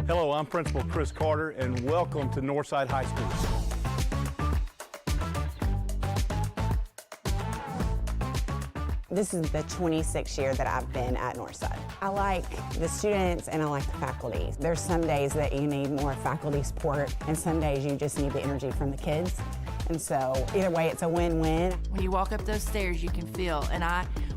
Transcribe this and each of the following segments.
Hello, I'm Principal Chris Carter, and welcome to Northside High School. This is the 26th year that I've been at Northside. I like the students and I like the faculty. There's some days that you need more faculty support and some days you just need the energy from the kids. And so either way, it's a win-win. When you walk up those stairs, you can feel, and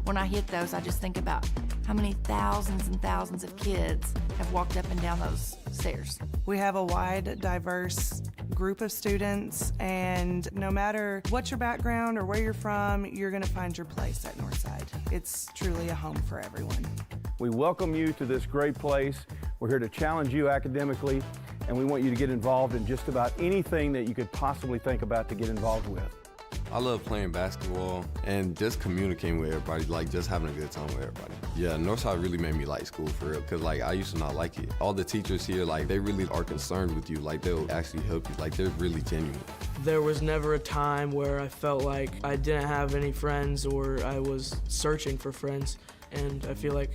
when I hit those, I just think about how many thousands and thousands of kids have walked up and down those stairs. We have a wide, diverse group of students, and no matter what your background or where you're from, you're going to find your place at Northside. It's truly a home for everyone. We welcome you to this great place. We're here to challenge you academically, and we want you to get involved in just about anything that you could possibly think about to get involved with. I love playing basketball and just communicating with everybody, like just having a good time with everybody. Yeah, Northside really made me like school for real, because like I used to not like it. All the teachers here, like they really are concerned with you, like they'll actually help you, like they're really genuine. There was never a time where I felt like I didn't have any friends or I was searching for friends, and I feel like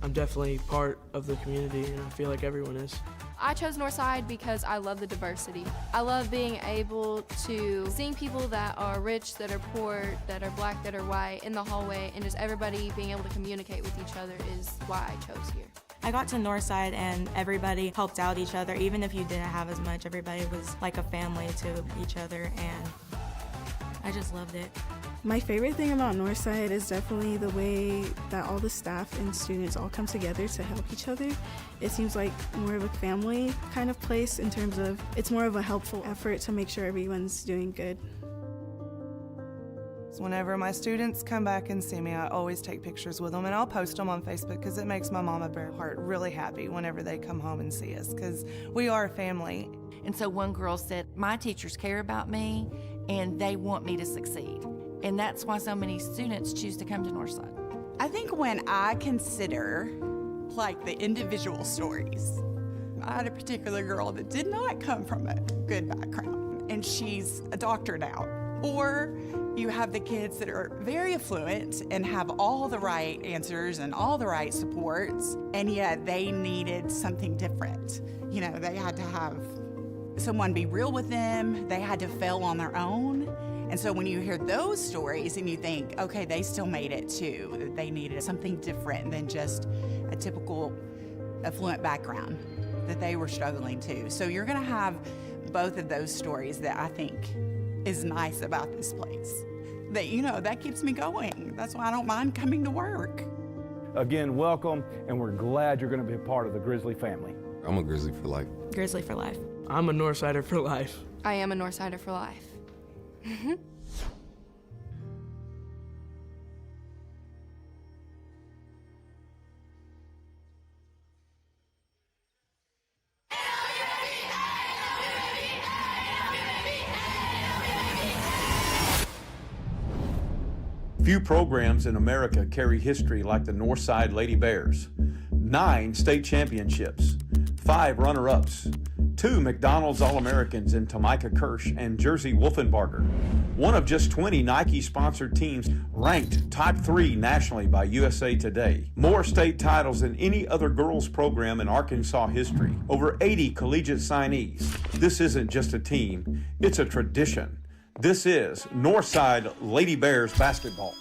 I'm definitely part of the community, and I feel like everyone is. I chose Northside because I love the diversity. I love being able to seeing people that are rich, that are poor, that are black, that are white in the hallway, and just everybody being able to communicate with each other is why I chose here. I got to Northside and everybody helped out each other. Even if you didn't have as much, everybody was like a family to each other, and I just loved it. My favorite thing about Northside is definitely the way that all the staff and students all come together to help each other. It seems like more of a family kind of place in terms of it's more of a helpful effort to make sure everyone's doing good. Whenever my students come back and see me, I always take pictures with them, and I'll post them on Facebook because it makes my mama bear heart really happy whenever they come home and see us, because we are a family. And so one girl said, my teachers care about me and they want me to succeed. And that's why so many students choose to come to Northside. I think when I consider like the individual stories, I had a particular girl that did not come from a good background and she's a doctor now. Or you have the kids that are very affluent and have all the right answers and all the right supports, and yet they needed something different. You know, they had to have someone be real with them, they had to fail on their own. And so when you hear those stories and you think, okay, they still made it too, they needed something different than just a typical affluent background, that they were struggling too. So you're gonna have both of those stories that I think is nice about this place. That, you know, that keeps me going. That's why I don't mind coming to work. Again, welcome, and we're glad you're gonna be a part of the Grizzly family. I'm a Grizzly for life. Grizzly for life. I'm a Northsider for life. I am a Northsider for life. Few programs in America carry history like the Northside Lady Bears. 9 state championships, 5 runner-ups, 2 McDonald's All-Americans in Tamika Kirsch and Jersey Wolfenbarger. One of just 20 Nike-sponsored teams ranked top 3 nationally by USA Today. More state titles than any other girls program in Arkansas history. Over 80 collegiate signees. This isn't just a team, it's a tradition. This is Northside Lady Bears basketball.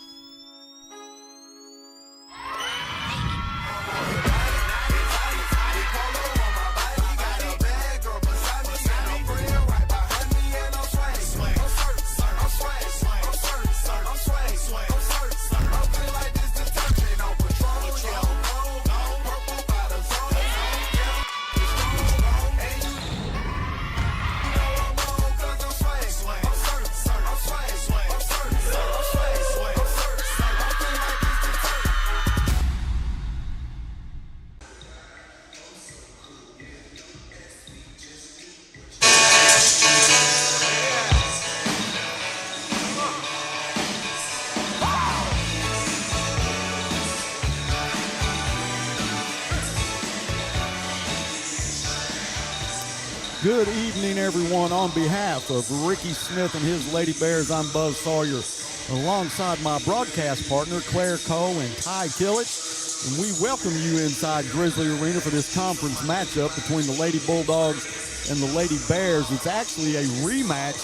Good evening, everyone. On behalf of Ricky Smith and his Lady Bears, I'm Buzz Sawyer, alongside my broadcast partner, Claire Cole and Ty Killich. and we welcome you inside Grizzly Arena for this conference matchup between the Lady Bulldogs and the Lady Bears. It's actually a rematch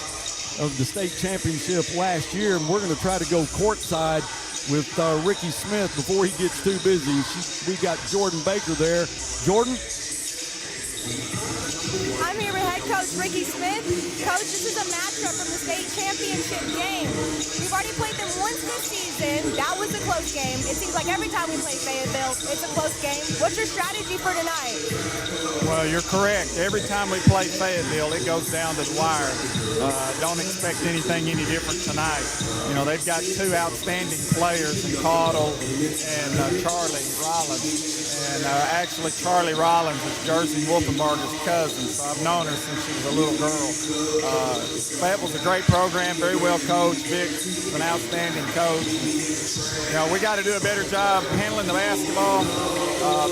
of the state championship last year, and we're going to try to go courtside with Ricky Smith before he gets too busy. We got Jordan Baker there. Jordan? I'm here with head coach Ricky Smith. Coach, this is a matchup from the state championship game. We've already played them once this season. That was a close game. It seems like every time we play Fayetteville, it's a close game. What's your strategy for tonight? Well, you're correct. Every time we play Fayetteville, it goes down to the wire. Don't expect anything any different tonight. You know, they've got two outstanding players in Caudle and Charlie Rollins. And actually, Charlie Rollins is Jersey Wolfenbarger's cousin, so I've known her since she was a little girl. Fayetteville's a great program, very well coached. Vic's an outstanding coach. You know, we got to do a better job handling the basketball.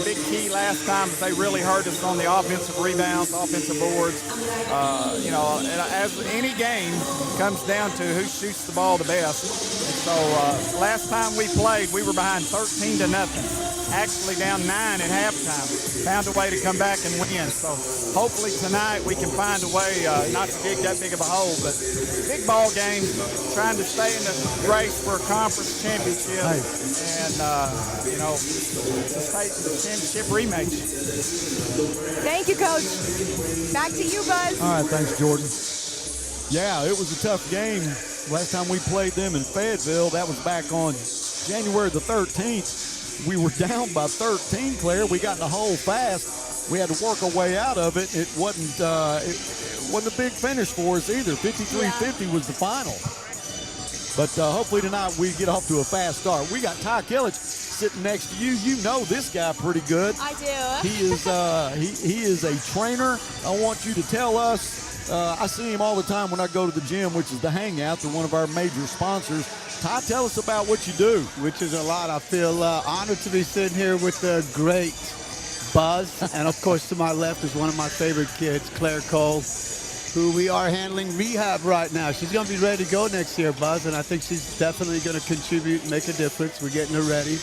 Big key last time is they really hurt us on the offensive rebounds, offensive boards. You know, and as any game comes down to who shoots the ball the best. And so last time we played, we were behind 13-0. Actually down 9 at halftime. Found a way to come back and win. So hopefully tonight we can find a way not to dig that big of a hole, but big ball game, trying to stay in the race for a conference championship. And, you know, the state championship rematch. Thank you, Coach. Back to you, Buzz. All right, thanks, Jordan. Yeah, it was a tough game. Last time we played them in Fayetteville, that was back on January the 13th. We were down by 13, Claire. We got in the hole fast. We had to work our way out of it. It wasn't a big finish for us either. 53-50 was the final. But hopefully tonight we get off to a fast start. We got Ty Killich sitting next to you. You know this guy pretty good. I do. He is a trainer. I want you to tell us. I see him all the time when I go to the gym, which is the Hangout. They're one of our major sponsors. Ty, tell us about what you do. Which is a lot. I feel honored to be sitting here with the great Buzz. And, of course, to my left is one of my favorite kids, Claire Cole, who we are handling rehab right now. She's going to be ready to go next year, Buzz, and I think she's definitely going to contribute and make a difference. We're getting her ready.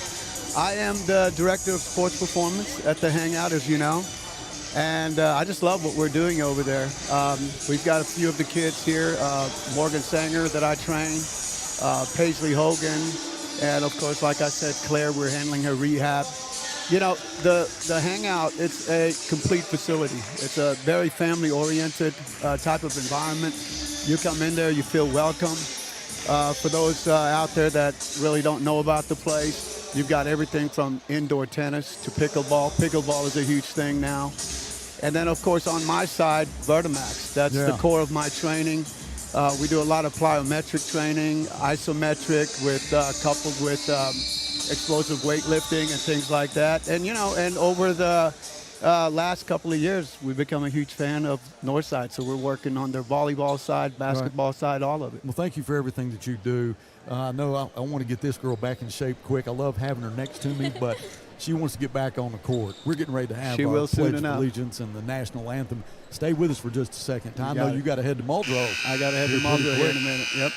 I am the director of sports performance at the Hangout, as you know. And I just love what we're doing over there. We've got a few of the kids here, Morgan Sanger that I train, Paisley Hogan, and of course, like I said, Claire, we're handling her rehab. You know, the Hangout, it's a complete facility. It's a very family-oriented type of environment. You come in there, you feel welcome. For those out there that really don't know about the place, you've got everything from indoor tennis to pickleball. Pickleball is a huge thing now. And then, of course, on my side, Vertimax. That's the core of my training. We do a lot of plyometric training, isometric, coupled with explosive weightlifting and things like that. And, you know, and over the last couple of years, we've become a huge fan of Northside. So we're working on their volleyball side, basketball side, all of it. Well, thank you for everything that you do. I know I want to get this girl back in shape quick. I love having her next to me, but she wants to get back on the court. We're getting ready to have our Pledge of Allegiance and the national anthem. Stay with us for just a second. I know you got to head to Muldrow. I got to head to Muldrow here in a minute. Yep.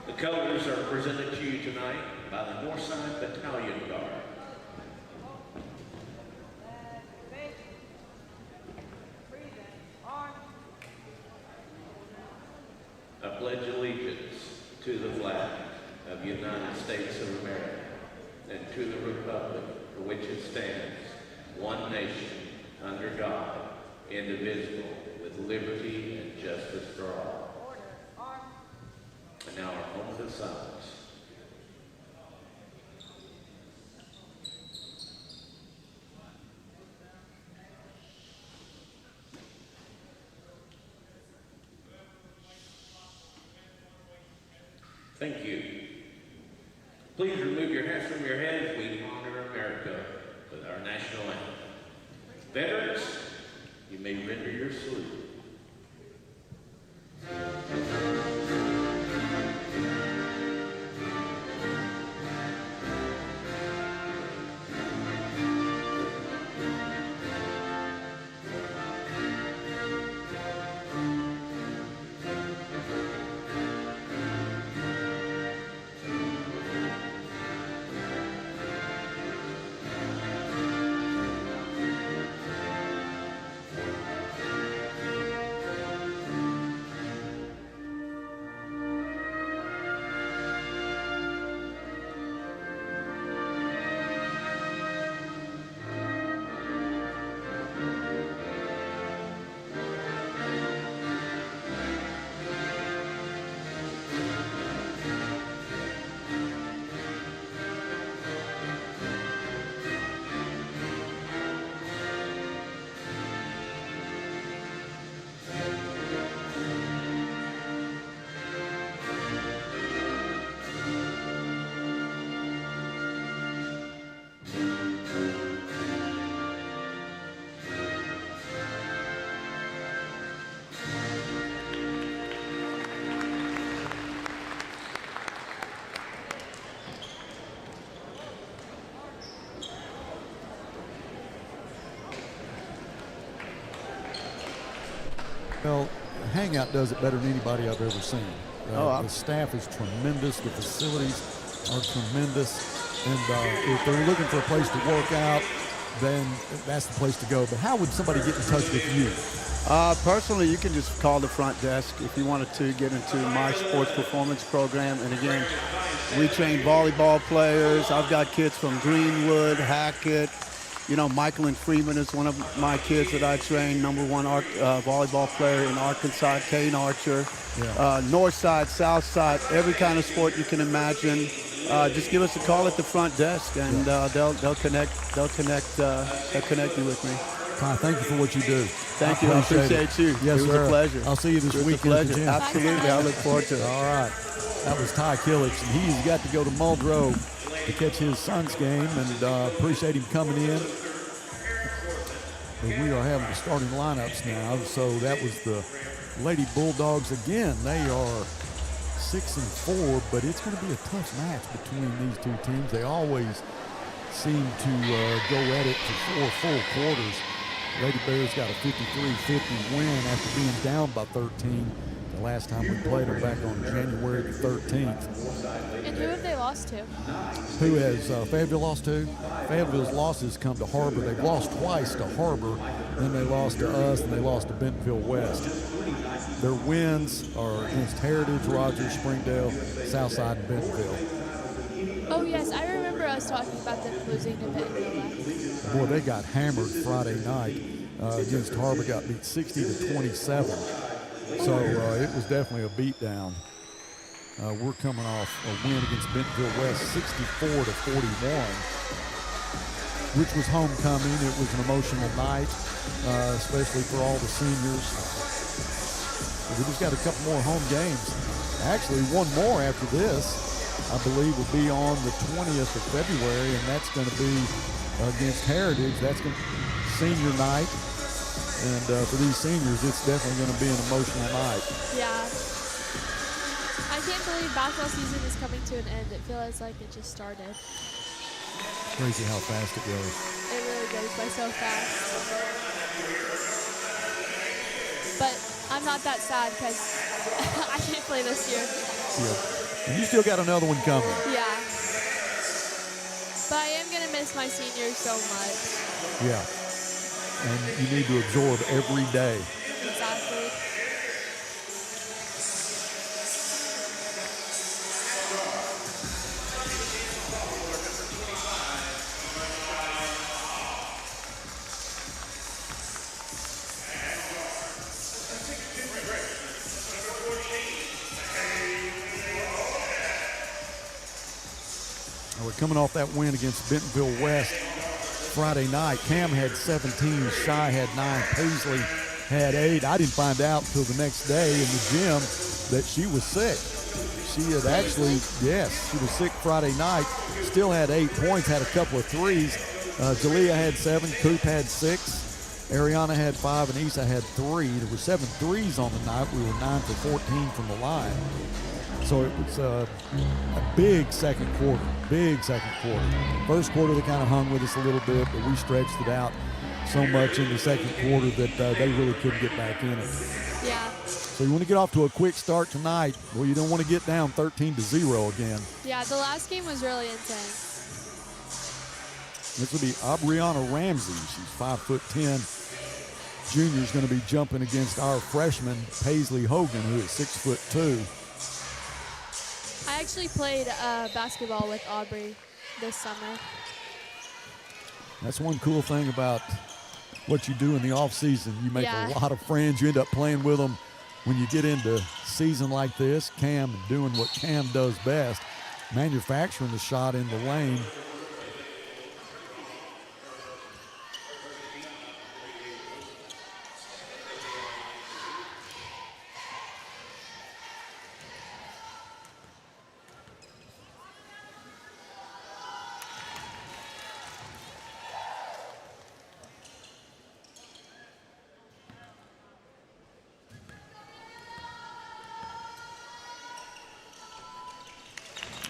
The colors are presented to you tonight by the Northside Battalion Guard. I pledge allegiance to the flag of the United States of America and to the republic for which it stands, one nation, under God, indivisible, with liberty and justice for all. And now our moment of silence. Thank you. Please remove your hats from your heads. We honor America with our national anthem. Veterans, you may render your salute. Well, Hangout does it better than anybody I've ever seen. The staff is tremendous. The facilities are tremendous. And if they're looking for a place to work out, then that's the place to go. But how would somebody get in touch with you? Personally, you can just call the front desk if you wanted to get into my sports performance program. And again, we train volleyball players. I've got kids from Greenwood, Hackett. You know, Michael and Freeman is one of my kids that I train, #1 volleyball player in Arkansas, Kane Archer. Northside, Southside, every kind of sport you can imagine. Just give us a call at the front desk, and they'll connect you with me. Ty, thank you for what you do. Thank you. I appreciate you. Yes, it was sir. a pleasure. I'll see you this weekend. It was a pleasure. Absolutely. I look forward to it. All right. That was Ty Killich, and he's got to go to Muldrow to catch his son's game, and appreciate him coming in. And we are having the starting lineups now. So that was the Lady Bulldogs again. They are 6-4, but it's going to be a tough match between these two teams. They always seem to go at it for 4 full quarters. Lady Bears got a 53-50 win after being down by 13 the last time we played them back on January the 13th. And who have they lost to? Who has Fayetteville lost to? Fayetteville's losses come to Harbor. They've lost twice to Harbor, then they lost to us, and they lost to Bentonville West. Their wins are against Heritage, Rogers, Springdale, Southside, and Bentonville. Oh, yes, I remember us talking about them losing to Bentonville West. Boy, they got hammered Friday night against Harbor, got beat 60-27. So it was definitely a beatdown. We're coming off a win against Bentonville West, 64-41, which was homecoming. It was an emotional night, especially for all the seniors. We just got a couple more home games. Actually, one more after this, I believe, will be on the 20th of February, and that's going to be against Heritage. That's going to be senior night. And for these seniors, it's definitely going to be an emotional night. Yeah. I can't believe basketball season is coming to an end. It feels like it just started. Crazy how fast it goes. It really goes by so fast. But I'm not that sad because I can't play this year. Yeah. And you still got another one coming. Yeah. But I am going to miss my seniors so much. Yeah. And you need to absorb every day. Exactly. We're coming off that win against Bentonville West Friday night. Cam had 17, Shy had 9, Paisley had 8. I didn't find out until the next day in the gym that she was sick. She had actually, yes, she was sick Friday night, still had 8 points, had a couple of threes, Jalea had 7, Coop had 6, Ariana had 5, and Isa had 3. There were 7 threes on the night. We were 9 for 14 from the line. So it was a big second quarter, First quarter, they kind of hung with us a little bit, but we stretched it out so much in the second quarter that they really couldn't get back in it. Yeah. So you want to get off to a quick start tonight. Well, you don't want to get down 13-0 again. Yeah, the last game was really intense. This will be Aubriana Ramsey. She's 5'10". Junior's going to be jumping against our freshman, Paisley Hogan, who is 6'2". I actually played basketball with Aubrey this summer. That's one cool thing about what you do in the off season. You make a lot of friends. You end up playing with them when you get into season like this. Cam doing what Cam does best, manufacturing the shot in the lane.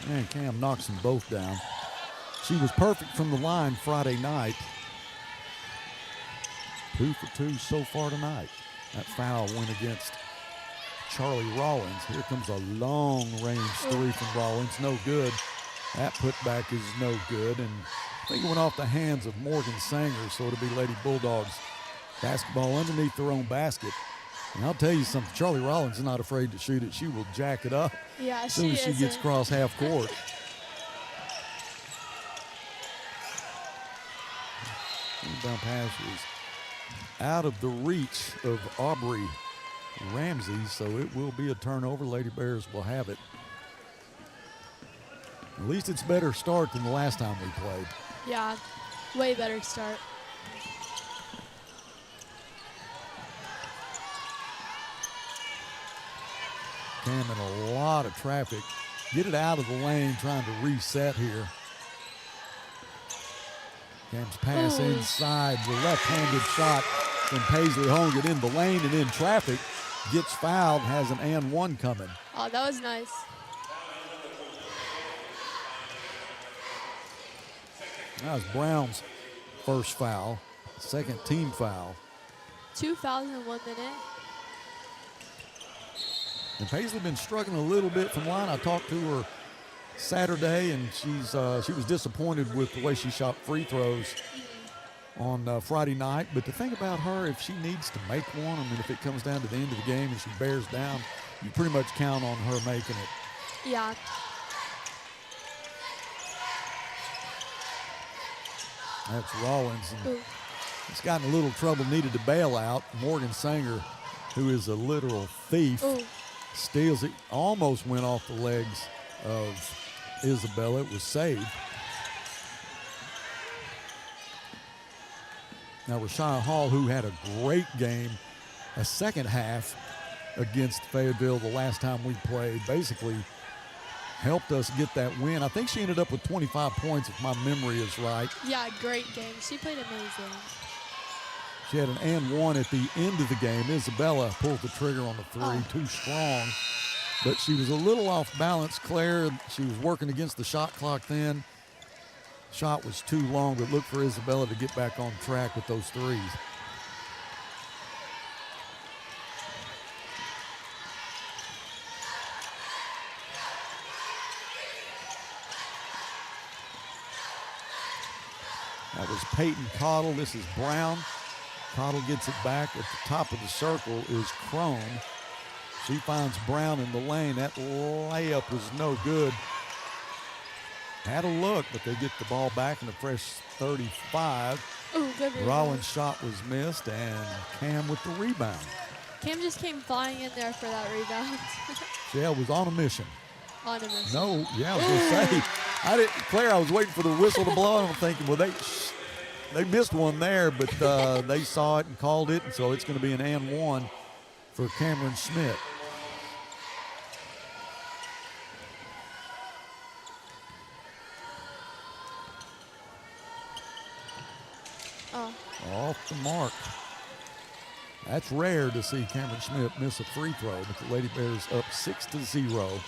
And Cam knocks them both down. She was perfect from the line Friday night. 2 for 2 so far tonight. That foul went against Charlie Rollins. Here comes a long-range 3 from Rollins. No good. That putback is no good. And I think it went off the hands of Morgan Sanger, so it'll be Lady Bulldogs basketball underneath their own basket. And I'll tell you something, Charlie Rollins is not afraid to shoot it. She will jack it up as soon as she gets across half court. Inbound pass is out of the reach of Aubrey Ramsey, so it will be a turnover. Lady Bears will have it. At least it's a better start than the last time we played. Yeah, way better start. Cam in a lot of traffic. Get it out of the lane, trying to reset here. Cam's pass inside, the left-handed shot from Paisley Hogan in the lane and in traffic. Gets fouled, has an and one coming. Oh, that was nice. That was Brown's first foul, second team foul. 2 fouls in 1 minute. And Paisley been struggling a little bit from line. I talked to her Saturday, and she was disappointed with the way she shot free throws on Friday night. But the thing about her, if she needs to make one, I mean, if it comes down to the end of the game and she bears down, you pretty much count on her making it. Yeah. That's Rollins. And he's gotten a little trouble, needed to bail out. Morgan Sanger, who is a literal thief, steals it. Almost went off the legs of Isabella. It was saved. Now Rashad Hall, who had a great game, a second half against Fayetteville the last time we played, basically helped us get that win. I think she ended up with 25 points, if my memory is right. Yeah, great game. She played amazing. She had an and one at the end of the game. Isabella pulled the trigger on the three, too strong. But she was a little off balance. Claire, she was working against the shot clock then. Shot was too long, but look for Isabella to get back on track with those threes. That was Peyton Cottle. This is Brown. Cottle gets it back. At the top of the circle is Crone. She finds Brown in the lane. That layup was no good. Had a look, but they get the ball back in a fresh 35. Ooh, good rebound. Rollins' shot was missed, and Cam with the rebound. Cam just came flying in there for that rebound. Yeah, was on a mission. On a mission. No, yeah, I was going to say. Claire, I was waiting for the whistle to blow, and I'm thinking, well, they missed one there, but they saw it and called it, and so it's going to be an and one for Cameron Schmidt. the mark. That's rare to see Cameron Smith miss a free throw, but the Lady Bears up 6-0.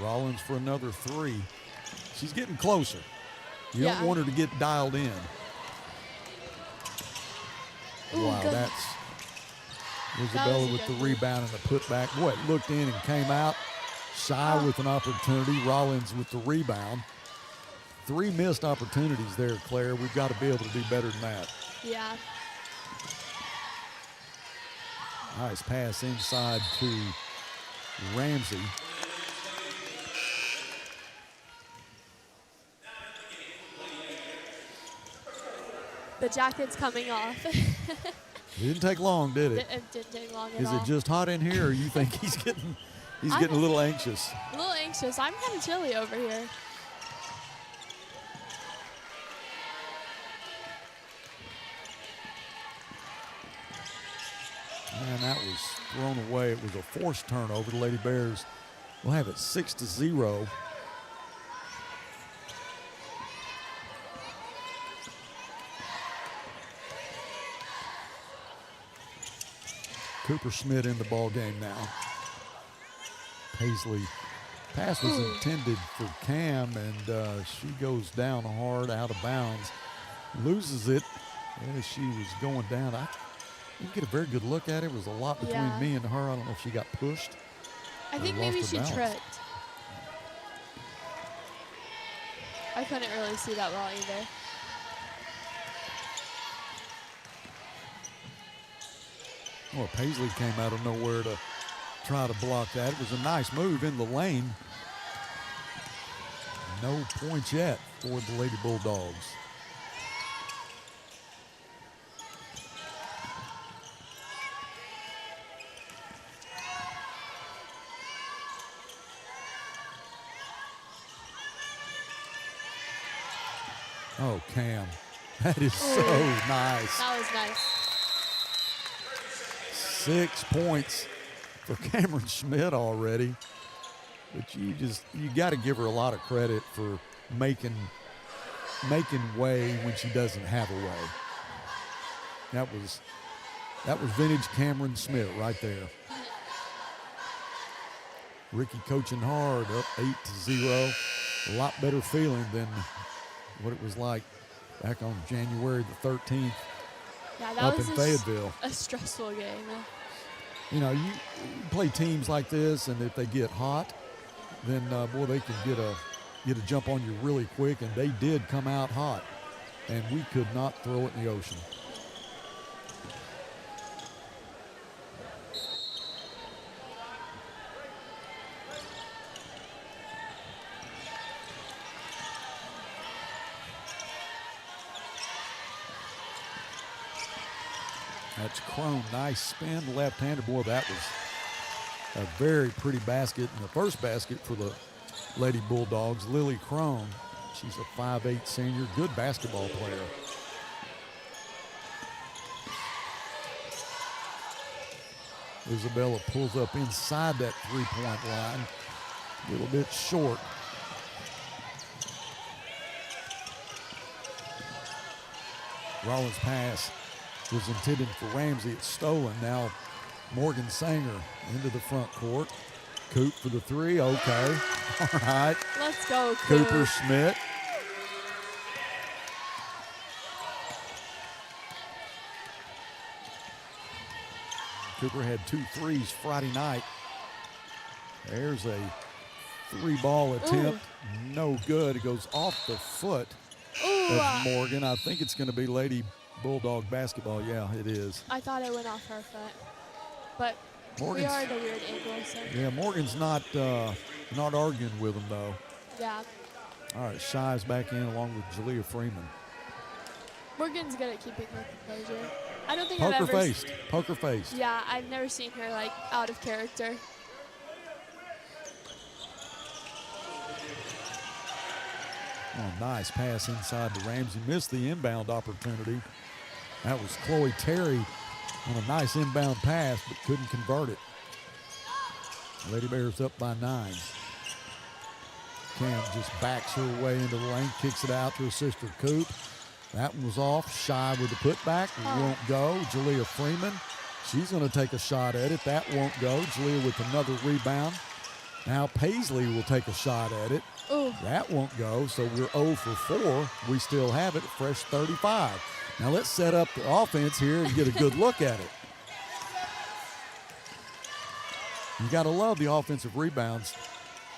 Rollins for another three. She's getting closer. You don't want her to get dialed in. Ooh, wow, good. that's Isabella with the rebound and the putback. Boy, it looked in and came out. Shy with an opportunity. Rollins with the rebound. 3 missed opportunities there, Claire. We've got to be able to do better than that. Yeah. Nice pass inside to Ramsey. The jacket's coming off. It didn't take long, did it? It didn't take long at Is all. it just hot in here, or you think he's getting a little anxious? A little anxious. I'm kind of chilly over here. Man, that was thrown away. It was a forced turnover. The Lady Bears will have it 6-0. Cooper Schmidt in the ball game now. Paisley pass was intended for Cam, and she goes down hard, out of bounds, loses it as she was going down. I didn't get a very good look at it. It was a lot between me and her. I don't know if she got pushed. I think maybe she tripped. I couldn't really see that well either. Well, Paisley came out of nowhere to try to block that. It was a nice move in the lane. No points yet for the Lady Bulldogs. Oh, Cam. That is so nice. That was nice. 6 points for Cameron Schmidt already. But you got to give her a lot of credit for making way when she doesn't have a way. That was vintage Cameron Schmidt right there. Ricky coaching hard, up 8-0. A lot better feeling than what it was like back on January the 13th up in Fayetteville. A stressful game. You know, you play teams like this, and if they get hot, then boy, they can get a jump on you really quick, and they did come out hot, and we could not throw it in the ocean. That's Crone. Nice spin, left-hander. Boy, that was a very pretty basket. And the first basket for the Lady Bulldogs, Lily Crone. She's a 5'8" senior, good basketball player. Isabella pulls up inside that three-point line. A little bit short. Rollins' pass was intended for Ramsey. It's stolen. Now Morgan Sanger into the front court. Coop for the three. Okay. All right. Let's go, Coop. Cooper Schmidt. Cooper had 2 threes Friday night. There's a 3-ball attempt. Ooh. No good. It goes off the foot of Morgan. I think it's going to be Lady Bulldog basketball. Yeah, it is. I thought it went off her foot, but we are at a weird angle. So. Yeah, Morgan's not arguing with him though. Yeah. All right, Shy's back in along with Jalea Freeman. Morgan's good at keeping her composure. I don't think Poker faced. Yeah, I've never seen her like out of character. Oh, nice pass inside to Ramsey. Missed the inbound opportunity. That was Chloe Terry on a nice inbound pass, but couldn't convert it. Lady Bears up by 9. Cam just backs her way into the lane, kicks it out to her sister Coop. That one was off. Shy with the putback. Won't go. Jalea Freeman, she's going to take a shot at it. That won't go. Jalea with another rebound. Now Paisley will take a shot at it. Ooh. That won't go, so we're 0 for 4. We still have it, fresh 35. Now let's set up the offense here and get a good look at it. You got to love the offensive rebounds,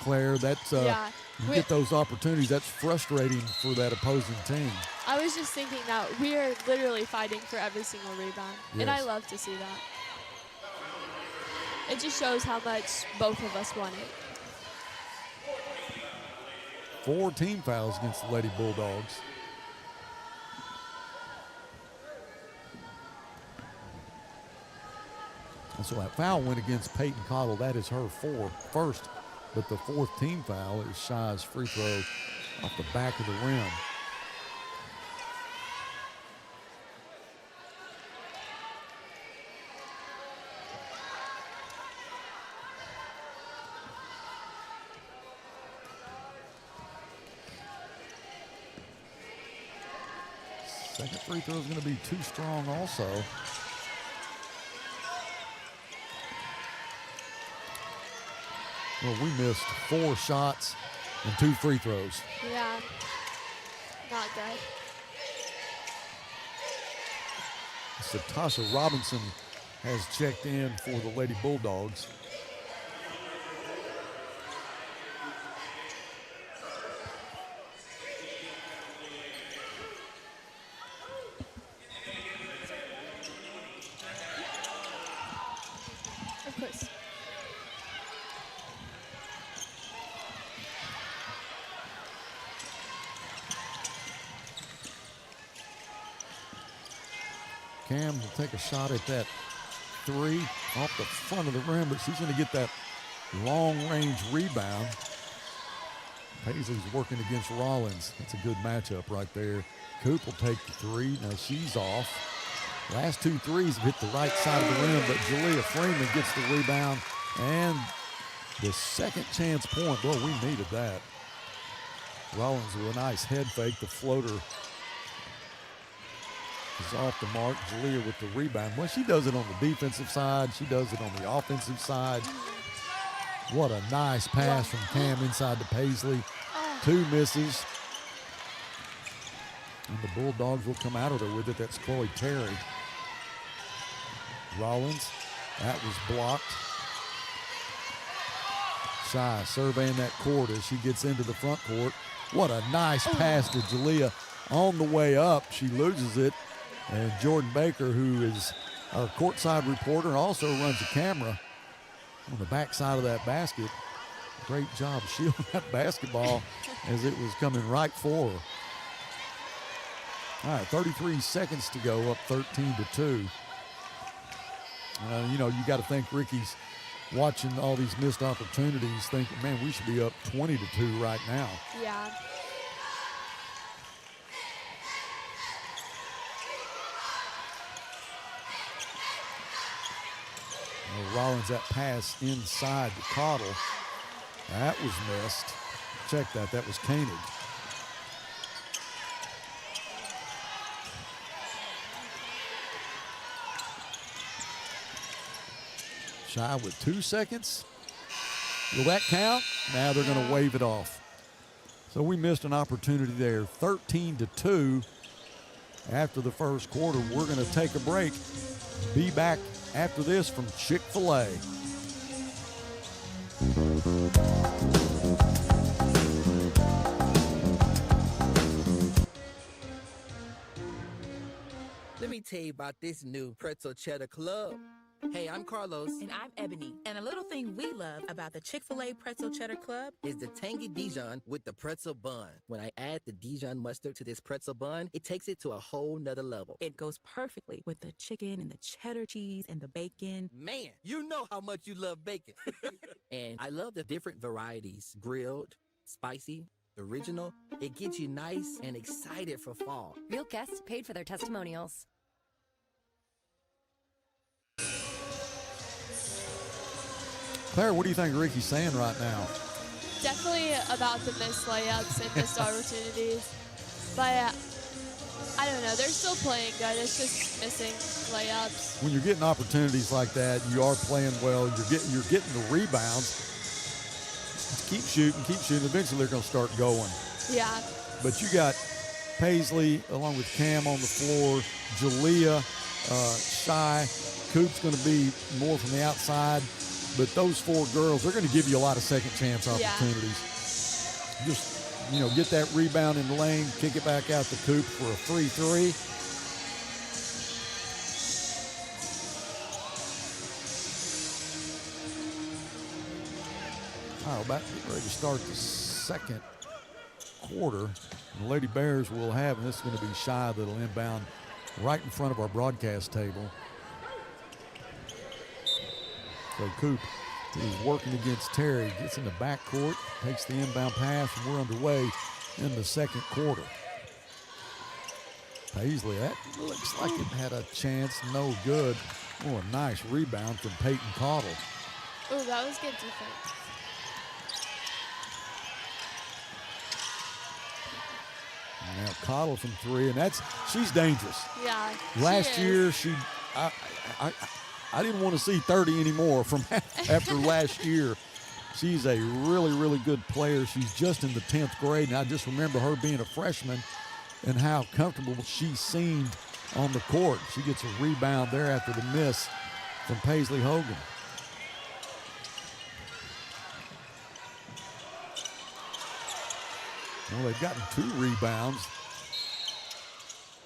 Claire. That's Yeah. you get those opportunities. That's frustrating for that opposing team. I was just thinking that we are literally fighting for every single rebound, and I Yes. love to see that. It just shows how much both of us want it. 4 team fouls against the Lady Bulldogs. And so that foul went against Peyton Cottle. That is her first. But the 4th team foul is Shy's free throw off the back of the rim. Second free throw is going to be too strong also. Well, we missed 4 shots and 2 free throws. Yeah, not good. So Tasha Robinson has checked in for the Lady Bulldogs. Of course. Cam will take a shot at that 3 off the front of the rim, but she's going to get that long-range rebound. Paisley's working against Rollins. That's a good matchup right there. Coop will take the 3. Now she's off. Last 2 threes have hit the right side of the rim, but Jalea Freeman gets the rebound and the second chance point. Boy, we needed that. Rollins with a nice head fake. The floater is off the mark. Jalea with the rebound. Well, she does it on the defensive side. She does it on the offensive side. What a nice pass from Cam inside to Paisley. 2 misses. And the Bulldogs will come out of there with it. That's Chloe Terry. Rollins, that was blocked. Shy surveying that court as she gets into the front court. What a nice pass to Jalea on the way up. She loses it. And Jordan Baker, who is our courtside reporter, also runs a camera on the backside of that basket. Great job shielding that basketball as it was coming right for her. All right, 33 seconds to go, up 13-2. You know, you got to think Ricky's watching all these missed opportunities, thinking, man, we should be up 20-2 right now. Yeah. Rollins, that pass inside to Cottle. That was missed. Check that. That was Koenig. Shy with 2 seconds. Will that count? Now they're going to wave it off. So we missed an opportunity there. 13-2 after the first quarter. We're going to take a break. Be back after this from Chick-fil-A. Let me tell you about this new pretzel cheddar club. Hey, I'm Carlos. And I'm Ebony. And a little thing we love about the Chick-fil-A Pretzel Cheddar Club is the tangy Dijon with the pretzel bun. When I add the Dijon mustard to this pretzel bun, it takes it to a whole nother level. It goes perfectly with the chicken and the cheddar cheese and the bacon. Man, you know how much you love bacon. And I love the different varieties. Grilled, spicy, original. It gets you nice and excited for fall. Real guests paid for their testimonials. Claire, what do you think Ricky's saying right now? Definitely about the missed layups and missed opportunities. But I don't know. They're still playing good. It's just missing layups. When you're getting opportunities like that, you are playing well. You're getting the rebounds. Just keep shooting. Eventually, they're going to start going. Yeah. But you got Paisley along with Cam on the floor, Jalea, Shy. Coop's going to be more from the outside. But those four girls, they're going to give you a lot of second chance opportunities. Yeah. Just, get that rebound in the lane, kick it back out to Coop for a free three. About ready to start the second quarter. The Lady Bears will have, and this is going to be Shy that'll inbound right in front of our broadcast table. So Coop is working against Terry, gets in the backcourt, takes the inbound pass, and we're underway in the second quarter. Paisley, that looks like it had a chance, no good. Oh, a nice rebound from Peyton Caudill. Oh, that was good defense. Now Caudill from three, and she's dangerous. Yeah. Last year, I didn't want to see 30 anymore from after last year. She's a really, really good player. She's just in the 10th grade, and I just remember her being a freshman and how comfortable she seemed on the court. She gets a rebound there after the miss from Paisley Hogan. Well, they've gotten 2 rebounds,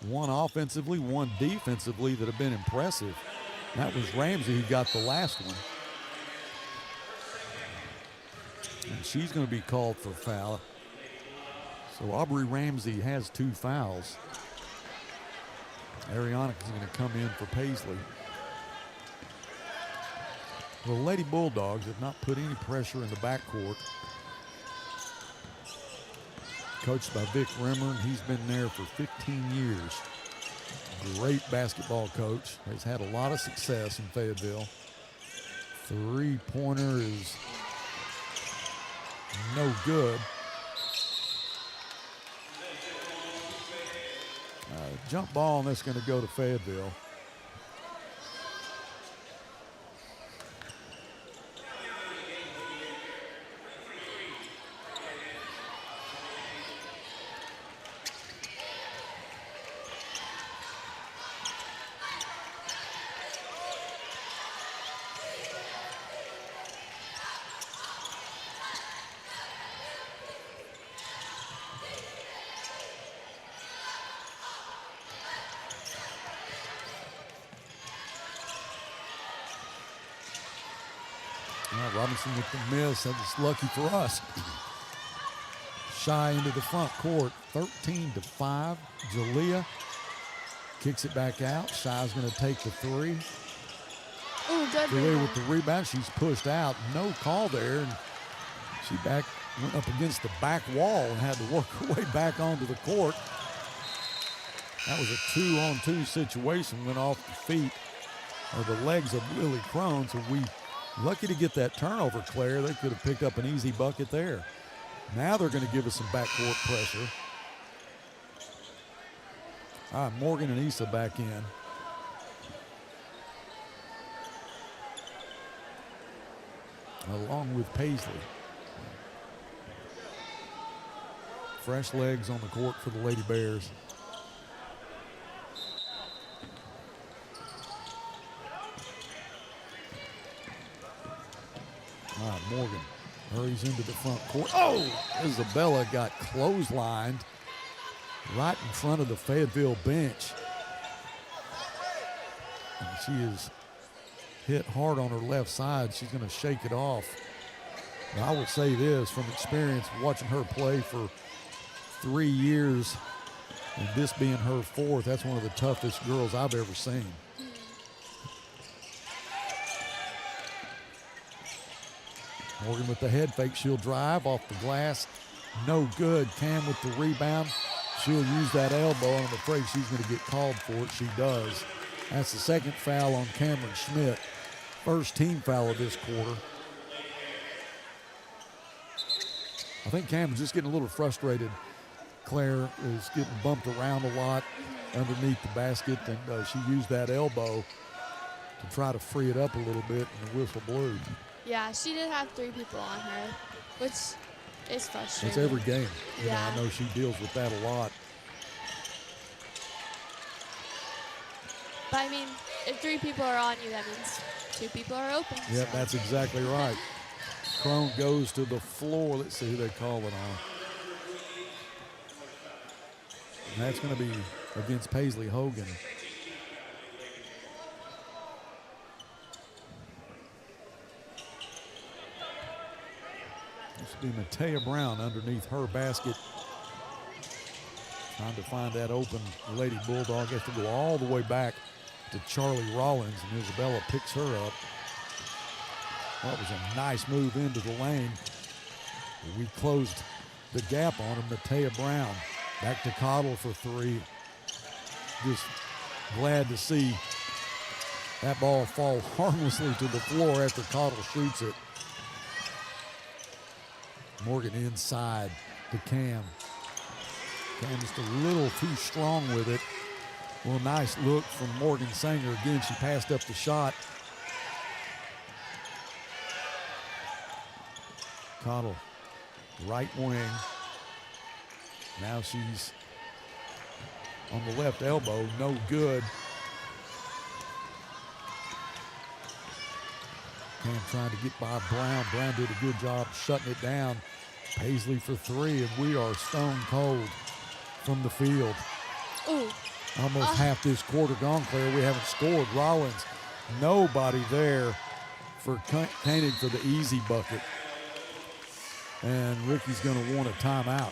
one offensively, one defensively, that have been impressive. That was Ramsey who got the last one. And she's going to be called for foul. So Aubrey Ramsey has 2 fouls. Ariana is going to come in for Paisley. The Lady Bulldogs have not put any pressure in the backcourt. Coached by Vic Rimmer, and he's been there for 15 years. Great basketball coach. Has had a lot of success in Fayetteville. 3-pointer is no good. Jump ball, and that's going to go to Fayetteville. Robinson with the miss. That was lucky for us. Shy into the front court, 13-5. Jalea kicks it back out. Shy's going to take the 3. Ooh, good Jalea with the rebound. She's pushed out. No call there. And she went up against the back wall and had to work her way back onto the court. That was a 2-on-2 situation. Went off the feet or the legs of Lily Crone. So lucky to get that turnover, Claire. They could have picked up an easy bucket there. Now they're going to give us some backcourt pressure. All right, Morgan and Issa back in. Along with Paisley. Fresh legs on the court for the Lady Bears. All right, Morgan hurries into the front court. Oh, Isabella got clotheslined right in front of the Fayetteville bench. And she is hit hard on her left side. She's going to shake it off. But I would say this from experience, watching her play for 3 years, and this being her 4th, that's one of the toughest girls I've ever seen. Morgan with the head fake. She'll drive off the glass. No good. Cam with the rebound. She'll use that elbow, and I'm afraid she's going to get called for it. She does. That's the 2nd foul on Cameron Schmidt. First team foul of this quarter. I think Cam's just getting a little frustrated. Claire is getting bumped around a lot underneath the basket, and she used that elbow to try to free it up a little bit, and the whistle blew. Yeah, she did have 3 people on her, which is frustrating. It's every game. You know, Yeah. I know she deals with that a lot. But I mean, if 3 people are on you, that means 2 people are open. Yeah, so. that's exactly right. Crone goes to the floor. Let's see who they call it on. And that's going to be against Paisley Hogan. This will be Matea Brown underneath her basket. Trying to find that open Lady Bulldog. Has to go all the way back to Charlie Rollins, and Isabella picks her up. That was a nice move into the lane. We closed the gap on him. Matea Brown back to Cottle for 3. Just glad to see that ball fall harmlessly to the floor after Cottle shoots it. Morgan inside to Cam. Cam just a little too strong with it. Well, nice look from Morgan Sanger. Again, she passed up the shot. Cottle, right wing. Now she's on the left elbow, no good. Cam trying to get by Brown. Brown did a good job shutting it down. Paisley for 3, and we are stone cold from the field. Ooh. Almost half this quarter gone, Claire. We haven't scored. Rollins, nobody there for Koenig for the easy bucket. And Ricky's going to want a timeout.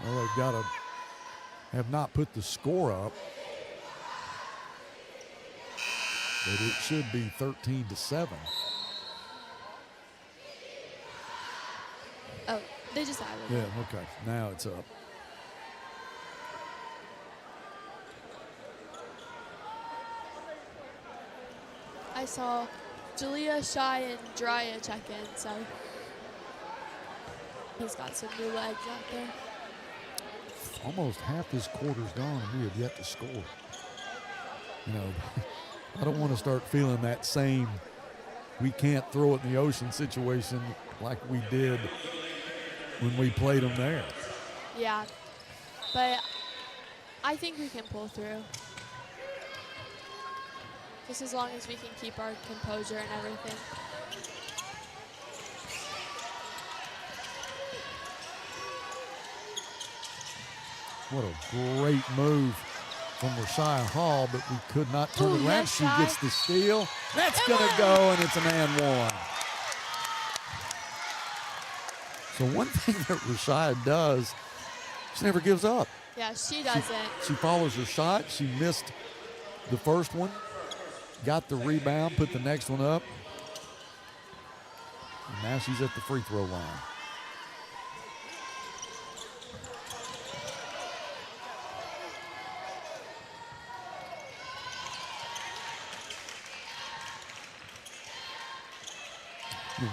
Well, they've got to have not put the score up. But it should be 13-7. Oh, they just added it. Yeah, okay. Now it's up. I saw Jalea, Shy, and Drya check in, so he's got some new legs out there. Almost half this quarter's gone, and we have yet to score. You know, I don't want to start feeling that same we can't throw it in the ocean situation like we did when we played them there. Yeah, but I think we can pull through. Just as long as we can keep our composure and everything. What a great move from Rashia Hall, but we could not turn it around. Yes, she Shy. gets the steal. That's going to go, and it's an and one. So one thing that Rashia does, she never gives up. Yeah, she doesn't. She follows her shot. She missed the first one, got the rebound, put the next one up. And now she's at the free throw line.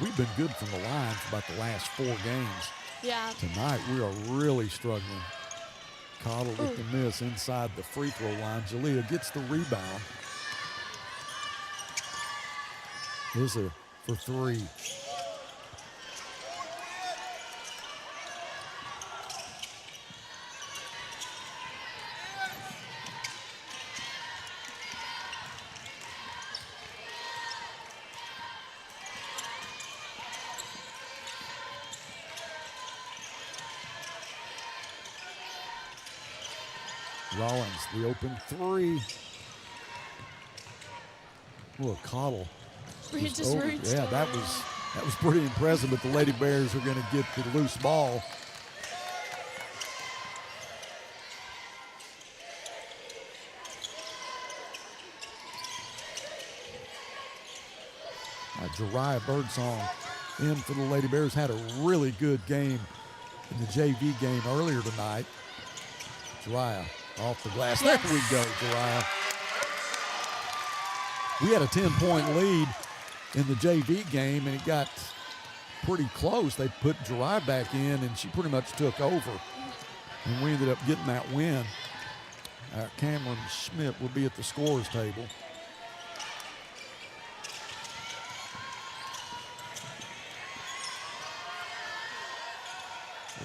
We've been good from the line for about the last 4 games. Yeah. Tonight, we are really struggling. Cottle with the miss inside the free throw line. Jalea gets the rebound. Izza for 3. Rollins, the open 3. Well, Cottle. He just reached yeah, that was pretty impressive, but the Lady Bears are going to get the loose ball. Jariah Birdsong in for the Lady Bears. Had a really good game in the JV game earlier tonight. Jariah off the glass. Yes. There we go, Jariah. We had a 10-point lead in the JV game, and it got pretty close. They put Jariah back in, and she pretty much took over. And we ended up getting that win. Cameron Schmidt will be at the scorer's table.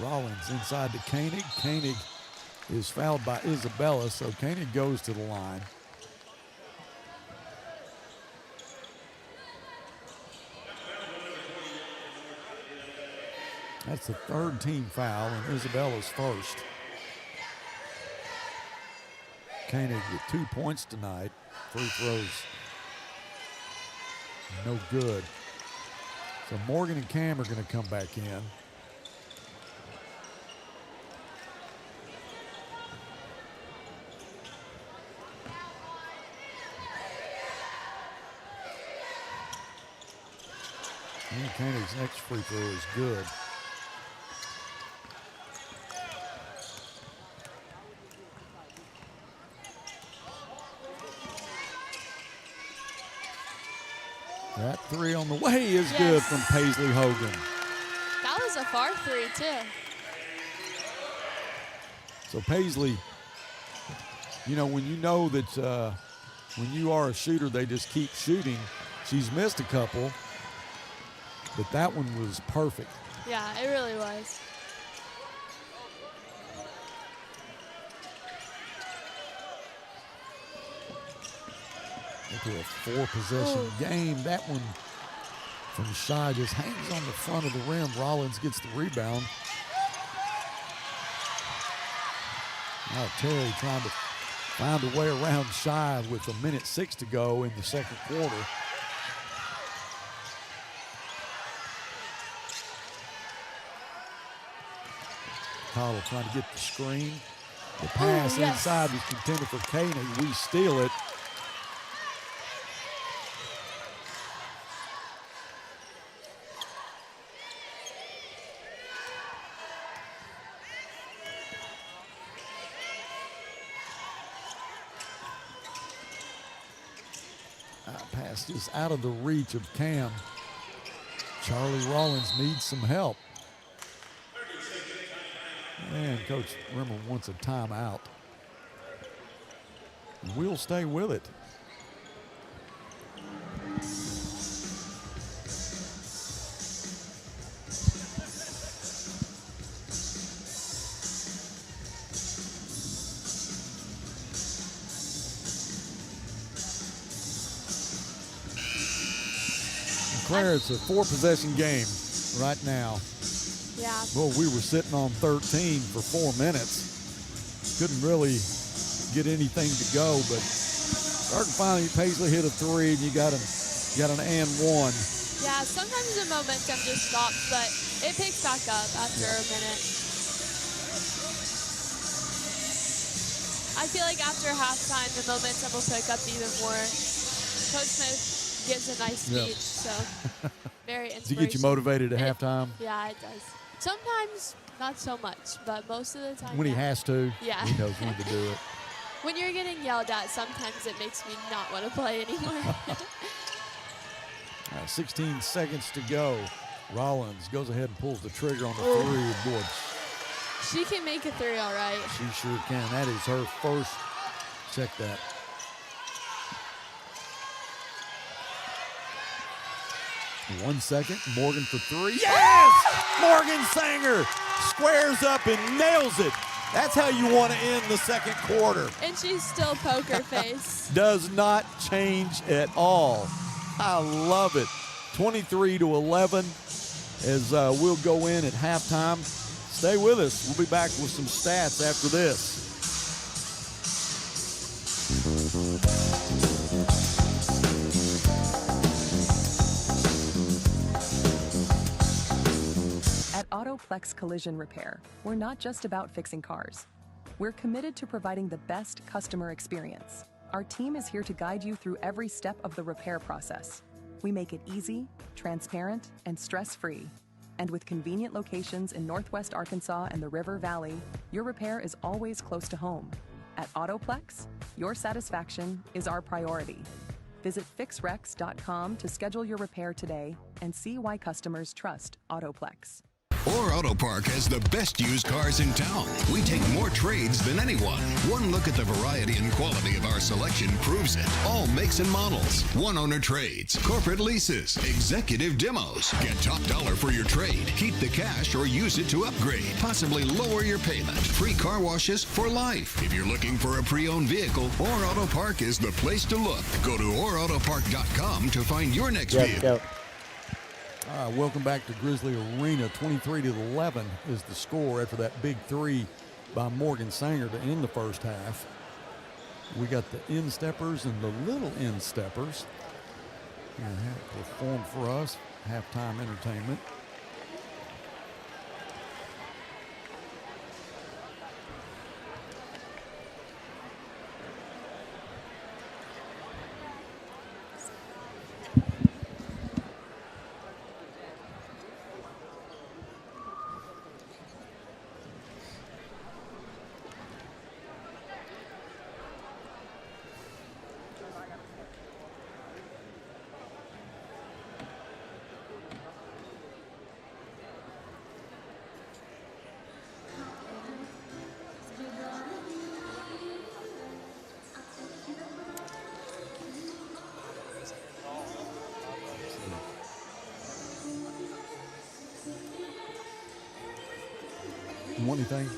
Rollins inside to Koenig. Koenig is fouled by Isabella, so Koenig goes to the line. That's the third team foul, and Isabella's first. Koenig with 2 points tonight. Free throws, no good. So Morgan and Cam are going to come back in. And Koenig's next free throw is good. That three on the way is good from Paisley Hogan. That was a far three, too. So Paisley, you know, when you know that when you are a shooter, they just keep shooting. She's missed a couple, but that one was perfect. Yeah, it really was. Into a 4-possession game. That one from Shy just hangs on the front of the rim. Rollins gets the rebound. Now Terry trying to find a way around Shy with 1:06 to go in the second quarter. Cottle trying to get the screen. The pass inside was contended for Koenig. We steal it. Pass just out of the reach of Cam. Charlie Rollins needs some help. And Coach Rimmer wants a timeout. We'll stay with it. Claire, it's a 4-possession game right now. Yeah. Well, we were sitting on 13 for 4 minutes. Couldn't really get anything to go, but starting finally, Paisley hit a three, and you got an and one. Yeah, sometimes the momentum just stops, but it picks back up after a minute. I feel like after halftime, the momentum will pick up even more. Coach Smith gives a nice speech, so very inspirational. Does he get you motivated at halftime? Yeah, it does. Sometimes not so much, but most of the time. When he has to, yeah. He knows when to do it. When you're getting yelled at, sometimes it makes me not want to play anymore. 16 seconds to go. Rollins goes ahead and pulls the trigger on the three. Boy, she can make a three, all right. she sure can. That is her first. Check that. One second, Morgan for three. Yes! Morgan Sanger squares up and nails it. That's how you want to end the second quarter. And she's still poker face. Does not change at all. I love it. 23-11 as we'll go in at halftime. Stay with us. We'll be back with some stats after this. At Autoplex Collision Repair, we're not just about fixing cars. We're committed to providing the best customer experience. Our team is here to guide you through every step of the repair process. We make it easy, transparent, and stress-free. And with convenient locations in Northwest Arkansas and the River Valley, your repair is always close to home. At Autoplex, your satisfaction is our priority. Visit fixrex.com to schedule your repair today and see why customers trust Autoplex. Orr Auto Park has the best used cars in town. We take more trades than anyone. One look at the variety and quality of our selection proves it. All makes and models. One-owner trades, corporate leases, executive demos. Get top dollar for your trade. Keep the cash or use it to upgrade. Possibly lower your payment. Free car washes for life. If you're looking for a pre-owned vehicle, Orr Auto Park is the place to look. Go to OrrAutoPark.com to find your next vehicle. All right, welcome back to Grizzly Arena. 23-11 is the score after that big three by Morgan Sanger to end the first half. We got the in-steppers and the little in-steppers here to perform for us, halftime entertainment. Want anything?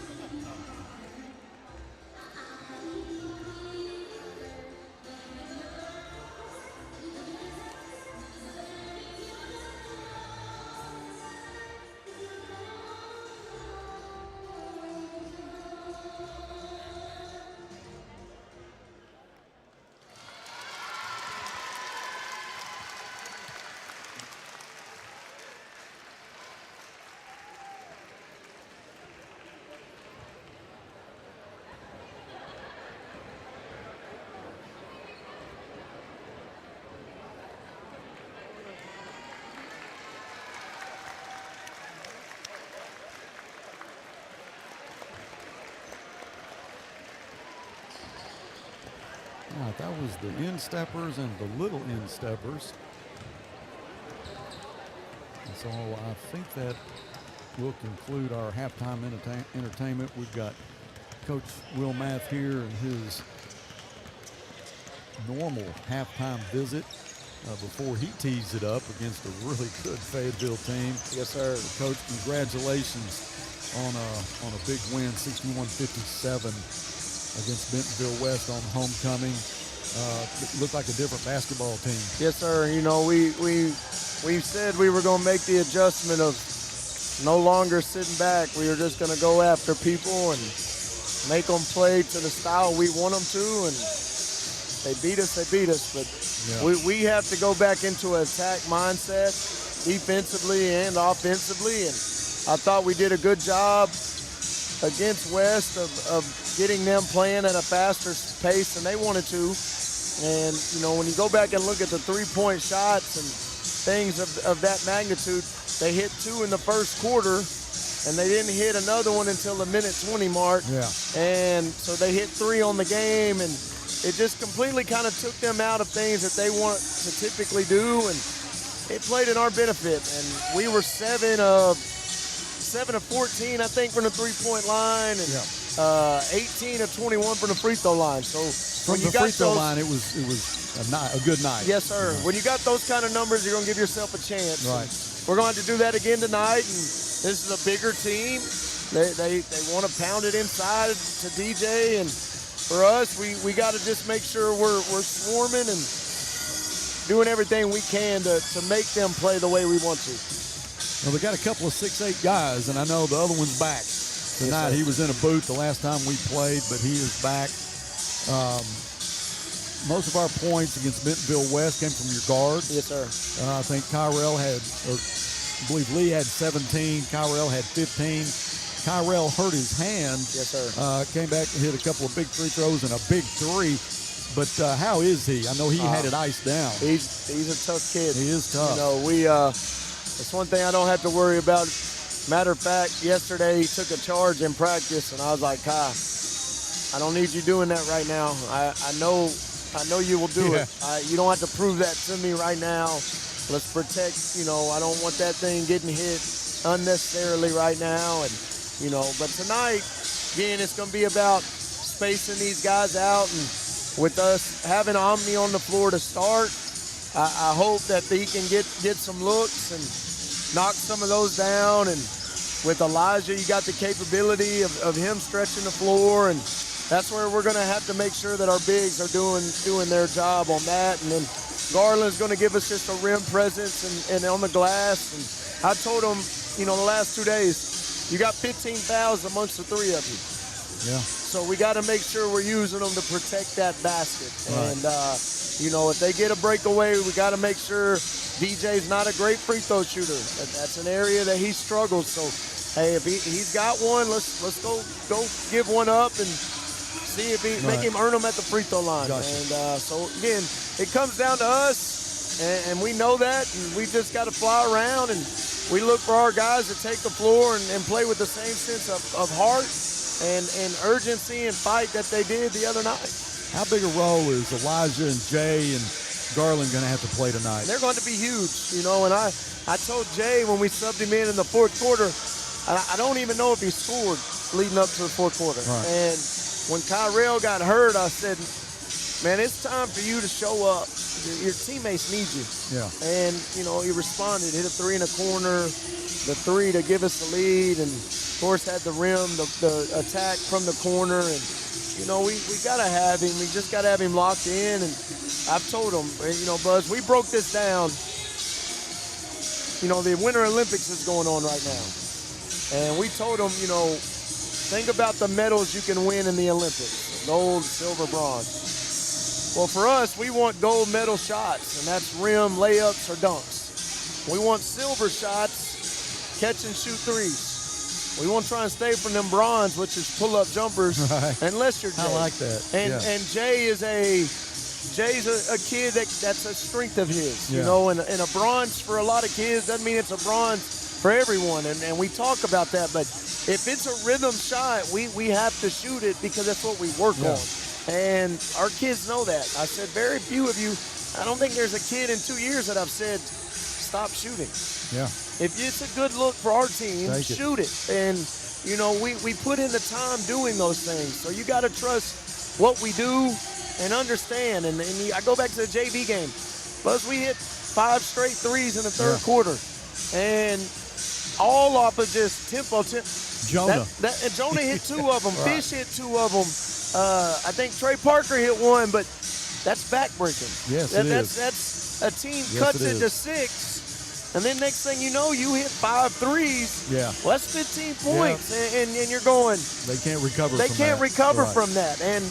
All right, that was the in-steppers and the little in-steppers. And so I think that will conclude our halftime entertainment. We've got Coach Will Math here in his normal halftime visit before he tees it up against a really good Fayetteville team. Yes, sir. Coach, congratulations on a big win, 61-57. Against Bentonville West on homecoming. It looked like a different basketball team. Yes, sir. You know, we said we were going to make the adjustment of no longer sitting back. We were just going to go after people and make them play to the style we want them to. And they beat us. But yeah, we have to go back into an attack mindset, defensively and offensively. And I thought we did a good job against West of getting them playing at a faster pace than they wanted to. And, you know, when you go back and look at the three-point shots and things of that magnitude, they hit 2 in the first quarter, and they didn't hit another one until the minute 20 mark. Yeah. And so they hit 3 on the game, and it just completely kind of took them out of things that they want to typically do, and it played in our benefit. And we were 7 of 14, I think, from the three-point line, and 18 of 21 from the free throw line. So from the free throw line, it was a good night. Yes, sir. When you got those kind of numbers, you're going to give yourself a chance. Right. We're going to have to do that again tonight, and this is a bigger team. They want to pound it inside to DJ, and for us, we got to just make sure we're swarming and doing everything we can to make them play the way we want to. Well, they got a couple of 6'8" guys, and I know the other one's back tonight. He was in a boot the last time we played, but he is back. Most of our points against Bentonville West came from your guards. Yes, sir. I think Kyrell I believe Lee had 17. Kyrell had 15. Kyrell hurt his hand. Yes, sir. Came back and hit a couple of big free throws and a big three. But how is he? I know he had it iced down. He's a tough kid. He is tough. You know, That's one thing I don't have to worry about. Matter of fact, yesterday he took a charge in practice, and I was like, Kai, I don't need you doing that right now. I know you will do it. You don't have to prove that to me right now. Let's protect, I don't want that thing getting hit unnecessarily right now. And, but tonight, again, it's going to be about spacing these guys out. And with us having Omni on the floor to start, I hope that he can get some looks and knock some of those down. And with Elijah, you got the capability of him stretching the floor, and that's where we're going to have to make sure that our bigs are doing their job on that. And then Garland's going to give us just a rim presence and on the glass. And I told him, the last 2 days, you got 15 fouls amongst the three of you. Yeah. So we got to make sure we're using them to protect that basket. Right. And, if they get a breakaway, we got to make sure DJ's not a great free throw shooter. That's an area that he struggles. So, hey, if he's got one, let's go give one up and see if make him earn them at the free throw line. Gotcha. And so, again, it comes down to us, and we know that, and we just got to fly around, and we look for our guys to take the floor and play with the same sense of heart and urgency and fight that they did the other night. How big a role is Elijah and Jay and Garland going to have to play tonight? They're going to be huge, and I told Jay when we subbed him in the fourth quarter, I don't even know if he scored leading up to the fourth quarter. Right. And when Kyrell got hurt, I said, man, it's time for you to show up. Your teammates need you. Yeah. And, he responded, hit a three in the corner, the three to give us the lead, and, of course, had the rim, the attack from the corner. And, we got to have him. We just got to have him locked in. And I've told him, Buzz, we broke this down. The Winter Olympics is going on right now. And we told him, think about the medals you can win in the Olympics, gold, silver, bronze. Well, for us, we want gold medal shots, and that's rim, layups, or dunks. We want silver shots, catch and shoot threes. We won't try and stay from them bronze, which is pull-up jumpers, unless you're Jay. I like that. And Jay is Jay's a kid that's a strength of his, and a bronze for a lot of kids doesn't mean it's a bronze for everyone, and we talk about that, but if it's a rhythm shot, we have to shoot it because that's what we work on. And our kids know that. I said very few of you, I don't think there's a kid in 2 years that I've said, stop shooting. Yeah. If it's a good look for our team, shoot it. And, we put in the time doing those things. So you got to trust what we do and understand. And I go back to the JV game. Plus, we hit 5 straight threes in the third quarter. And all off of just tempo. Jonah. Jonah hit 2 of them. Fish hit 2 of them. I think Trey Parker hit 1, but that's backbreaking. Yes, that's a team cuts it to 6. And then next thing you know, you hit 5 threes. Yeah. Well, that's 15 points. And you're going. They can't recover They from can't that. recover from that. And,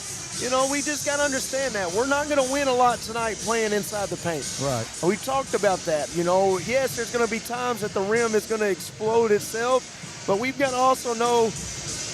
we just got to understand that. We're not going to win a lot tonight playing inside the paint. Right. We talked about that. Yes, there's going to be times that the rim is going to explode itself. But we've got to also know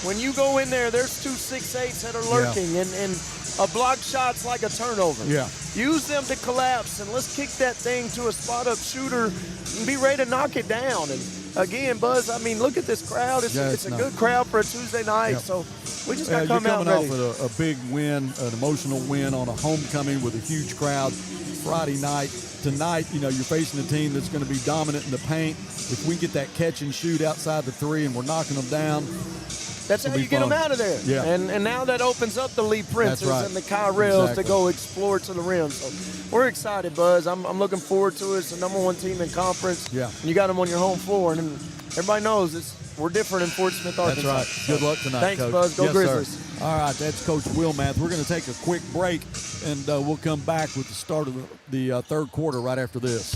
when you go in there, there's 2 6'8" that are lurking. And a block shot's like a turnover. Yeah. Use them to collapse, and let's kick that thing to a spot-up shooter and be ready to knock it down. And, again, Buzz, look at this crowd. It's a good crowd for a Tuesday night, so we just got to come out ready. You're coming off a big win, an emotional win on a homecoming with a huge crowd Friday night. Tonight, you're facing a team that's going to be dominant in the paint. If we get that catch and shoot outside the 3 and we're knocking them down, that's how you get them out of there. Yeah. And now that opens up the Lee Princes and the Kyrells to go explore to the rim. So we're excited, Buzz. I'm looking forward to it. It's the #1 team in conference. Yeah. And you got them on your home floor. And everybody knows we're different in Fort Smith, Arkansas. That's right. Good luck tonight, Thanks, Coach. Buzz. Go Grizzlies. Sir. All right, that's Coach Wilmath. We're going to take a quick break, and we'll come back with the start of the third quarter right after this.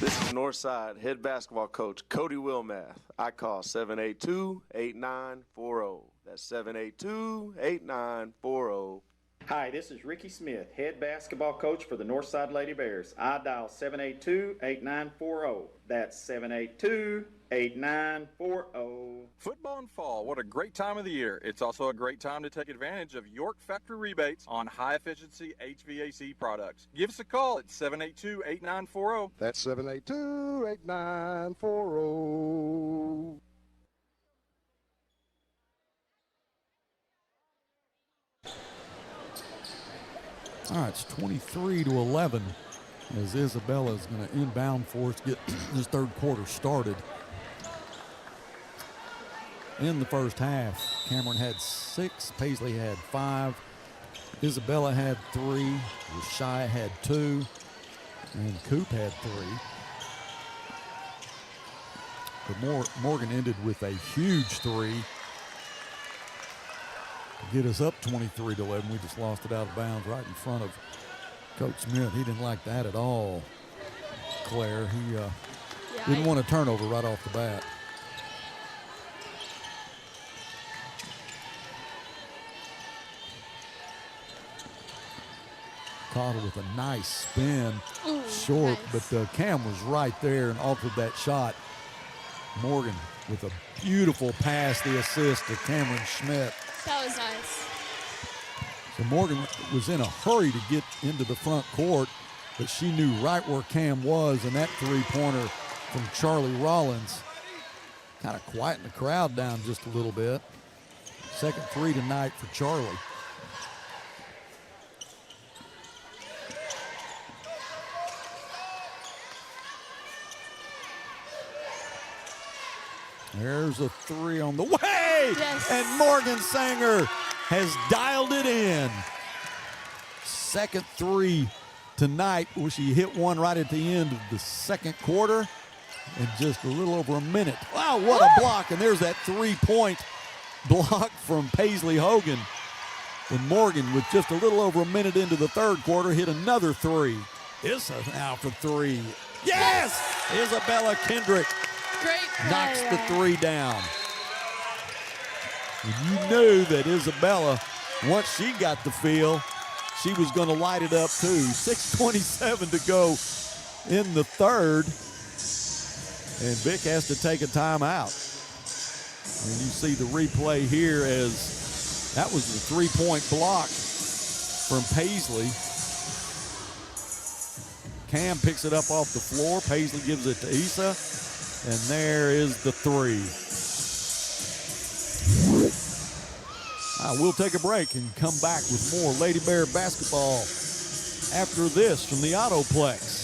This is Northside head basketball coach Cody Wilmath. I call 782-8940. That's 782-8940. Hi, this is Ricky Smith, head basketball coach for the Northside Lady Bears. I dial 782-8940. That's 782-8940. 8940. Football in fall, what a great time of the year. It's also a great time to take advantage of York Factory rebates on high-efficiency HVAC products. Give us a call at 782-8940. That's 782-8940. All right, it's 23-11 as Isabella is going to inbound for us to get this third quarter started. In the first half, Cameron had 6, Paisley had 5, Isabella had 3, Rashai had 2, and Coop had 3. But Morgan ended with a huge 3 to get us up 23-11. We just lost it out of bounds right in front of Coach Smith. He didn't like that at all, Claire. He didn't want a turnover right off the bat. Caught with a nice spin. Ooh, short, nice. But Cam was right there and altered that shot. Morgan with a beautiful pass, the assist to Cameron Schmidt. That was nice. So Morgan was in a hurry to get into the front court, but she knew right where Cam was, and that three-pointer from Charlie Rollins kind of quietened the crowd down just a little bit. Second 3 tonight for Charlie. There's a 3 on the way, yes. And Morgan Sanger has dialed it in. Second 3 tonight, where she hit one right at the end of the second quarter in just a little over a minute. Wow, what a block, and there's that 3-point block from Paisley Hogan. And Morgan, with just a little over a minute into the third quarter, hit another 3. Issa now for 3. Yes! Isabella Kendrick Great knocks the 3 down. And you knew that Isabella, once she got the feel, she was going to light it up too. 6:27 to go in the third. And Vic has to take a timeout. And you see the replay here as that was the 3-point block from Paisley. Cam picks it up off the floor. Paisley gives it to Issa. And there is the 3. We'll take a break and come back with more Lady Bear basketball after this from the Autoplex.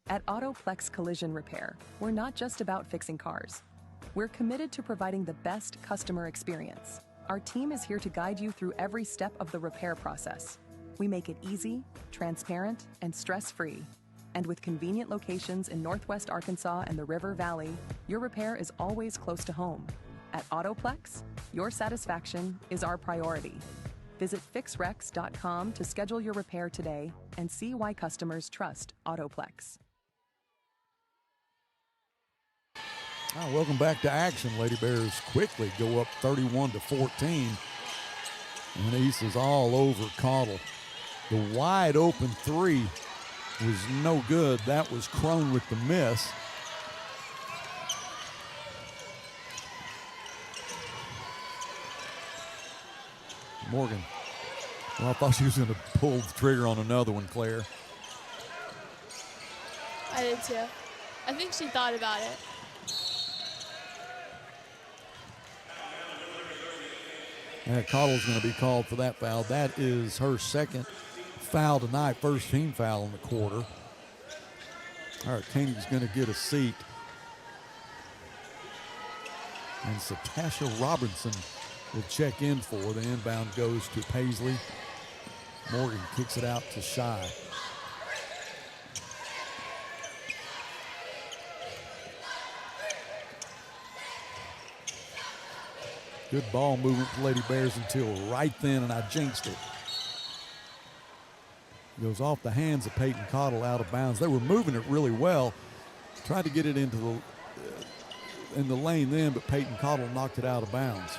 At Autoplex Collision Repair, we're not just about fixing cars. We're committed to providing the best customer experience. Our team is here to guide you through every step of the repair process. We make it easy, transparent, and stress-free. And with convenient locations in Northwest Arkansas and the River Valley, your repair is always close to home. At Autoplex, your satisfaction is our priority. Visit fixrex.com to schedule your repair today and see why customers trust Autoplex. Welcome back to action. Lady Bears quickly go up 31-14. And East is all over Caudle. The wide open 3 was no good. That was Crone with the miss. Morgan. Well, I thought she was going to pull the trigger on another one, Claire. I did too. I think she thought about it. Caudle's going to be called for that foul. That is her second foul tonight, first team foul in the quarter. All right, Kaney's going to get a seat. And Satasha Robinson will check in for. The inbound goes to Paisley. Morgan kicks it out to Shy. Good ball movement for Lady Bears until right then, and I jinxed it. Goes off the hands of Peyton Caudle out of bounds. They were moving it really well. Tried to get it into in the lane then, but Peyton Caudle knocked it out of bounds.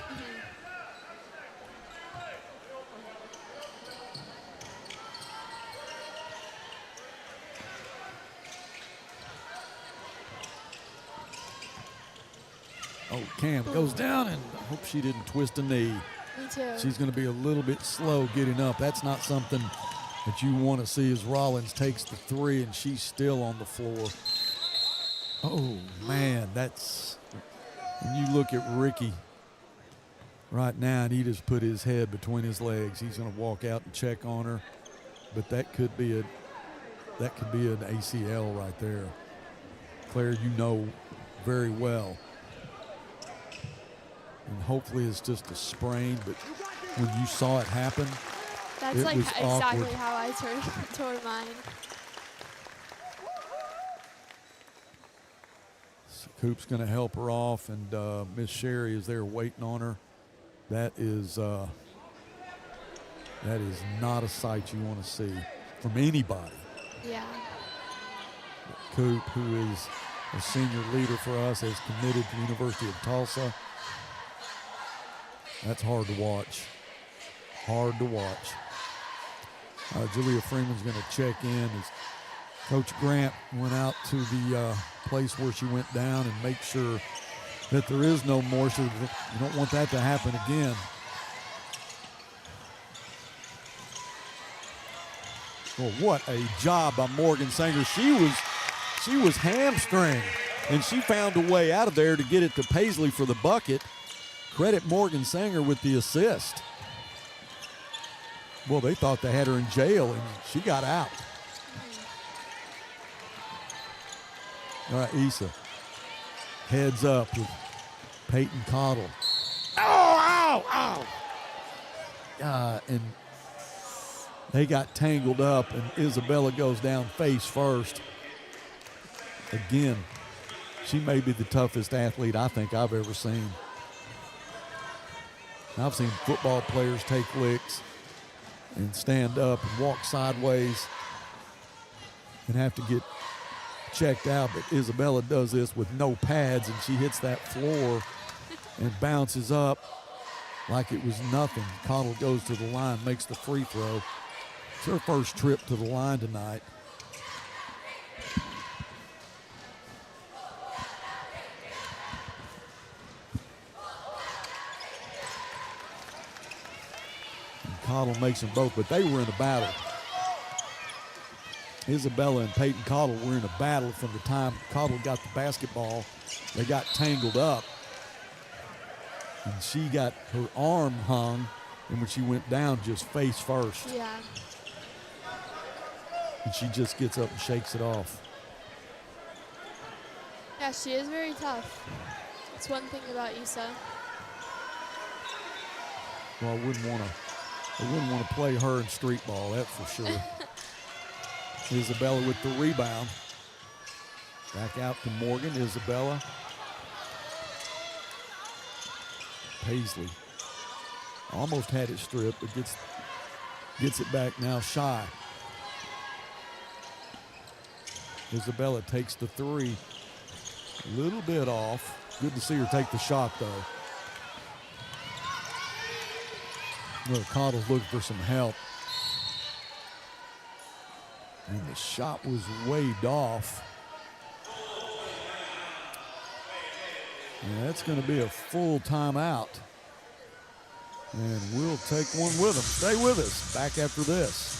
Oh, Cam goes down, and I hope she didn't twist a knee. Me too. She's going to be a little bit slow getting up. That's not something that you want to see as Rollins takes the three, and she's still on the floor. Oh, man, that's – when you look at Ricky right now, and he just put his head between his legs. He's going to walk out and check on her, but that could be an ACL right there. Claire, you know very well. And hopefully it's just a sprain, but when you saw it happen, That's it like was exactly awkward. how I tore mine. So Coop's going to help her off, and Miss Sherry is there waiting on her. That is not a sight you want to see from anybody. Yeah. Coop, who is a senior leader for us, has committed to the University of Tulsa. That's hard to watch. Hard to watch. Julia Freeman's going to check in as Coach Grant went out to the place where she went down and make sure that there is no more. So you don't want that to happen again. Well, what a job by Morgan Sanger. She was hamstringed, and she found a way out of there to get it to Paisley for the bucket. Credit Morgan Sanger with the assist. Well, they thought they had her in jail, and she got out. All right, Issa heads up with Peyton Cottle. Oh, ow, ow. And they got tangled up, and Isabella goes down face first. Again, she may be the toughest athlete I think I've ever seen. I've seen football players take licks and stand up and walk sideways and have to get checked out, but Isabella does this with no pads, and she hits that floor and bounces up like it was nothing. Cottle goes to the line, makes the free throw. It's her first trip to the line tonight. Cottle makes them both, but they were in a battle. Isabella and Peyton Cottle were in a battle from the time Cottle got the basketball. They got tangled up, and she got her arm hung, and when she went down, just face first. Yeah. And she just gets up and shakes it off. Yeah, she is very tough. That's one thing about Issa. Well, I wouldn't want to play her in street ball, that's for sure. Isabella with the rebound. Back out to Morgan. Isabella. Paisley almost had it stripped, but gets it back now. Shy. Isabella takes the three. A little bit off. Good to see her take the shot, though. Well, Cottle's looking for some help. And the shot was waved off. And that's going to be a full timeout. And we'll take one with them. Stay with us. Back after this.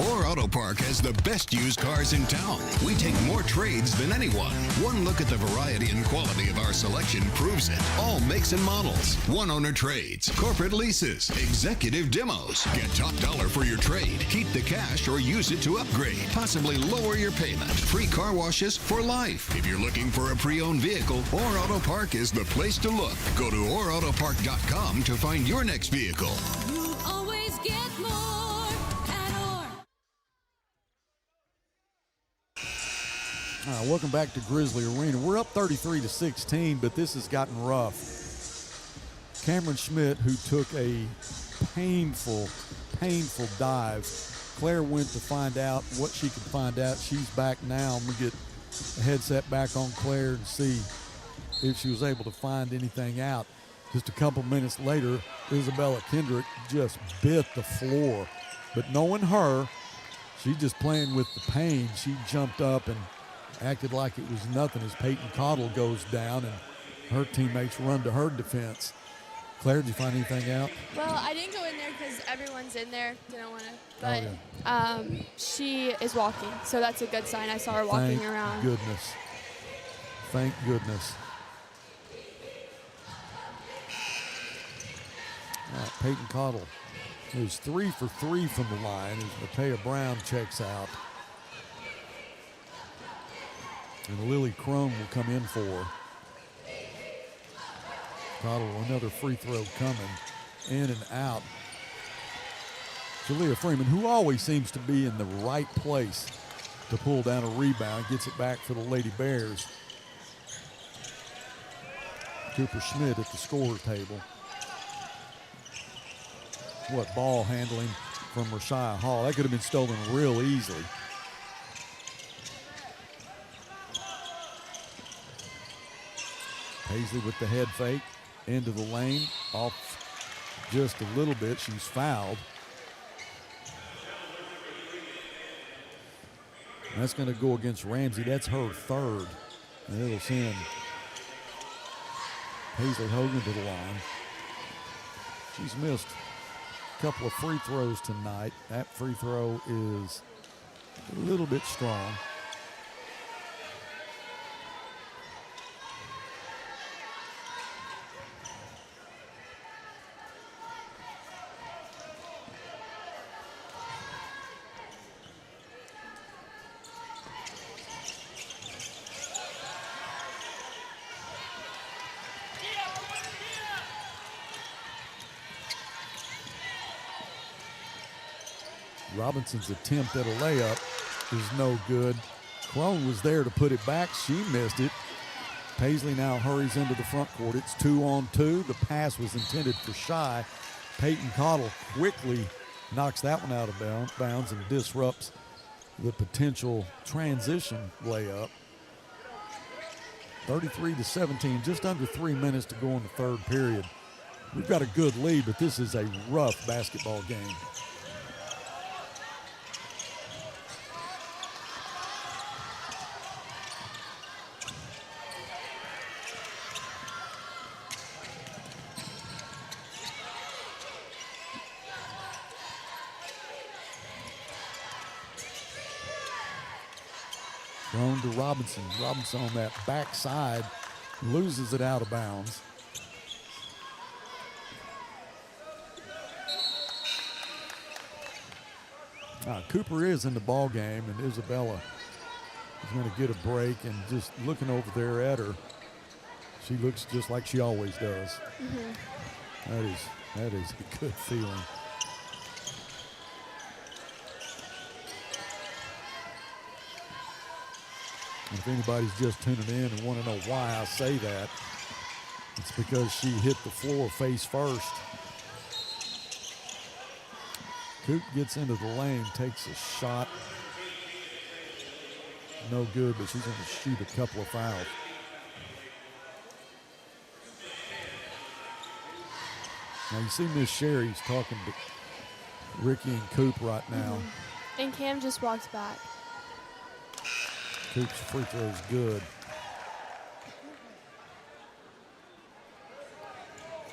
Orr Auto Park has the best used cars in town. We take more trades than anyone. One look at the variety and quality of our selection proves it. All makes and models. One owner trades, corporate leases, executive demos. Get top dollar for your trade. Keep the cash or use it to upgrade. Possibly lower your payment. Free car washes for life. If you're looking for a pre-owned vehicle, Orr Auto Park is the place to look. Go to OrrAutoPark.com to find your next vehicle. You always get more at Orr. Welcome back to Grizzly Arena. We're up 33-16, but this has gotten rough. Cameron Schmidt, who took a painful dive. Claire went to find out what she could find out. She's back now. I'm going to get a headset back on Claire and see if she was able to find anything out. Just a couple minutes later, Isabella Kendrick just bit the floor. But knowing her, she's just playing with the pain. She jumped up and acted like it was nothing as Peyton Cottle goes down and her teammates run to her defense. Claire, did you find anything out? Well, I didn't go in there because everyone's in there. Didn't want to. But she is walking, so that's a good sign. I saw her walking around. Thank goodness. Thank goodness. All right, Peyton Cottle is 3 for 3 from the line as Matea Brown checks out. And Lily Crone will come in for her. Cottle, another free throw coming, in and out. Jalea Freeman, who always seems to be in the right place to pull down a rebound, gets it back for the Lady Bears. Cooper Schmidt at the scorer table. What ball handling from Rashia Hall. That could have been stolen real easily. Paisley with the head fake into the lane, off just a little bit. She's fouled. And that's going to go against Ramsey. That's her third. And it'll send Paisley Hogan to the line. She's missed a couple of free throws tonight. That free throw is a little bit strong. Robinson's attempt at a layup is no good. Crone was there to put it back. She missed it. Paisley now hurries into the front court. It's 2-on-2. The pass was intended for Shy. Peyton Cottle quickly knocks that one out of bounds and disrupts the potential transition layup. 33-17, just under 3 minutes to go in the third period. We've got a good lead, but this is a rough basketball game. Thrown to Robinson. Robinson on that backside loses it out of bounds. Cooper is in the ball game, and Isabella is going to get a break. And just looking over there at her, she looks just like she always does. Mm-hmm. That is a good feeling. If anybody's just tuning in and want to know why I say that, it's because she hit the floor face first. Coop gets into the lane, takes a shot. No good, but she's going to shoot a couple of fouls. Now you see Miss Sherry's talking to Ricky and Coop right now. Mm-hmm. And Cam just walked back. Coop's free throw is good.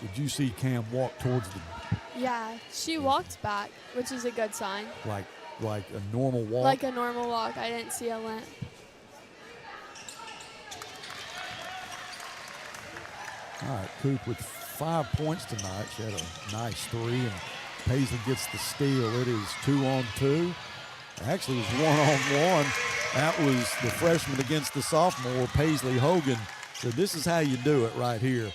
Did you see Cam walk towards the... Yeah, she walked back, which is a good sign. Like a normal walk? Like a normal walk. I didn't see a limp. All right, Coop with 5 points tonight. She had a nice three, and Paisley gets the steal. It is 2-on-2. Actually, it was 1-on-1. That was the freshman against the sophomore, Paisley Hogan. So this is how you do it right here.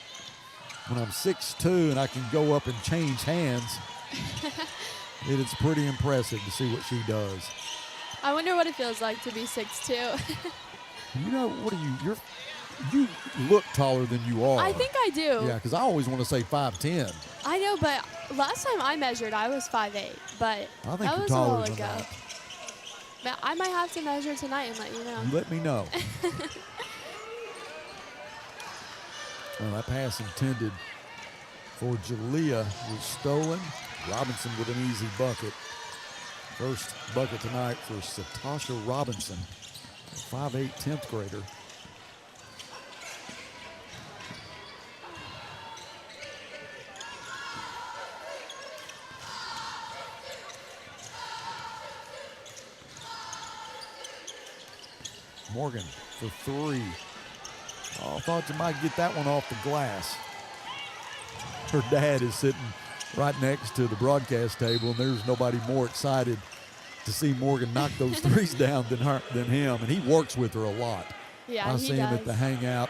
When I'm 6'2" and I can go up and change hands, it's pretty impressive to see what she does. I wonder what it feels like to be 6'2". You know, what are you? You look taller than you are. I think I do. Yeah, because I always want to say 5'10". I know, but last time I measured, I was 5'8", but I think that you're was taller a while than ago. that. But I might have to measure tonight and let you know. Let me know. Well, that pass intended for Jalea was stolen. Robinson with an easy bucket. First bucket tonight for Satasha Robinson, 5'8", 10th grader. Morgan for three. Oh, thought you might get that one off the glass. Her dad is sitting right next to the broadcast table, and there's nobody more excited to see Morgan knock those threes down than him, and he works with her a lot. Yeah, I see him at the hangout,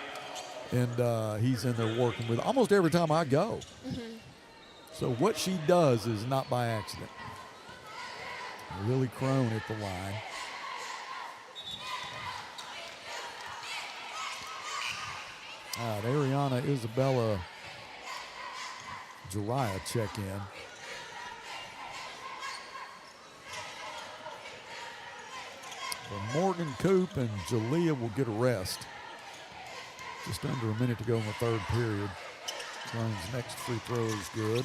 and he's in there working with her almost every time I go. Mm-hmm. So what she does is not by accident. Lily Crone at the line. All right, Ariana Isabella Jariah check in. Well, Morgan Coop and Jalea will get a rest. Just under a minute to go in the third period. Crone's next free throw is good.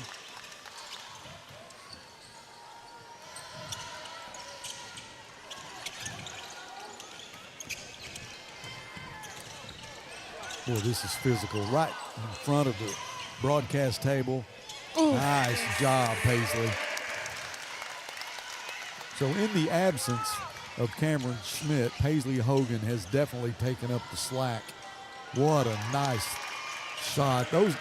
Boy, this is physical. Right in front of the broadcast table. Ooh. Nice job, Paisley. So in the absence of Cameron Schmidt, Paisley Hogan has definitely taken up the slack. What a nice shot. Those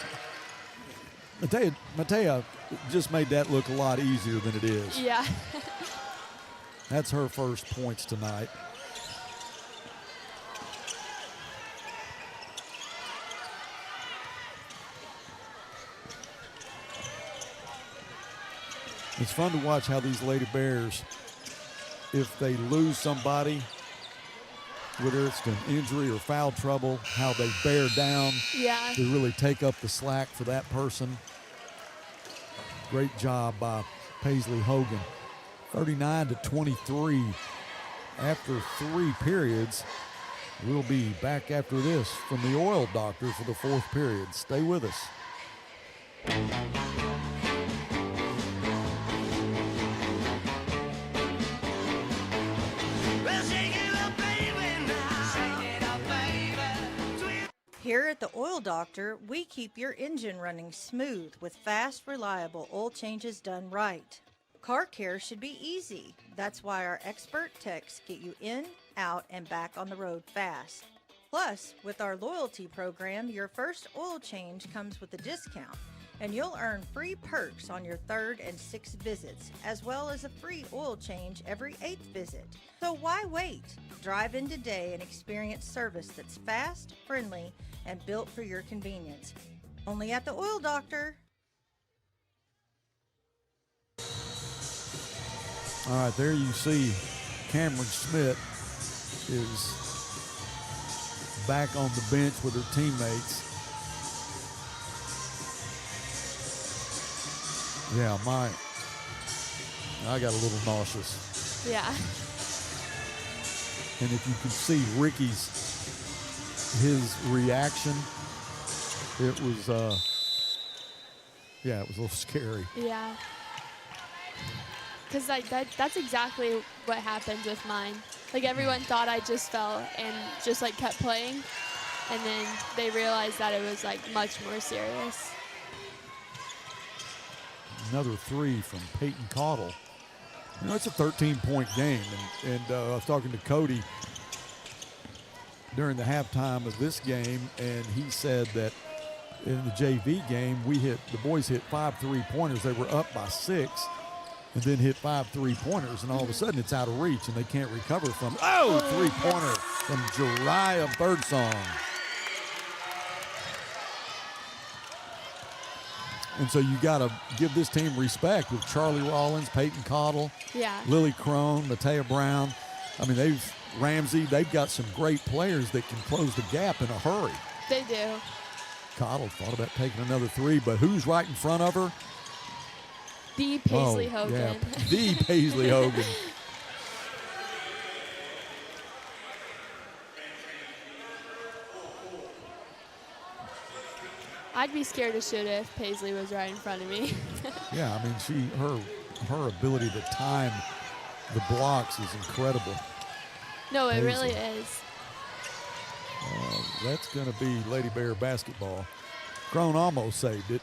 Matea just made that look a lot easier than it is. Yeah. That's her first points tonight. It's fun to watch how these Lady Bears, if they lose somebody, whether it's an injury or foul trouble, how they bear down. Yeah. They really take up the slack for that person. Great job by Paisley Hogan. 39-23 after 3 periods. We'll be back after this from the Oil Doctor for the 4th period. Stay with us. Here at the Oil Doctor, we keep your engine running smooth with fast, reliable oil changes done right. Car care should be easy. That's why our expert techs get you in, out, and back on the road fast. Plus, with our loyalty program, your first oil change comes with a discount, and you'll earn free perks on your 3rd and 6th visits, as well as a free oil change every 8th visit. So why wait? Drive in today and experience service that's fast, friendly, and built for your convenience. Only at the Oil Doctor. All right, there you see Cameron Schmidt is back on the bench with her teammates. Yeah, I got a little nauseous. Yeah. And if you can see his reaction, it was, it was a little scary. Yeah. Because that's exactly what happened with mine. Like, everyone thought I just fell and just, like, kept playing. And then they realized that it was, like, much more serious. Another 3 from Peyton Caudle. You know, it's a 13-point game. And I was talking to Cody during the halftime of this game, and he said that in the JV game, the boys hit 5 3-pointers. They were up by 6, and then hit 5 3-pointers, and all of a sudden it's out of reach, and they can't recover from it. Oh, 3-pointer from Jariah Birdsong. And so you got to give this team respect with Charlie Rollins, Peyton Caudle, Lily Crone, Matea Brown. I mean, they've got some great players that can close the gap in a hurry. They do. Caudle thought about taking another 3, but who's right in front of her? The Paisley Hogan. Yeah, the Paisley Hogan. I'd be scared to shoot if Paisley was right in front of me. Yeah, I mean, her ability to time the blocks is incredible. No, it Paisley. really is. That's going to be Lady Bear basketball. Crone almost saved it.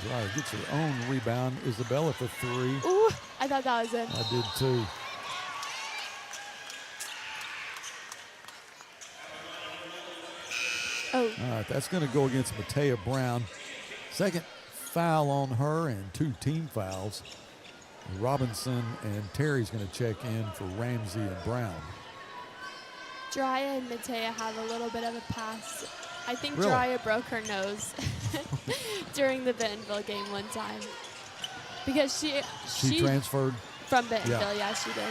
Dwyer gets her own rebound. Isabella for three. Ooh, I thought that was it. I did too. Oh. All right, that's going to go against Matea Brown. Second foul on her and 2 team fouls. Robinson and Terry's going to check in for Ramsey and Brown. Drya and Matea have a little bit of a pass. I think Really? Drya broke her nose during the Bentonville game one time. Because she transferred? From Bentonville, yeah, she did.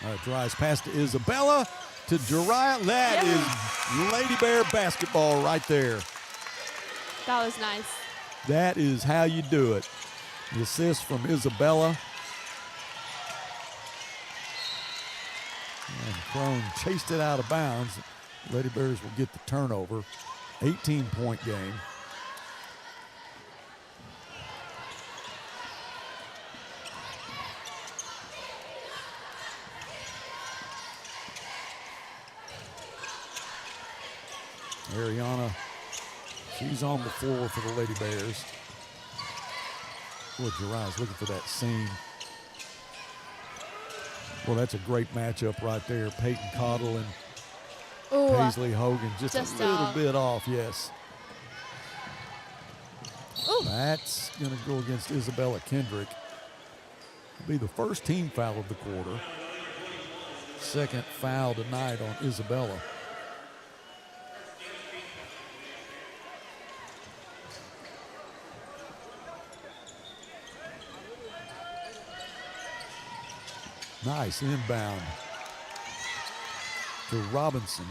All right, Drya's pass to Isabella, to Jariah. That is Lady Bear basketball right there. That was nice. That is how you do it. The assist from Isabella. And Crone chased it out of bounds. Lady Bears will get the turnover. 18-point game. Ariana, she's on the floor for the Lady Bears. Boy, Jariah's looking for that seam. Well, that's a great matchup right there. Peyton Cottle and Paisley Hogan just a little bit off, yes. Ooh. That's going to go against Isabella Kendrick. It'll be the first team foul of the quarter. Second foul tonight on Isabella. Nice inbound to Robinson.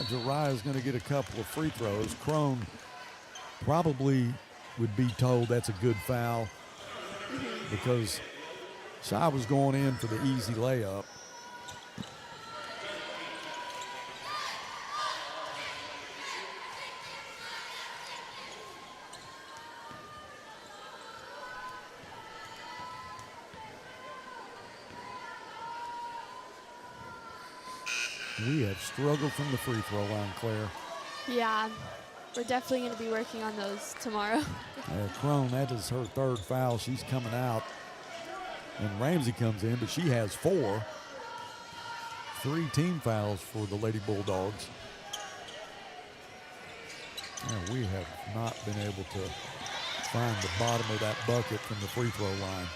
Jariah is going to get a couple of free throws. Crone probably would be told that's a good foul because Shy was going in for the easy layup. We have struggled from the free throw line, Claire. Yeah, we're definitely going to be working on those tomorrow. Crone, that is her third foul. She's coming out. And Ramsey comes in, but she has 4. 3 team fouls for the Lady Bulldogs. And we have not been able to find the bottom of that bucket from the free throw line.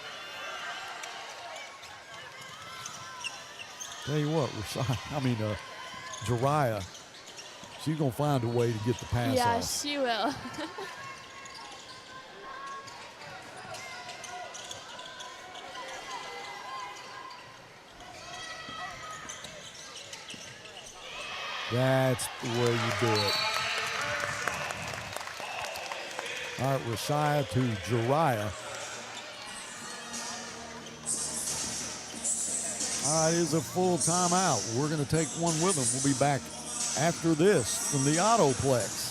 Tell you what, Jariah, she's going to find a way to get the pass off. Yeah, she will. That's the way you do it. All right, Rashia to Jariah. All right, it is a full timeout. We're going to take one with them. We'll be back after this from the Autoplex.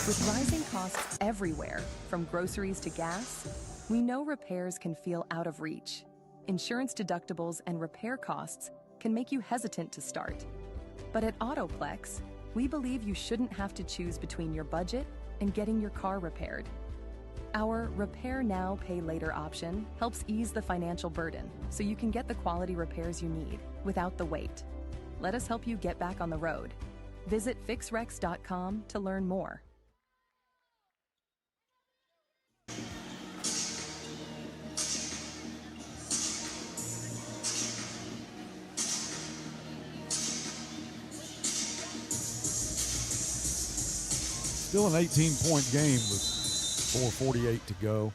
With rising costs everywhere, from groceries to gas, we know repairs can feel out of reach. Insurance deductibles and repair costs can make you hesitant to start. But at Autoplex, we believe you shouldn't have to choose between your budget and getting your car repaired. Our Repair Now, Pay Later option helps ease the financial burden so you can get the quality repairs you need without the wait. Let us help you get back on the road. Visit fixrex.com to learn more. Still an 18-point game with 4:48 to go.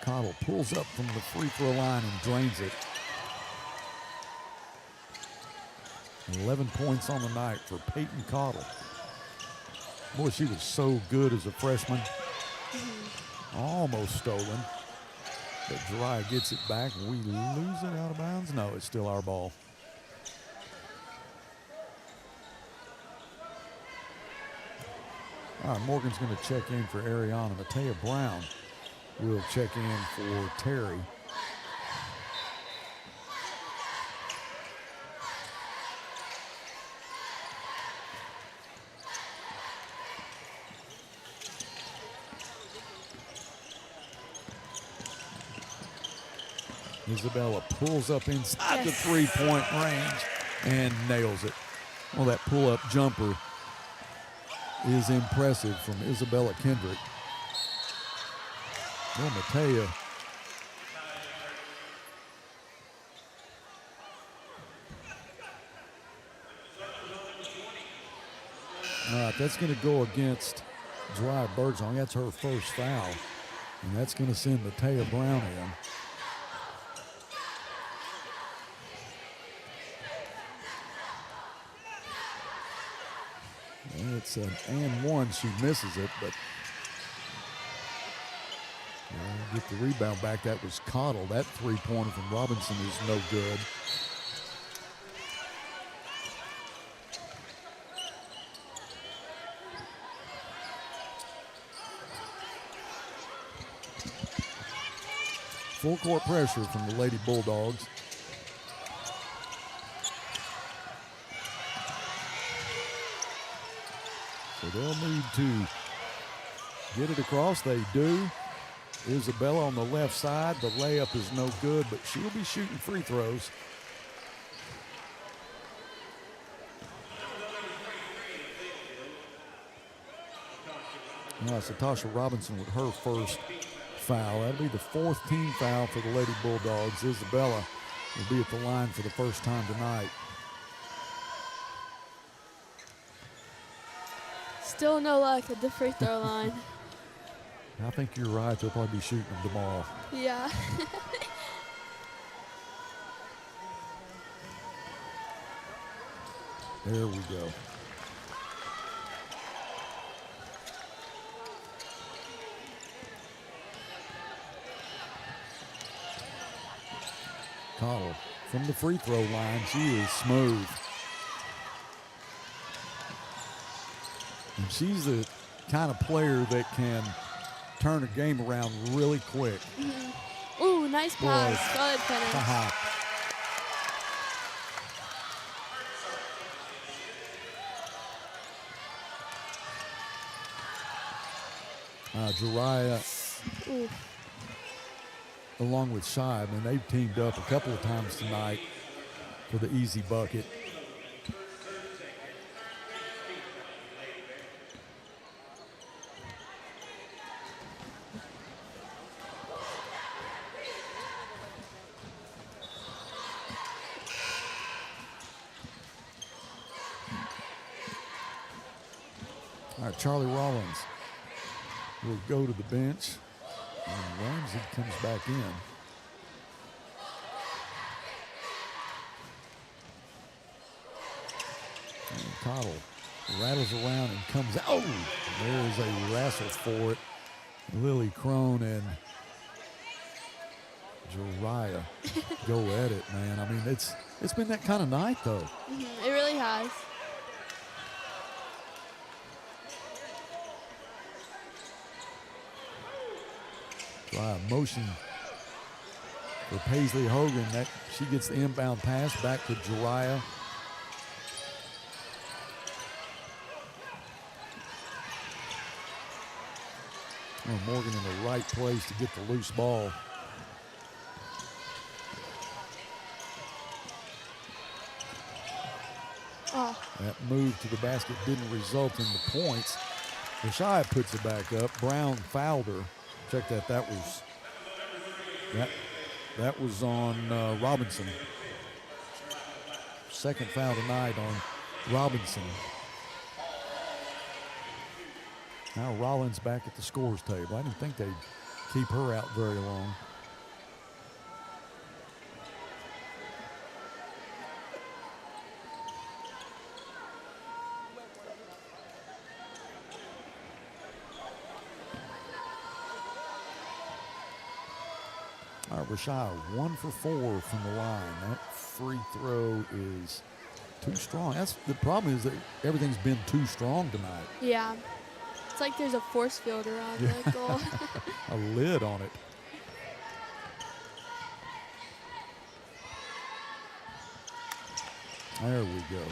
Cottle pulls up from the free throw line and drains it. 11 points on the night for Peyton Cottle. Boy, she was so good as a freshman. Almost stolen. But Dry gets it back. We lose it out of bounds. No, it's still our ball. All right, Morgan's going to check in for Ariana. Matea Brown will check in for Terry. Isabella pulls up inside the three-point range and nails it. Well, that pull-up jumper is impressive from Isabella Kendrick. Well, Matea all right, that's going to go against Dry Birdsong. That's her first foul, and that's going to send Matea Brown in. And it's an and one. She misses it, but get the rebound back. That was Cottle. That three-pointer from Robinson is no good. Full court pressure from the Lady Bulldogs. So they'll need to get it across. They do. Isabella on the left side. The layup is no good, but she'll be shooting free throws. Now, so Tasha Robinson with her first foul. That'll be the fourth team foul for the Lady Bulldogs. Isabella will be at the line for the first time tonight. Still no luck at the free throw line. I think you're right. They'll probably be shooting them tomorrow. Yeah. There we go. Cottle from the free throw line. She is smooth. And she's the kind of player that can turn a game around really quick. Mm-hmm. Ooh, nice pass. Good finish. Jariah, along with Shibe, and they've teamed up a couple of times tonight for the easy bucket. All right, Charlie Rollins will go to the bench, and Ramsey comes back in. And Cottle rattles around and comes out. Oh, there's a wrestle for it. Lily Crone and Jariah go at it, man. I mean, it's been that kind of night, though. Mm-hmm. It really has. Motion for Paisley Hogan. That she gets the inbound pass back to Jariah. Oh, Morgan in the right place to get the loose ball. Oh. That move to the basket didn't result in the points. Rashia puts it back up. Brown fouled her. Check that. That was on Robinson. Second foul tonight on Robinson. Now Rollins back at the scores table. I didn't think they'd keep her out very long. All right, Rashia, 1 for 4 from the line. That free throw is too strong. That's the problem, is that everything's been too strong tonight. Yeah. It's like there's a force field around the goal. A lid on it. There we go.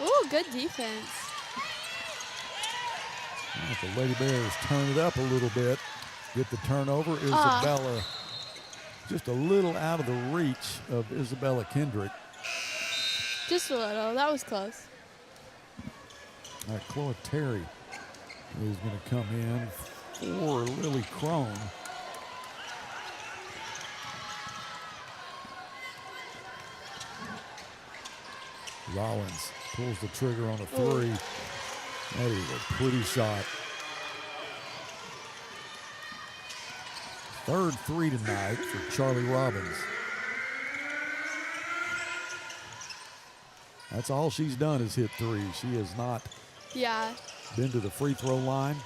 Ooh, good defense. The Lady Bears turn it up a little bit. Get the turnover. Isabella just a little out of the reach of Isabella Kendrick. Just a little. That was close. All right, Chloe Terry is going to come in for Lily Crone. Rollins pulls the trigger on a three. That is a pretty shot. Third three tonight for Charlie Robbins. That's all she's done is hit threes. She has not been to the free throw line.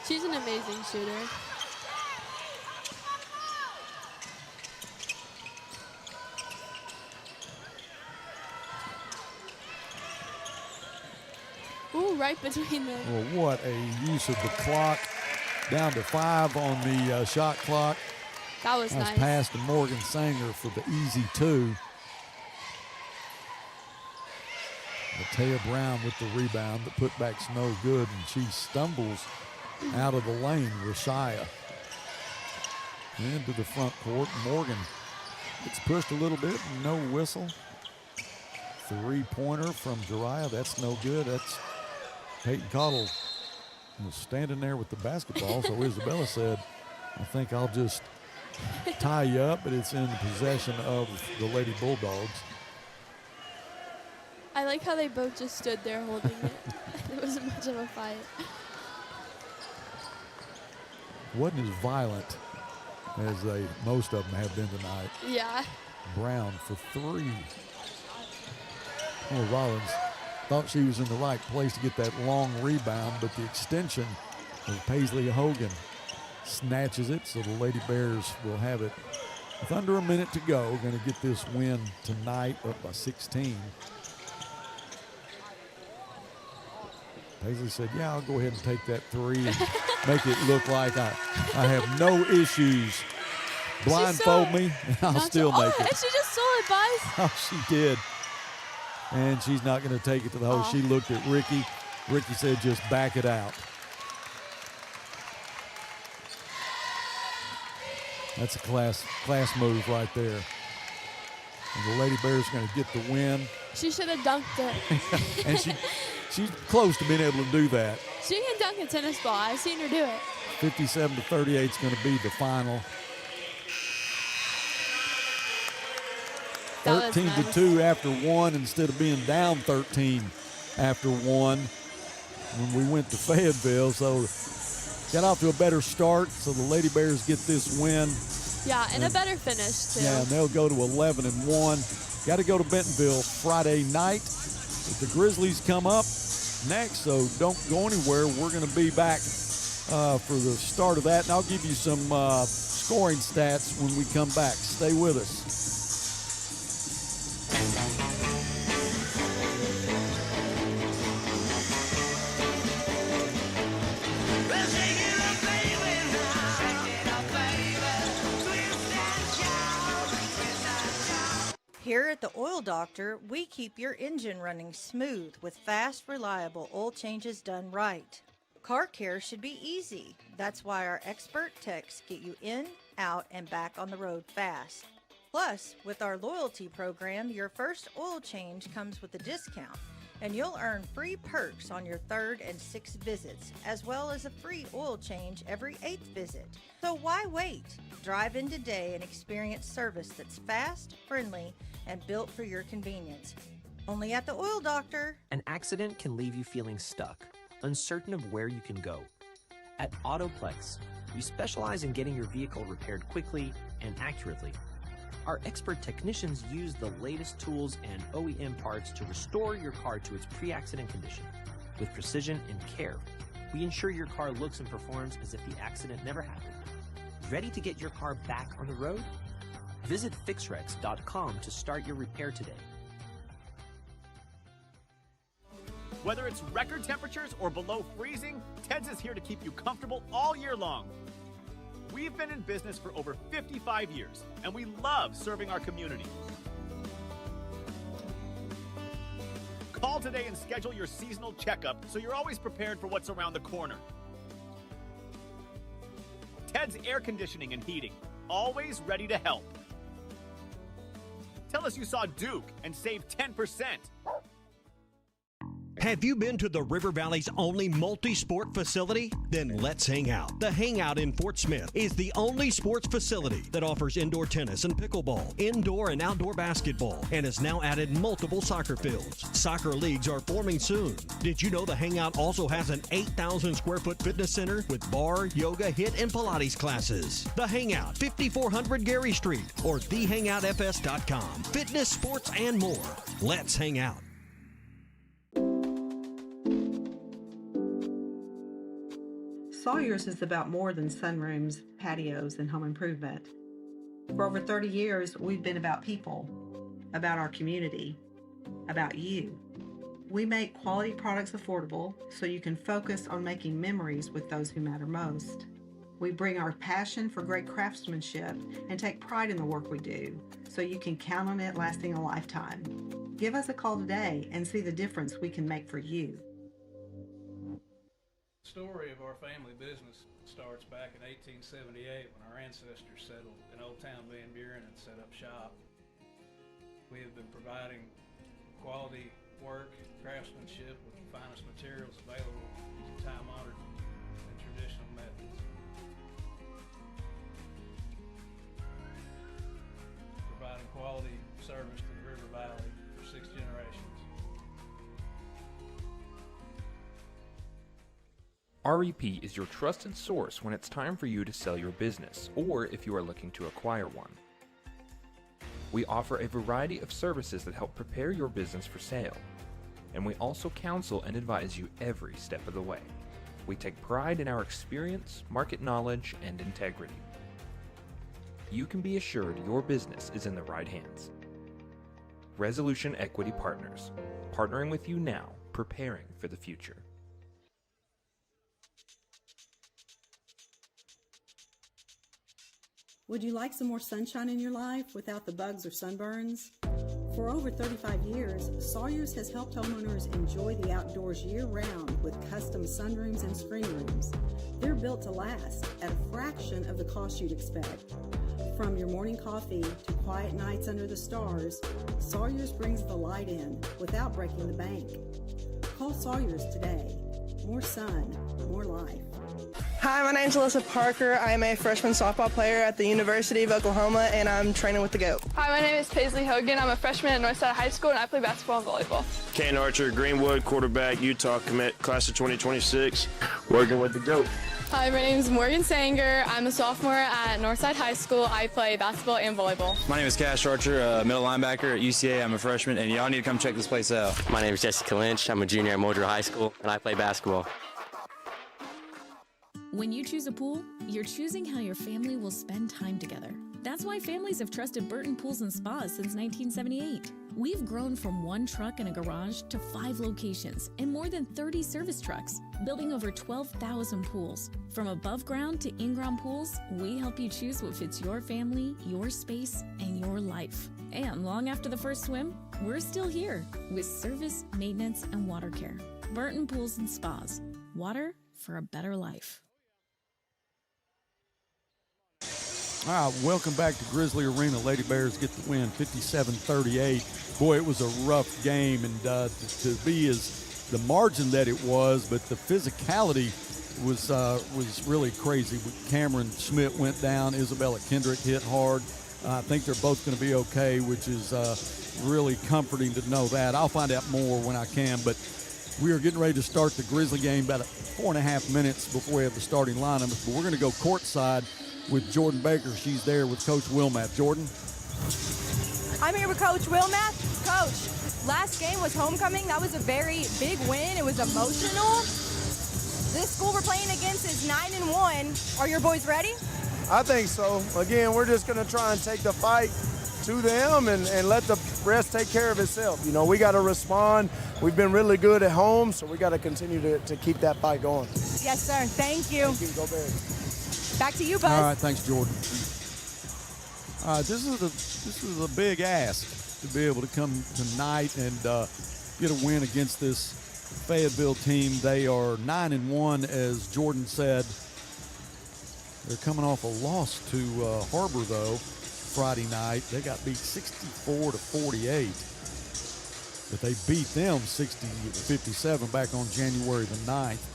She's an amazing shooter. Ooh, right between the... Well, what a use of the clock. Down to 5 on the shot clock. That was nice. Pass to Morgan Sanger for the easy 2. Matea Brown with the rebound. The putback's no good, and she stumbles out of the lane. Rashia into the front court. Morgan gets pushed a little bit, no whistle. Three-pointer from Jariah. That's no good. That's Peyton Cottle was standing there with the basketball, so Isabella said, I think I'll just tie you up, but it's in the possession of the Lady Bulldogs. I like how they both just stood there holding it. It wasn't much of a fight. Wasn't as violent as most of them have been tonight. Yeah. Brown for 3. Oh, Rollins thought she was in the right place to get that long rebound, but the extension of Paisley Hogan snatches it, so the Lady Bears will have it with under a minute to go. Going to get this win tonight, up by 16. Paisley said, yeah, I'll go ahead and take that 3 and make it look like I have no issues. Blindfold me, and I'll still make it. And she just stole it, guys. Oh, she did. And she's not going to take it to the hole. She looked at Ricky. Ricky said, just back it out. That's a class move right there. And the Lady Bears going to get the win. She should have dunked it. And she's close to being able to do that. She can dunk a tennis ball. I've seen her do it. 57-38 is going to be the final. 13-2 after 1 instead of being down 13 after 1 when we went to Fayetteville. So got off to a better start. So the Lady Bears get this win. Yeah, and a better finish, too. Yeah, and they'll go to 11-1. Got to go to Bentonville Friday night. But the Grizzlies come up next, so don't go anywhere. We're going to be back for the start of that, and I'll give you some scoring stats when we come back. Stay with us. Here at the Oil Doctor, we keep your engine running smooth with fast, reliable oil changes done right. Car care should be easy. That's why our expert techs get you in, out, and back on the road fast. Plus, with our loyalty program, your first oil change comes with a discount, and you'll earn free perks on your 3rd and 6th visits, as well as a free oil change every 8th visit. So why wait? Drive in today and experience service that's fast, friendly, and built for your convenience. Only at the Oil Doctor. An accident can leave you feeling stuck, uncertain of where you can go. At Autoplex, we specialize in getting your vehicle repaired quickly and accurately. Our expert technicians use the latest tools and OEM parts to restore your car to its pre-accident condition. With precision and care, we ensure your car looks and performs as if the accident never happened. Ready to get your car back on the road? Visit fixrex.com to start your repair today. Whether it's record temperatures or below freezing, Ted's is here to keep you comfortable all year long. We've been in business for over 55 years, and we love serving our community. Call today and schedule your seasonal checkup so you're always prepared for what's around the corner. Ted's Air Conditioning and Heating, always ready to help. Tell us you saw Duke and save 10%. Have you been to the River Valley's only multi-sport facility? Then let's hang out. The Hangout in Fort Smith is the only sports facility that offers indoor tennis and pickleball, indoor and outdoor basketball, and has now added multiple soccer fields. Soccer leagues are forming soon. Did you know the Hangout also has an 8,000 square foot fitness center with bar, yoga, HIIT, and Pilates classes? The Hangout, 5400 Gary Street, or thehangoutfs.com. Fitness, sports, and more. Let's hang out. Sawyer's is about more than sunrooms, patios, and home improvement. For over 30 years, we've been about people, about our community, about you. We make quality products affordable so you can focus on making memories with those who matter most. We bring our passion for great craftsmanship and take pride in the work we do so you can count on it lasting a lifetime. Give us a call today and see the difference we can make for you. The story of our family business starts back in 1878 when our ancestors settled in Old Town Van Buren and set up shop. We have been providing quality work, craftsmanship with the finest materials available using time-honored and traditional methods. Providing quality service to the River Valley for 6 generations. REP is your trusted source when it's time for you to sell your business, or if you are looking to acquire one. We offer a variety of services that help prepare your business for sale, and we also counsel and advise you every step of the way. We take pride in our experience, market knowledge, and integrity. You can be assured your business is in the right hands. Resolution Equity Partners, partnering with you now, preparing for the future. Would you like some more sunshine in your life without the bugs or sunburns? For over 35 years, Sawyer's has helped homeowners enjoy the outdoors year-round with custom sunrooms and screen rooms. They're built to last at a fraction of the cost you'd expect. From your morning coffee to quiet nights under the stars, Sawyer's brings the light in without breaking the bank. Call Sawyer's today. More sun, more life. Hi, my name's Alyssa Parker. I am a freshman softball player at the University of Oklahoma, and I'm training with the GOAT. Hi, my name is Paisley Hogan. I'm a freshman at Northside High School, and I play basketball and volleyball. Kane Archer, Greenwood, quarterback, Utah commit, class of 2026, working with the GOAT. Hi, my name is Morgan Sanger. I'm a sophomore at Northside High School. I play basketball and volleyball. My name is Cash Archer, middle linebacker at UCA. I'm a freshman, and y'all need to come check this place out. My name is Jessica Lynch. I'm a junior at Muldrow High School, and I play basketball. When you choose a pool, you're choosing how your family will spend time together. That's why families have trusted Burton Pools and Spas since 1978. We've grown from 1 truck in a garage to 5 locations and more than 30 service trucks, building over 12,000 pools. From above ground to in-ground pools, we help you choose what fits your family, your space, and your life. And long after the first swim, we're still here with service, maintenance, and water care. Burton Pools and Spas. Water for a better life. All right, welcome back to Grizzly Arena. Lady Bears get the win, 57-38. Boy, it was a rough game, and to be as the margin that it was, but the physicality was really crazy. Cameron Schmidt went down. Isabella Kendrick hit hard. I think they're both going to be okay, which is really comforting to know that. I'll find out more when I can, but we are getting ready to start the Grizzly game about 4.5 minutes before we have the starting lineup. But we're going to go courtside with Jordan Baker. She's there with Coach Wilmath. Jordan? I'm here with Coach Wilmath. Coach, last game was homecoming. That was a very big win. It was emotional. This school we're playing against is 9-1. Are your boys ready? I think so. Again, we're just going to try and take the fight to them and let the rest take care of itself. You know, we got to respond. We've been really good at home, so we got to continue to keep that fight going. Yes, sir. Thank you. Thank you. Go Bears. Back to you, Buzz. All right, thanks, Jordan. This is a big ask to be able to come tonight and get a win against this Fayetteville team. They are 9-1, as Jordan said. They're coming off a loss to Harbor, though, Friday night. They got beat 64-48, but they beat them 60-57 back on January the 9th.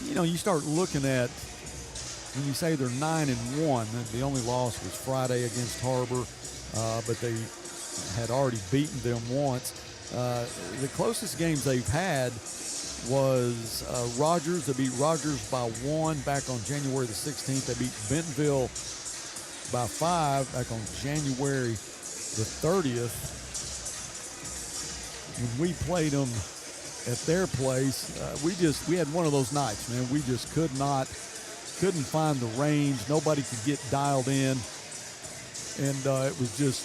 You know, you start looking at, when you say they're 9-1, the only loss was Friday against Harbor, but they had already beaten them once. The closest games they've had was Rogers. They beat Rogers by 1 back on January the 16th. They beat Bentonville by 5 back on January the 30th. When we played them at their place, we had one of those nights, man. We just couldn't find the range. Nobody could get dialed in, and it was just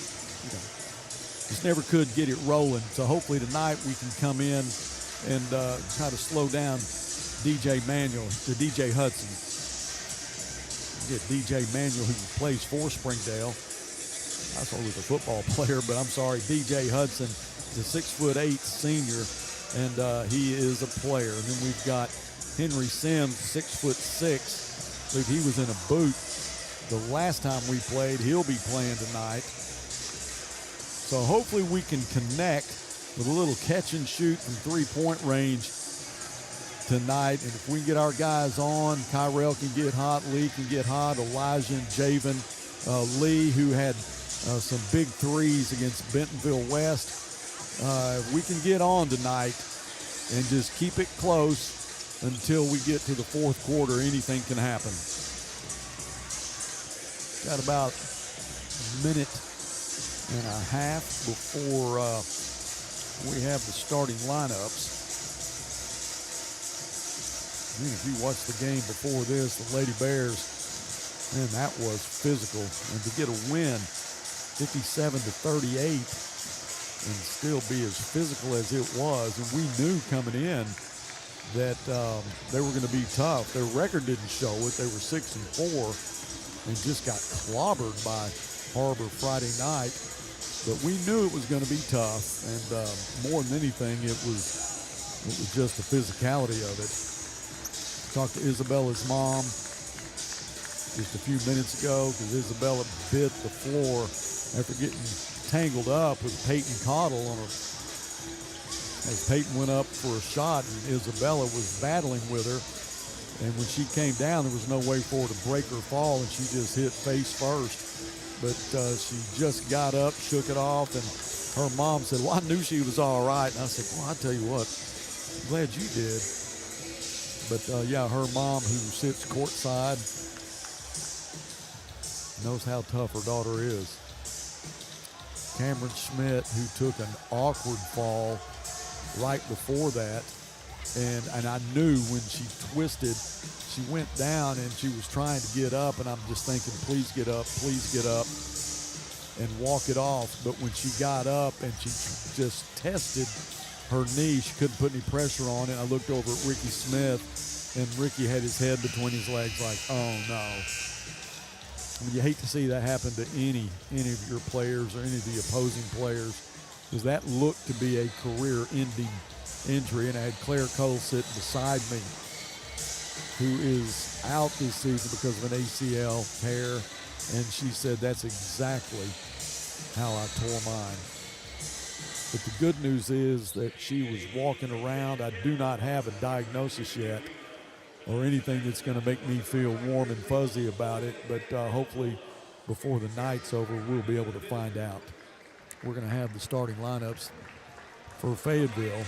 never could get it rolling. So hopefully tonight we can come in and try to slow down DJ Hudson. Get DJ Manuel, who plays for Springdale. I thought he was a football player, but I'm sorry, DJ Hudson is a 6'8" senior. And he is a player. And then we've got Henry Sims, 6'6". I believe he was in a boot the last time we played. He'll be playing tonight. So hopefully we can connect with a little catch and shoot from three-point range tonight. And if we can get our guys on, Kyrell can get hot, Lee can get hot, Elijah and Javen. Lee, who had some big threes against Bentonville West. We can get on tonight and just keep it close until we get to the fourth quarter. Anything can happen. Got about a minute and a half before we have the starting lineups. I mean, if you watched the game before this, the Lady Bears, man, that was physical. And to get a win, 57-38, and still be as physical as it was. And we knew coming in that they were going to be tough. Their record didn't show it. They were 6-4 and just got clobbered by Harbor Friday night. But we knew it was going to be tough. And more than anything, it was just the physicality of it. Talked to Isabella's mom just a few minutes ago because Isabella bit the floor after getting tangled up with Peyton Cottle as Peyton went up for a shot, and Isabella was battling with her. And when she came down, there was no way for her to break her fall, and she just hit face first. But she just got up, shook it off, and her mom said, well, I knew she was all right. And I said, well, I'll tell you what, I'm glad you did. But, yeah, her mom, who sits courtside, knows how tough her daughter is. Cameron Schmidt, who took an awkward fall right before that, And I knew when she twisted, she went down and she was trying to get up, and I'm just thinking, please get up, and walk it off. But when she got up and she just tested her knee, she couldn't put any pressure on it. I looked over at Ricky Smith, and Ricky had his head between his legs like, oh no. I mean, you hate to see that happen to any of your players or any of the opposing players, because that looked to be a career-ending injury. And I had Claire Cole sitting beside me, who is out this season because of an ACL tear, and she said that's exactly how I tore mine. But the good news is that she was walking around. I do not have a diagnosis yet or anything that's going to make me feel warm and fuzzy about it, but hopefully before the night's over, we'll be able to find out. We're going to have the starting lineups for Fayetteville.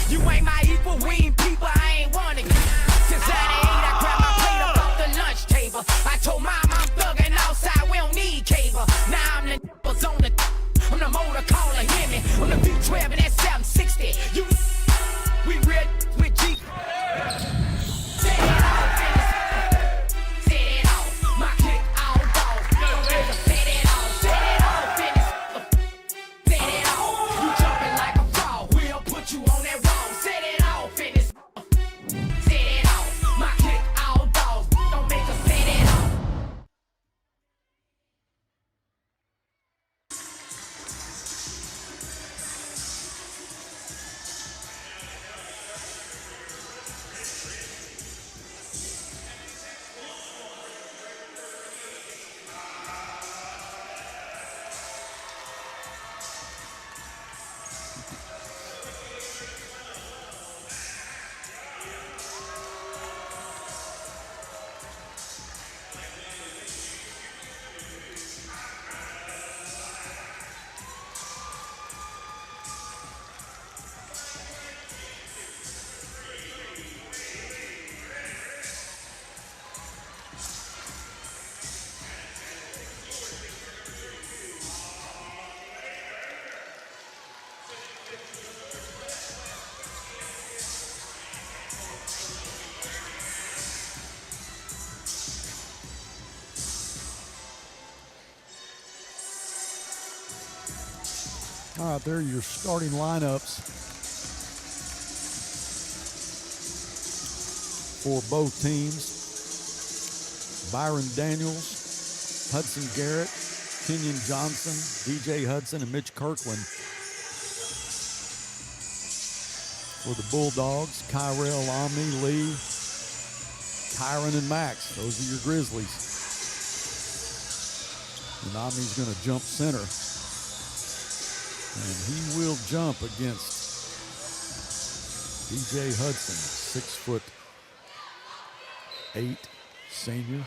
You ain't my equal, we ain't people, I ain't one of you. Since 98, I grabbed my plate up off the lunch table. I told mom I'm thugging outside, we don't need cable. Now I'm the nipples on the, I'm the motor caller, hear me. I'm the V12 and that 760. You, we real with G. Set it off, my kick all dog. Set it off, finish. Set it off, you jumping like a frog, we'll put you on that wall. Set it off, finish. Set it off, my kick all dog. Don't make us set it off. All right, there are your starting lineups for both teams. Byron Daniels, Hudson Garrett, Kenyon Johnson, DJ Hudson, and Mitch Kirkland. For the Bulldogs, Kyrell, Omni, Lee, Kyron, and Max. Those are your Grizzlies. And Omni's going to jump center. And he will jump against DJ Hudson, 6'8" senior.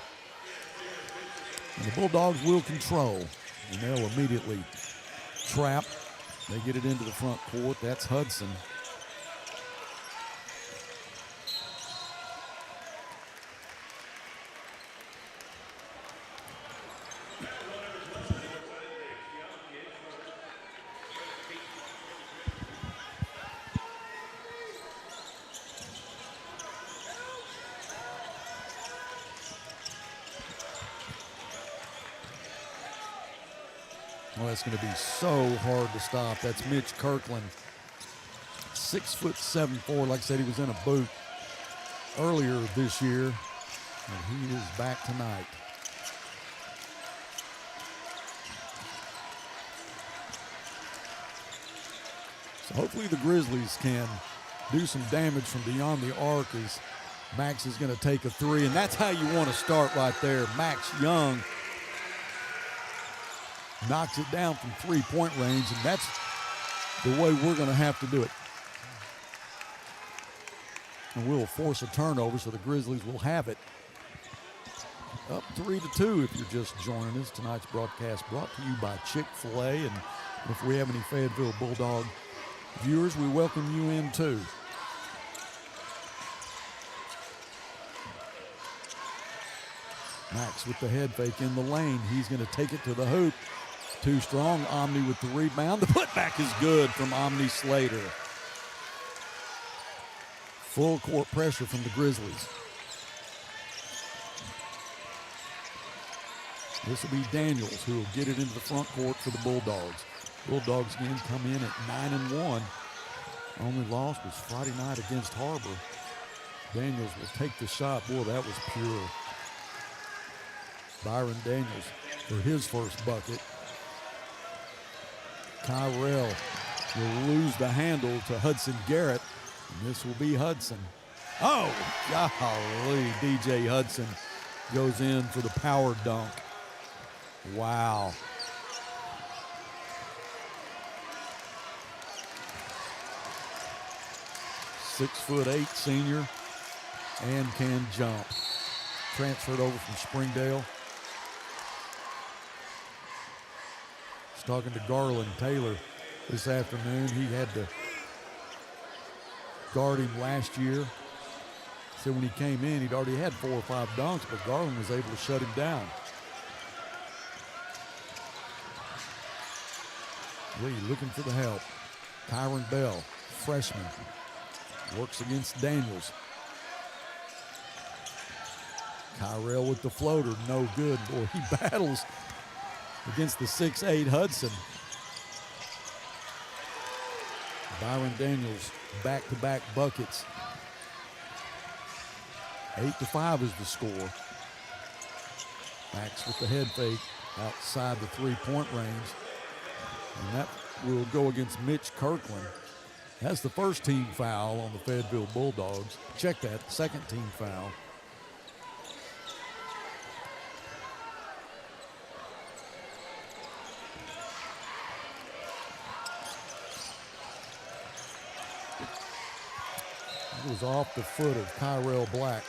And the Bulldogs will control, and they'll immediately trap. They get it into the front court. That's Hudson. Well, that's going to be so hard to stop. That's Mitch Kirkland, 6'7", 4". Like I said, he was in a boot earlier this year. And he is back tonight. So hopefully the Grizzlies can do some damage from beyond the arc as Max is going to take a three, and that's how you want to start right there. Max Young knocks it down from three-point range, and that's the way we're going to have to do it. And we'll force a turnover, so the Grizzlies will have it. Up 3-2 if you're just joining us. Tonight's broadcast brought to you by Chick-fil-A, and if we have any Fayetteville Bulldog viewers, we welcome you in too. Max with the head fake in the lane. He's going to take it to the hoop. Too strong. Omni with the rebound. The putback is good from Omni Slater. Full court pressure from the Grizzlies. This will be Daniels who will get it into the front court for the Bulldogs. Bulldogs again come in at 9-1. Only loss was Friday night against Harbor. Daniels will take the shot. Boy, that was pure. Byron Daniels for his first bucket. Kyrell will lose the handle to Hudson Garrett, and this will be Hudson. Oh, golly, DJ Hudson goes in for the power dunk. Wow. .6'8" senior and can jump. Transferred over from Springdale. Was talking to Garland Taylor this afternoon. He had to guard him last year. So when he came in, he'd already had 4 or 5 dunks, but Garland was able to shut him down. Lee looking for the help. Kyron Bell, freshman, works against Daniels. Kyrell with the floater, no good. Boy, he battles against the 6'8" Hudson. Byron Daniels, back-to-back buckets. 8-5 is the score. Max with the head fake outside the three-point range. And that will go against Mitch Kirkland. That's the first team foul on the Fayetteville Bulldogs. Check that, second team foul. It was off the foot of Kyrell Black.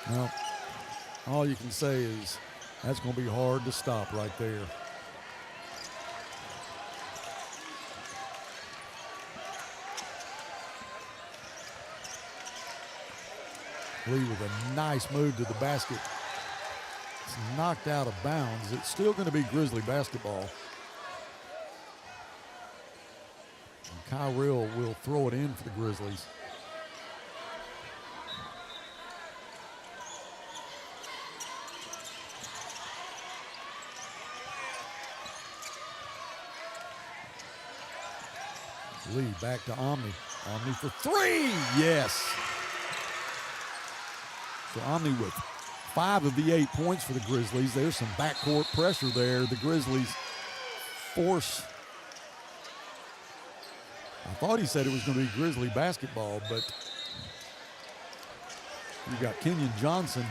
Well, all you can say is that's going to be hard to stop right there. Lee with a nice move to the basket. It's knocked out of bounds. It's still going to be Grizzly basketball. And Kyrell will throw it in for the Grizzlies. Lee back to Omni. Omni for three. Yes. So Omni with 5 of the 8 points for the Grizzlies. There's some backcourt pressure there. The Grizzlies force. I thought he said it was going to be Grizzly basketball, but you got Kenyon Johnson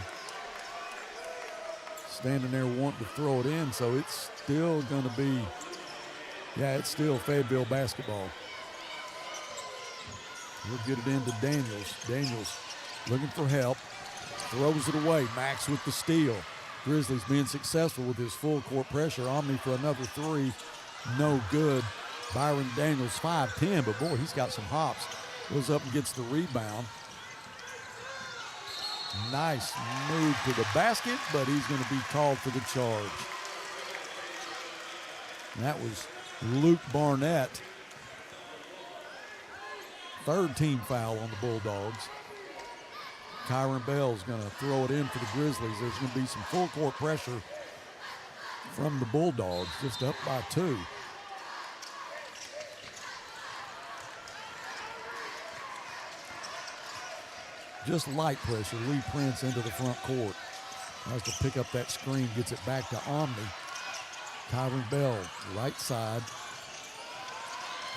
standing there wanting to throw it in, so it's still going to be, yeah, it's still Fayetteville basketball. We'll get it into Daniels. Daniels looking for help. Throws it away. Max with the steal. Grizzlies being successful with his full court pressure. Omni for another three. No good. Byron Daniels 5'10", but boy, he's got some hops. Goes up and gets the rebound. Nice move to the basket, but he's going to be called for the charge. And that was Luke Barnett. Third team foul on the Bulldogs. Kyron Bell's going to throw it in for the Grizzlies. There's going to be some full court pressure from the Bulldogs, just up by 2. Just light pressure. Lee Prince into the front court. Tries to pick up that screen, gets it back to Omni. Kyron Bell, right side.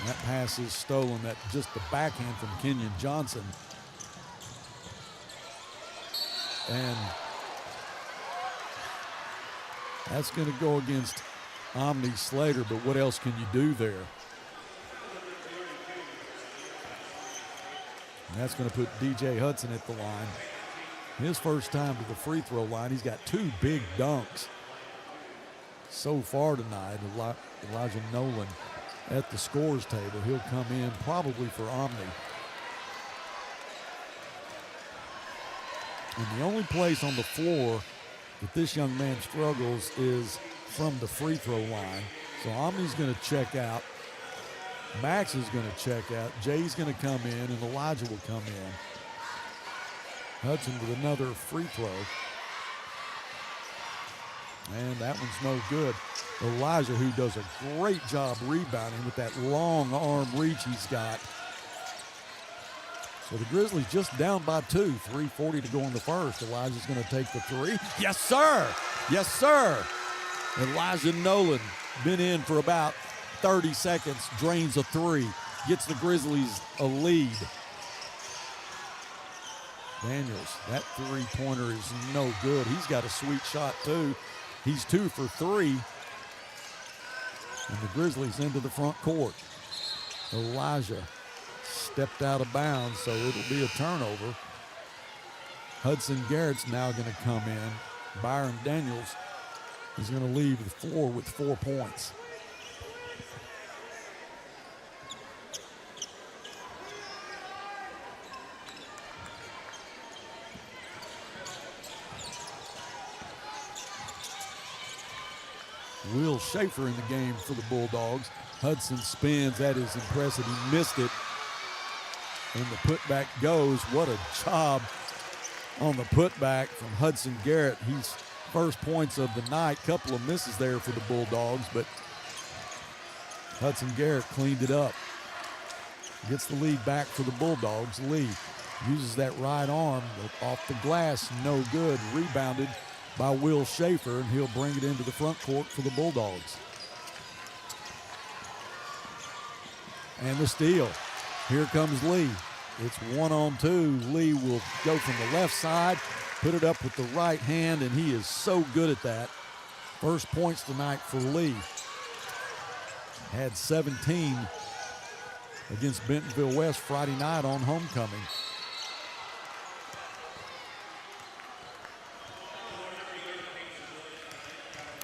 And that pass is stolen. That just the backhand from Kenyon Johnson. And that's going to go against Omni Slater, but what else can you do there? And that's going to put DJ Hudson at the line. His first time to the free throw line. He's got 2 big dunks so far tonight. Elijah Nolan at the scores table. He'll come in probably for Omni. And the only place on the floor that this young man struggles is from the free throw line. So Omni's going to check out. Max is going to check out. Jay's going to come in, and Elijah will come in. Hudson with another free throw. And that one's no good. Elijah, who does a great job rebounding with that long arm reach he's got. So the Grizzlies just down by 2, 3:40 to go in the first. Elijah's going to take the 3. Yes, sir. Yes, sir. Elijah Nolan been in for about 30 seconds, drains a 3, gets the Grizzlies a lead. Daniels, that 3-pointer is no good. He's got a sweet shot too. He's 2 for 3. And the Grizzlies into the front court. Elijah stepped out of bounds, so it'll be a turnover. Hudson Garrett's now going to come in. Byron Daniels is going to leave the floor with 4 points. Will Schaefer in the game for the Bulldogs. Hudson spins. That is impressive. He missed it. And the putback goes. What a job on the putback from Hudson Garrett. He's first points of the night. Couple of misses there for the Bulldogs, but Hudson Garrett cleaned it up. Gets the lead back for the Bulldogs. Lee uses that right arm off the glass. No good. Rebounded by Will Schaefer, and he'll bring it into the front court for the Bulldogs. And the steal. Here comes Lee. It's 1-on-2. Lee will go from the left side, put it up with the right hand, and he is so good at that. First points tonight for Lee. Had 17 against Bentonville West Friday night on homecoming.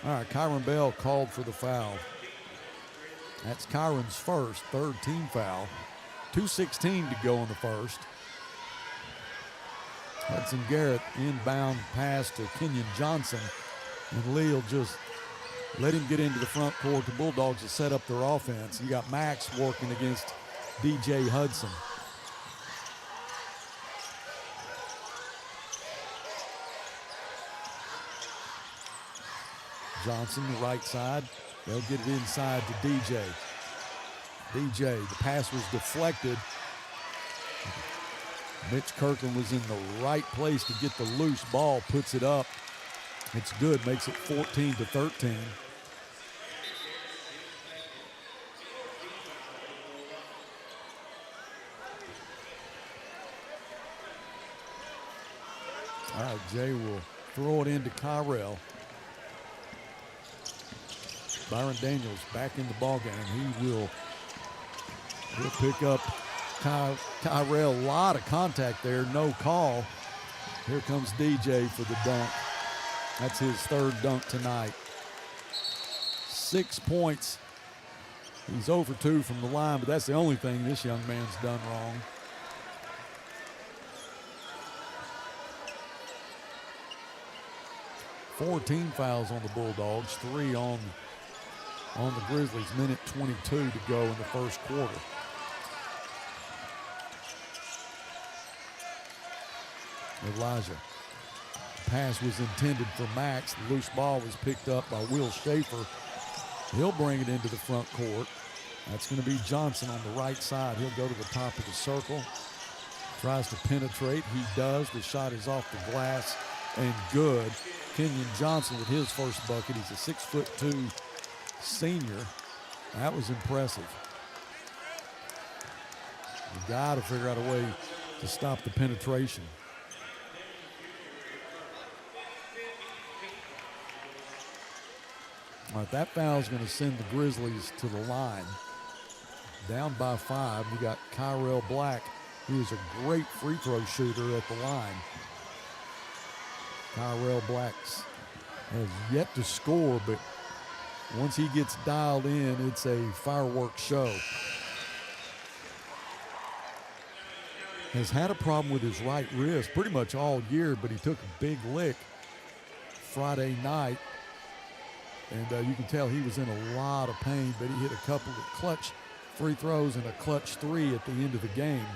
All right, Kyron Bell called for the foul. That's Kyron's first, 3rd team foul. 2:16 to go in the first. Hudson Garrett inbound pass to Kenyon Johnson. And Lee will just let him get into the front court. The Bulldogs will set up their offense. You got Max working against DJ Hudson. Johnson, the right side. They'll get it inside to DJ. DJ, the pass was deflected. Mitch Kirkland was in the right place to get the loose ball, puts it up. It's good, makes it 14-13. All right, Jay will throw it into Kyrell. Byron Daniels back in the ballgame. He'll pick up Kyrell. A lot of contact there, no call. Here comes DJ for the dunk. That's his 3rd dunk tonight. 6 points. He's 0 for 2 from the line, but that's the only thing this young man's done wrong. Four team fouls on the Bulldogs, 3 on the Grizzlies. Minute 22 to go in the first quarter. Elijah. Pass was intended for Max. The loose ball was picked up by Will Schaefer. He'll bring it into the front court. That's going to be Johnson on the right side. He'll go to the top of the circle. Tries to penetrate. He does. The shot is off the glass and good. Kenyon Johnson with his first bucket. He's a 6'2" senior. That was impressive. You got to figure out a way to stop the penetration. All right, that foul is going to send the Grizzlies to the line. Down by 5, you got Kyrell Black, who is a great free throw shooter at the line. Kyrell Black has yet to score, but once he gets dialed in, it's a fireworks show. Has had a problem with his right wrist pretty much all year, but he took a big lick Friday night. And you can tell he was in a lot of pain, but he hit a couple of clutch free throws and a clutch 3 at the end of the game.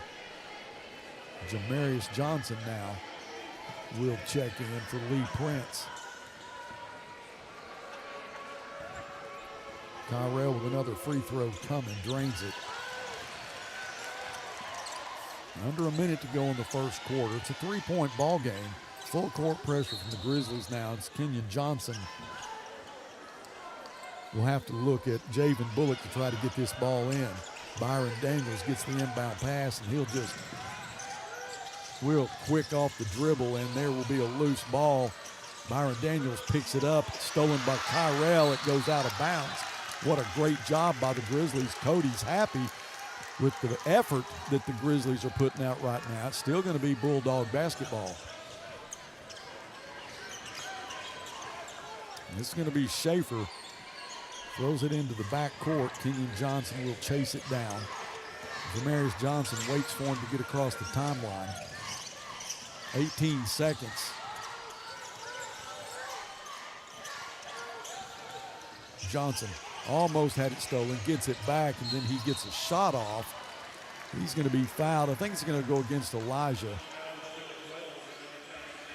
Jamarius Johnson now will check in for Lee Prince. Kyrell with another free throw coming, drains it. Under a minute to go in the first quarter. It's a 3-point ball game. Full court pressure from the Grizzlies now. It's Kenyon Johnson. We'll have to look at Javen Bullock to try to get this ball in. Byron Daniels gets the inbound pass, and he'll just real quick off the dribble, and there will be a loose ball. Byron Daniels picks it up. It's stolen by Kyrell. It goes out of bounds. What a great job by the Grizzlies. Cody's happy with the effort that the Grizzlies are putting out right now. It's still going to be Bulldog basketball. And this is going to be Schaefer. Throws it into the back court. Kenyon Johnson will chase it down. Jamarius Johnson waits for him to get across the timeline. 18 seconds. Johnson almost had it stolen, gets it back, and then he gets a shot off. He's going to be fouled. I think it's going to go against Elijah.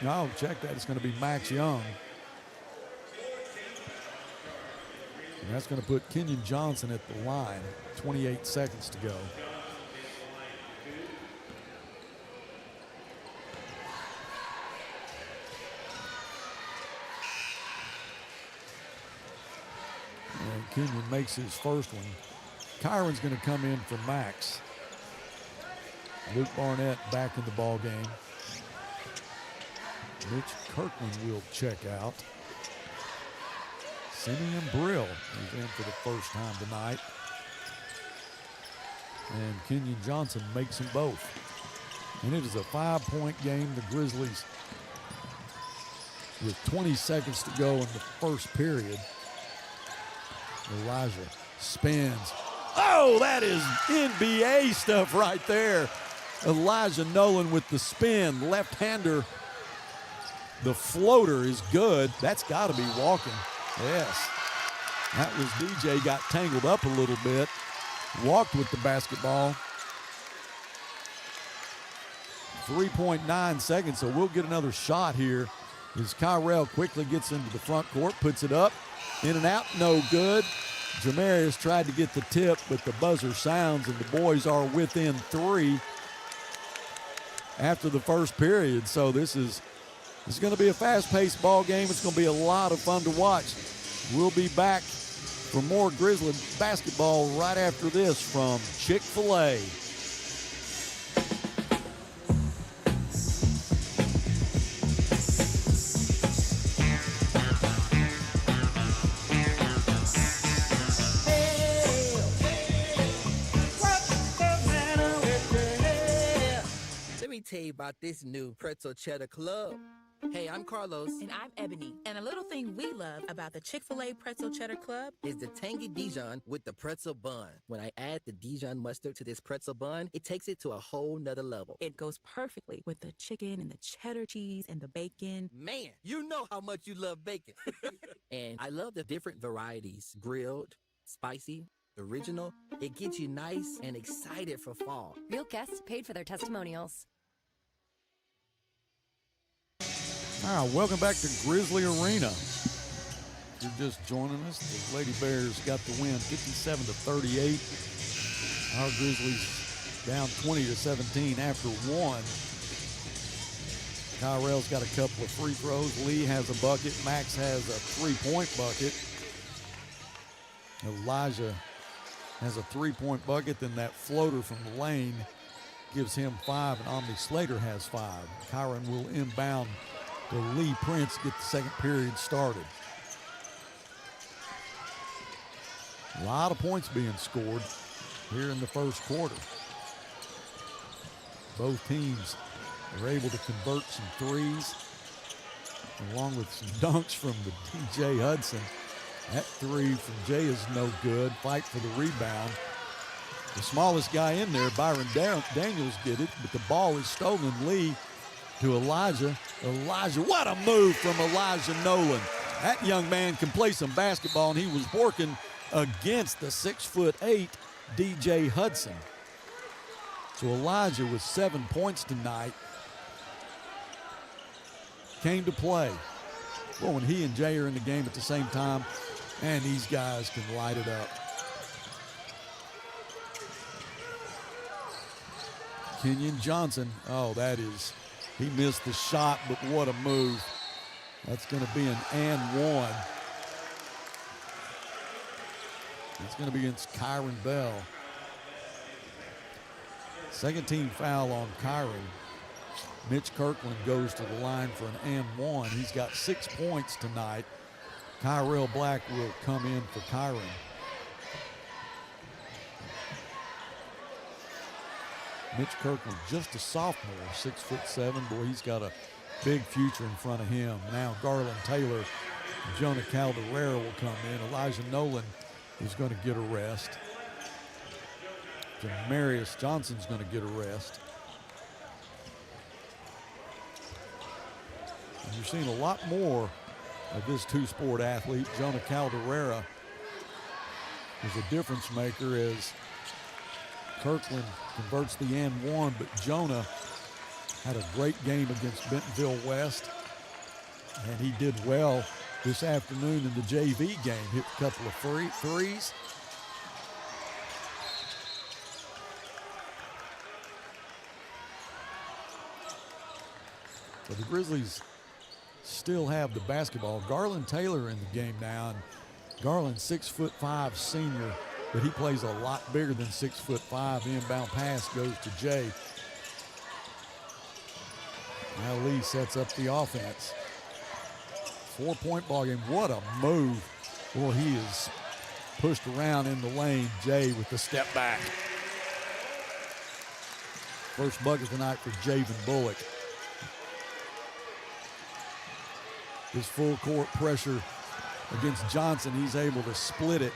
No, check that. It's going to be Max Young. And that's going to put Kenyon Johnson at the line. 28 seconds to go. And Kenyon makes his first one. Kyron's going to come in for Max. Luke Barnett back in the ball game. Mitch Kirkland will check out. Simeon Brill is in for the first time tonight. And Kenyon Johnson makes them both. And it is a 5-point game. The Grizzlies, with 20 seconds to go in the first period. Elijah spins. Oh, that is NBA stuff right there. Elijah Nolan with the spin. Left-hander. The floater is good. That's got to be walking. Yes. That was DJ got tangled up a little bit. Walked with the basketball. 3.9 seconds, so we'll get another shot here as Kyrell quickly gets into the front court, puts it up, in and out, no good. Jamarius tried to get the tip, but the buzzer sounds, and the boys are within 3 after the first period. So this is going to be a fast-paced ball game. It's going to be a lot of fun to watch. We'll be back for more Grizzly basketball right after this from Chick-fil-A. Let me tell you about this new Pretzel Cheddar Club. Hey, I'm Carlos. And I'm Ebony. And a little thing we love about the Chick-fil-A Pretzel Cheddar Club is the tangy Dijon with the pretzel bun. When I add the Dijon mustard to this pretzel bun, it takes it to a whole nother level. It goes perfectly with the chicken and the cheddar cheese and the bacon. Man, you know how much you love bacon. And I love the different varieties. Grilled, spicy, original. It gets you nice and excited for fall. Real guests paid for their testimonials. All right, welcome back to Grizzly Arena. If you're just joining us, the Lady Bears got the win 57-38. Our Grizzlies down 20-17 after one. Kyrell's got a couple of free throws. Lee has a bucket. Max has a three-point bucket. Elijah has a three-point bucket. Then that floater from the lane gives him 5, and Omni Slater has 5. Kyron will inbound to Lee Prince, get the second period started. A lot of points being scored here in the first quarter. Both teams are able to convert some threes, along with some dunks from the DJ Hudson. That three from Jay is no good. Fight for the rebound. The smallest guy in there, Byron Daniels, get it, but the ball is stolen. Lee to Elijah. Elijah, what a move from Elijah Nolan. That young man can play some basketball, and he was working against the 6'8" DJ Hudson. So Elijah with 7 points tonight came to play. Well, when he and Jay are in the game at the same time, and these guys can light it up. Kenyon Johnson, oh, he missed the shot, but what a move. That's going to be an and one. It's going to be against Kyron Bell. Second team foul on Kyron. Mitch Kirkland goes to the line for an and one. He's got 6 points tonight. Kyrell Black will come in for Kyron. Mitch Kirkland, just a sophomore, 6'7". Boy, he's got a big future in front of him. Now Garland Taylor and Jonah Calderera will come in. Elijah Nolan is going to get a rest. Jamarius Johnson's going to get a rest. And you're seeing a lot more of this two-sport athlete. Jonah Calderera is a difference maker as Kirkland converts the and one, but Jonah had a great game against Bentonville West, and he did well this afternoon in the JV game. Hit a couple of threes. But the Grizzlies still have the basketball. Garland Taylor in the game now, and Garland 6'5" senior, but he plays a lot bigger than 6'5". The inbound pass goes to Jay. Now Lee sets up the offense. 4-point ball game. What a move. Boy, he is pushed around in the lane. Jay with the step back. First bucket tonight for Javen Bullock. His full court pressure against Johnson, he's able to split it.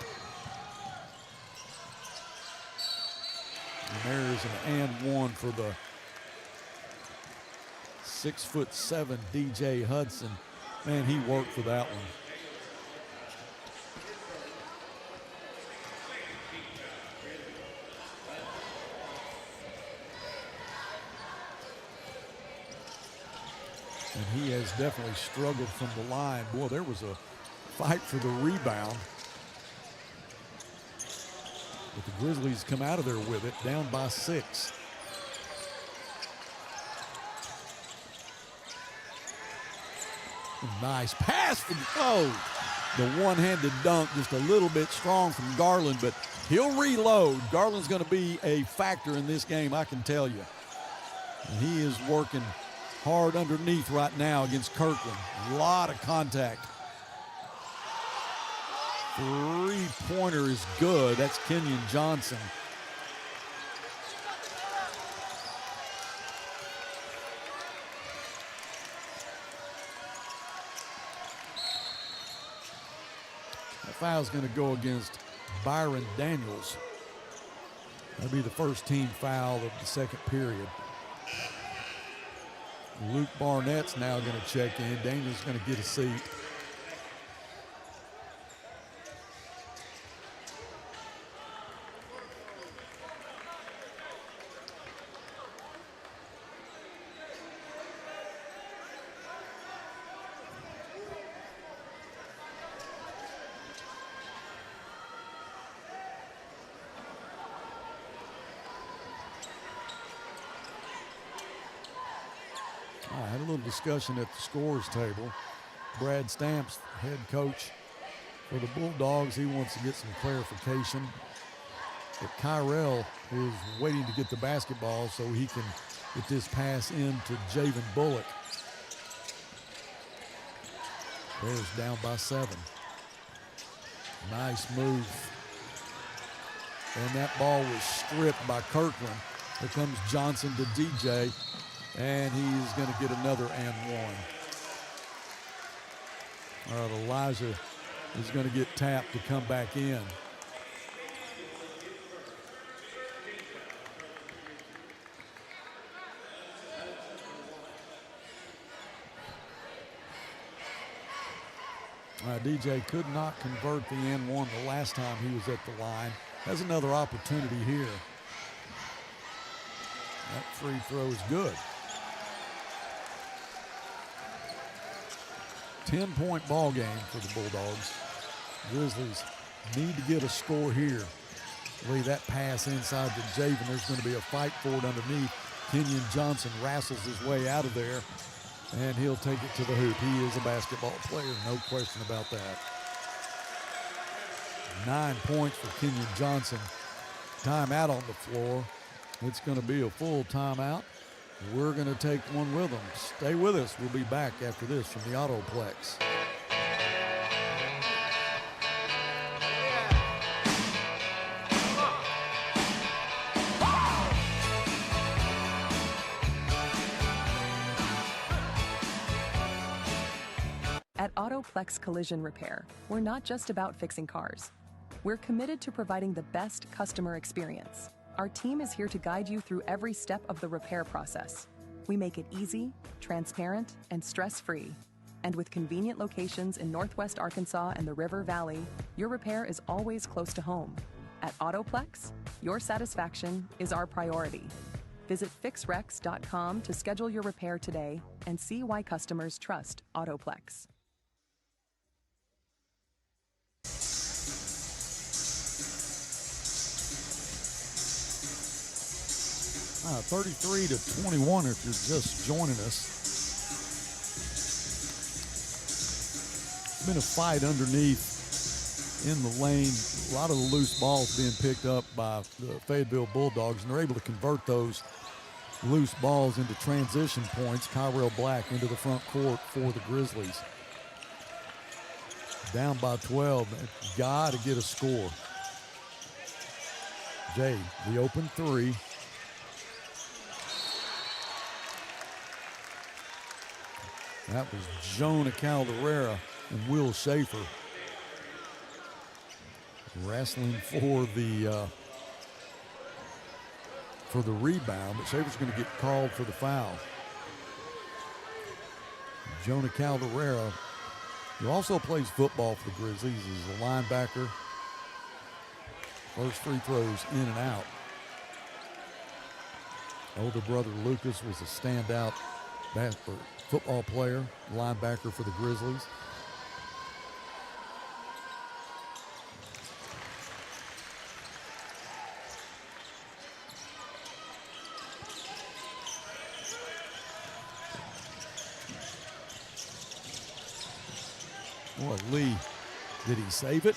And there's an and one for the 6'7" DJ Hudson. Man, he worked for that one. And he has definitely struggled from the line. Boy, there was a fight for the rebound. But the Grizzlies come out of there with it, down by 6. Nice pass from, the one-handed dunk, just a little bit strong from Garland, but he'll reload. Garland's going to be a factor in this game, I can tell you. And he is working hard underneath right now against Kirkland. A lot of contact. Three-pointer is good. That's Kenyon Johnson. That foul's going to go against Byron Daniels. That'll be the first team foul of the second period. Luke Barnett's now going to check in. Daniels going to get a seat. I had a little discussion at the scores table. Brad Stamps, head coach for the Bulldogs, he wants to get some clarification. But Kyrell is waiting to get the basketball so he can get this pass into Javen Bullock. Bears down by 7. Nice move. And that ball was stripped by Kirkland. Here comes Johnson to DJ, and he's going to get another and one. All right, Elijah is going to get tapped to come back in. DJ could not convert the and one the last time he was at the line. Has another opportunity here. That free throw is good. 10-point ball game for the Bulldogs. Grizzlies need to get a score here. Leave that pass inside to Javen. There's going to be a fight for it underneath. Kenyon Johnson wrestles his way out of there, and he'll take it to the hoop. He is a basketball player, no question about that. 9 points for Kenyon Johnson. Timeout on the floor. It's going to be a full timeout. We're going to take one with them. Stay with us. We'll be back after this from the Autoplex. At Autoplex Collision Repair, we're not just about fixing cars. We're committed to providing the best customer experience. Our team is here to guide you through every step of the repair process. We make it easy, transparent, and stress-free. And with convenient locations in Northwest Arkansas and the River Valley, your repair is always close to home. At Autoplex, your satisfaction is our priority. Visit fixrex.com to schedule your repair today and see why customers trust Autoplex. 33-21 if you're just joining us. It's been a fight underneath in the lane. A lot of the loose balls being picked up by the Fayetteville Bulldogs, and they're able to convert those loose balls into transition points. Kyrell Black into the front court for the Grizzlies. Down by 12. Got to get a score. Jay, the open three. That was Jonah Calderera and Will Schaefer wrestling for the rebound, but Schaefer's going to get called for the foul. Jonah Calderera, who also plays football for the Grizzlies, is a linebacker. First free throws in and out. Older brother Lucas was a standout football player, linebacker for the Grizzlies. Boy, Lee, did he save it?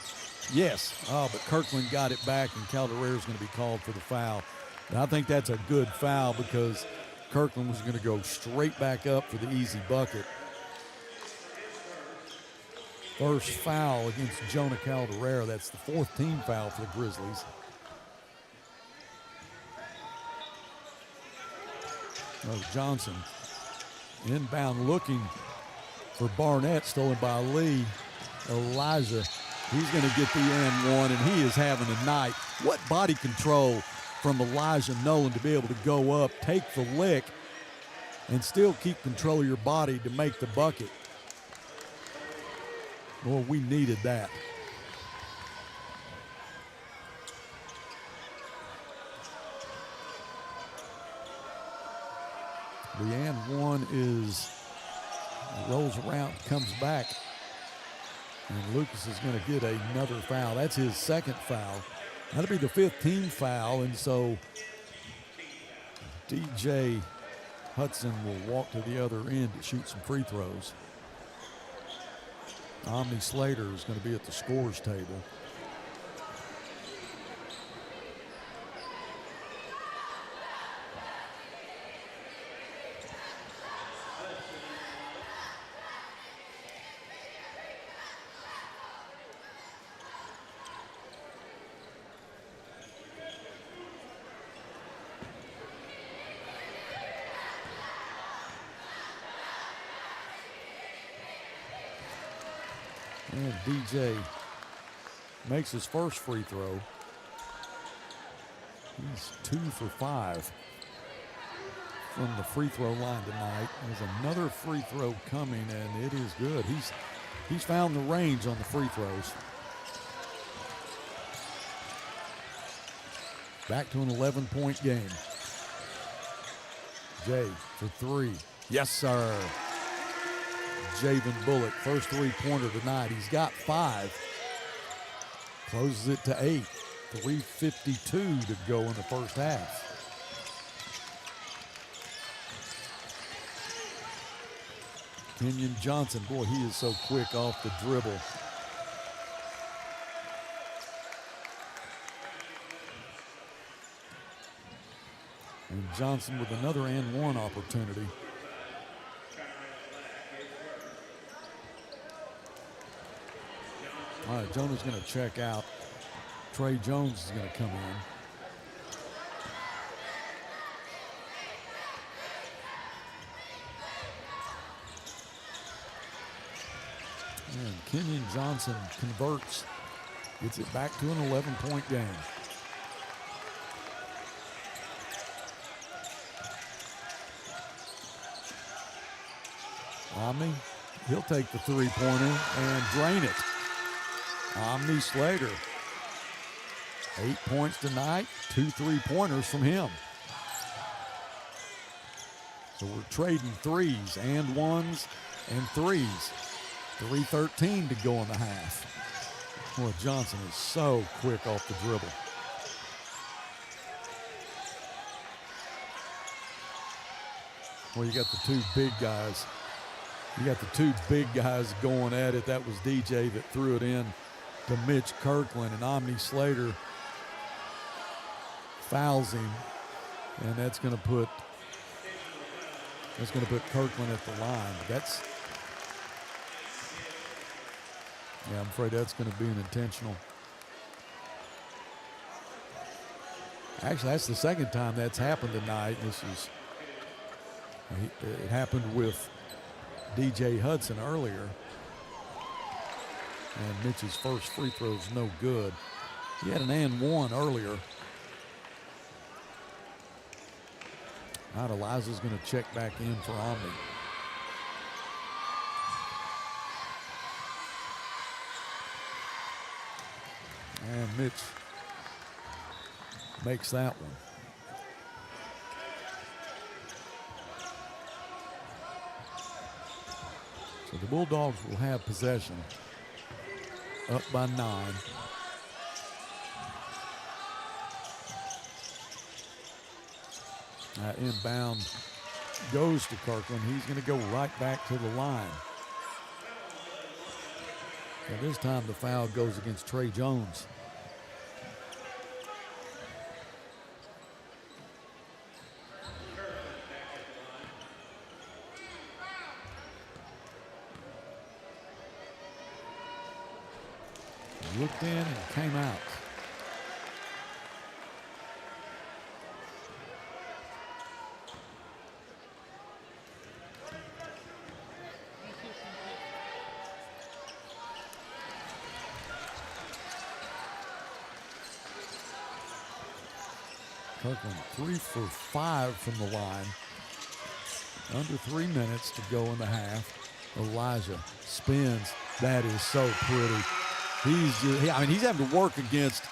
Yes. Oh, but Kirkland got it back, and Calderera is going to be called for the foul. And I think that's a good foul because Kirkland was going to go straight back up for the easy bucket. First foul against Jonah Calderera. That's the fourth team foul for the Grizzlies. Oh, Johnson inbound looking for Barnett, stolen by Lee. Elijah, he's going to get the and one, and he is having a night. What body control from Elijah Nolan to be able to go up, take the lick, and still keep control of your body to make the bucket. Boy, we needed that. The and one rolls around, comes back, and Lucas is going to get another foul. That's his second foul. That'll be the fifth team foul, and so DJ Hudson will walk to the other end to shoot some free throws. Omni Slater is going to be at the scores table. And DJ makes his first free throw. He's 2 for 5 from the free throw line tonight. There's another free throw coming, and it is good. He's found the range on the free throws. Back to an 11-point game. Jay for 3. Yes, sir. Javen Bullock, first three-pointer tonight. He's got 5. Closes it to 8. 3:52 to go in the first half. Kenyon Johnson, boy, he is so quick off the dribble. And Johnson with another and one opportunity. All right, Jonah's going to check out. Trey Jones is going to come in. And Kenyon Johnson converts, gets it back to an 11-point game. Omni, he'll take the three-pointer and drain it. Omni Slater, 8 points tonight, 2 three-pointers from him. So we're trading threes and ones and threes. 3:13 to go in the half. Boy, Johnson is so quick off the dribble. Well, you got the two big guys. You got the two big guys going at it. That was DJ that threw it in to Mitch Kirkland, and Omni Slater fouls him, and that's going to put Kirkland at the line. I'm afraid that's going to be an intentional. Actually, that's the second time that's happened tonight. It happened with DJ Hudson earlier. And Mitch's first free throw is no good. He had an and one earlier. Now Eliza's going to check back in for Omni. And Mitch makes that one. So the Bulldogs will have possession, up by 9. Inbound goes to Kirkland. He's going to go right back to the line. And this time the foul goes against Trey Jones. Looked in and came out. Kirkland 3 for 5 from the line. Under 3 minutes to go in the half. Elijah spins. That is so pretty. He's having to work against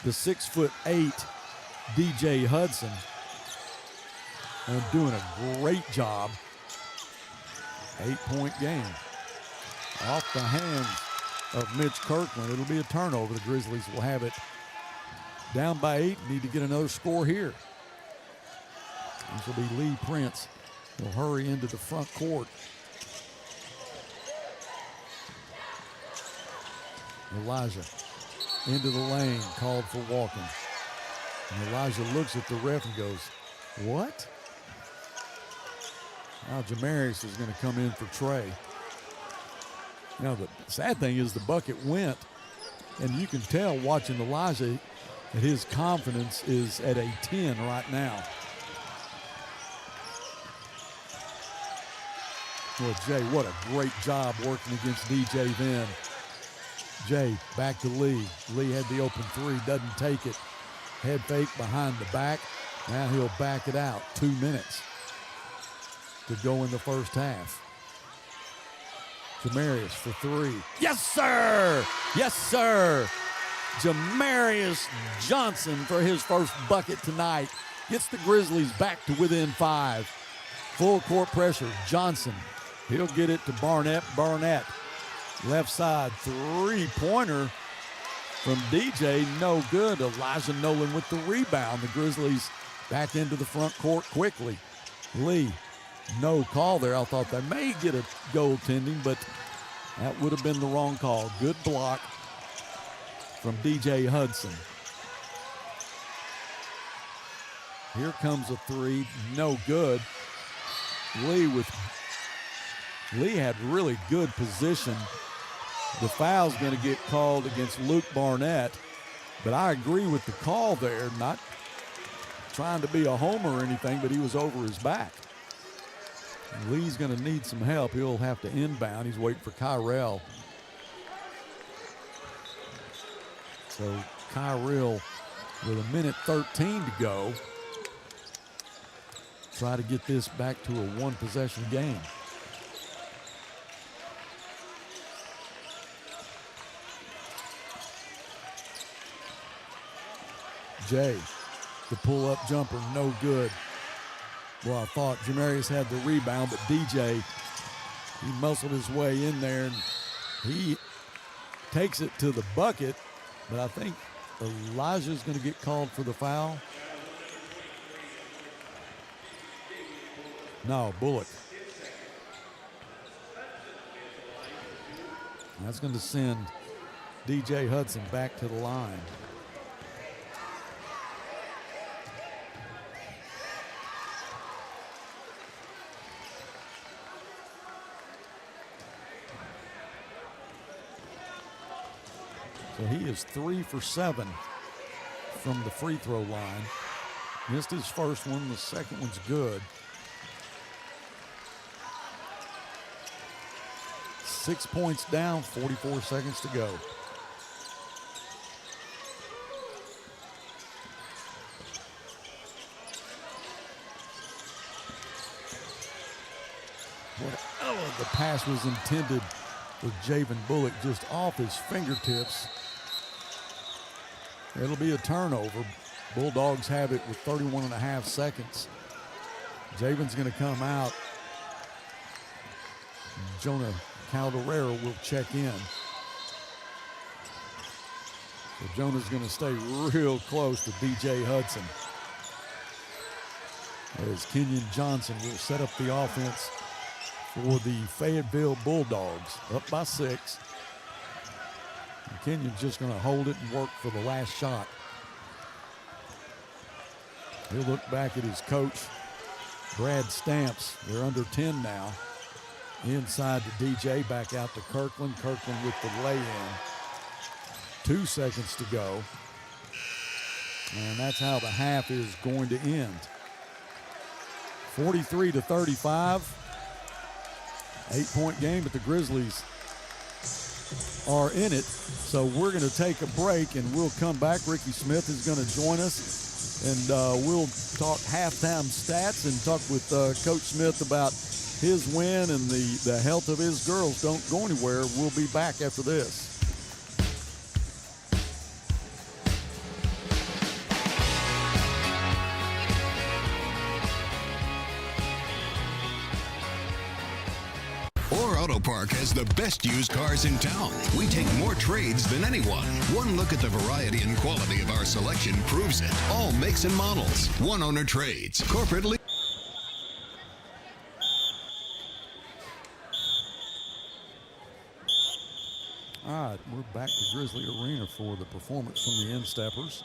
the 6'8" DJ Hudson and doing a great job. 8-point game. Off the hands of Mitch Kirkland. It'll be a turnover. The Grizzlies will have it down by 8. Need to get another score here. This will be Lee Prince will hurry into the front court. Elijah into the lane, called for walking. And Elijah looks at the ref and goes, what? Now Jamarius is going to come in for Trey. Now the sad thing is the bucket went, and you can tell watching Elijah that his confidence is at a 10 right now. Well, Jay, what a great job working against DJ then. Jay, back to Lee. Lee had the open three, doesn't take it. Head fake behind the back. Now he'll back it out. 2 minutes to go in the first half. Jamarius for three. Yes, sir! Yes, sir! Jamarius Johnson for his first bucket tonight. Gets the Grizzlies back to within 5. Full court pressure. Johnson. He'll get it to Barnett. Barnett. Left side three-pointer from DJ. No good. Elijah Nolan with the rebound. The Grizzlies back into the front court quickly. Lee. No call there. I thought they may get a goaltending, but that would have been the wrong call. Good block from DJ Hudson. Here comes a three. No good. Lee had really good position. The foul's going to get called against Luke Barnett, but I agree with the call there. Not trying to be a homer or anything, but he was over his back. Lee's going to need some help. He'll have to inbound. He's waiting for Kyrell. So Kyrell with 1:13 to go. Try to get this back to a one-possession game. Jay, the pull-up jumper, no good. Well, I thought Jamarius had the rebound, but DJ, he muscled his way in there, and he takes it to the bucket, but I think Elijah's going to get called for the foul. No, Bullock. That's going to send DJ Hudson back to the line. So he is 3 for 7 from the free throw line. Missed his first one, the second one's good. 6 points down, 44 seconds to go. Oh, the pass was intended for Javen Bullock, just off his fingertips. It'll be a turnover. Bulldogs have it with 31.5 seconds. Javen's going to come out. Jonah Calderero will check in. So Jonah's going to stay real close to DJ Hudson. As Kenyon Johnson will set up the offense for the Fayetteville Bulldogs, up by 6. And Kenyon's just going to hold it and work for the last shot. He'll look back at his coach, Brad Stamps. They're under 10 now. Inside to DJ, back out to Kirkland. Kirkland with the lay-in. 2 seconds to go. And that's how the half is going to end. 43-35. 8-point game, but the Grizzlies are in it. So we're going to take a break, and we'll come back. Ricky Smith is going to join us, and we'll talk halftime stats and talk with Coach Smith about his win and the health of his girls. Don't go anywhere. We'll be back after this. Auto Park has the best used cars in town. We take more trades than anyone. One look at the variety and quality of our selection proves it. All makes and models. One owner trades. Corporately. All right, we're back to Grizzly Arena for the performance from the Insteppers.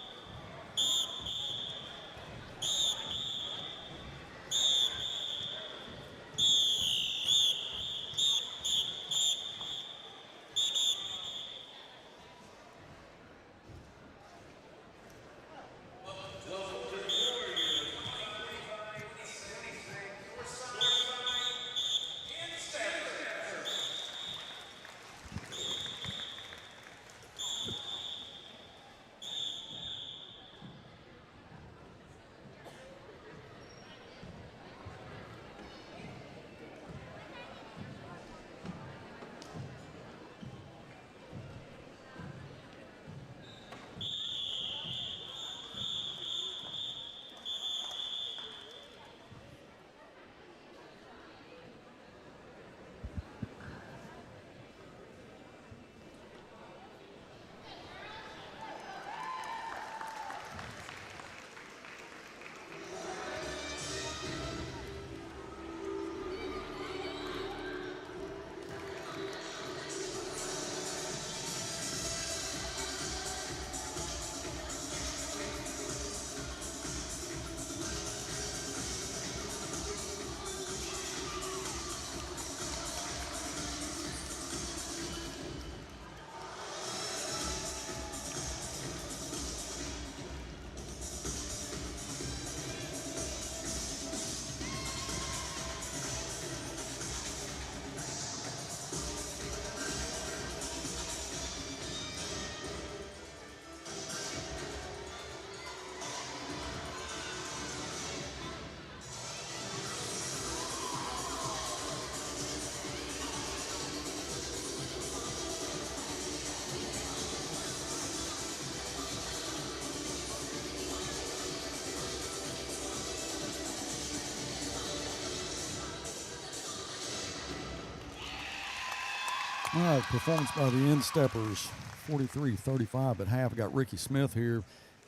All right, performance by the Insteppers, 43-35 at half. Got Ricky Smith here.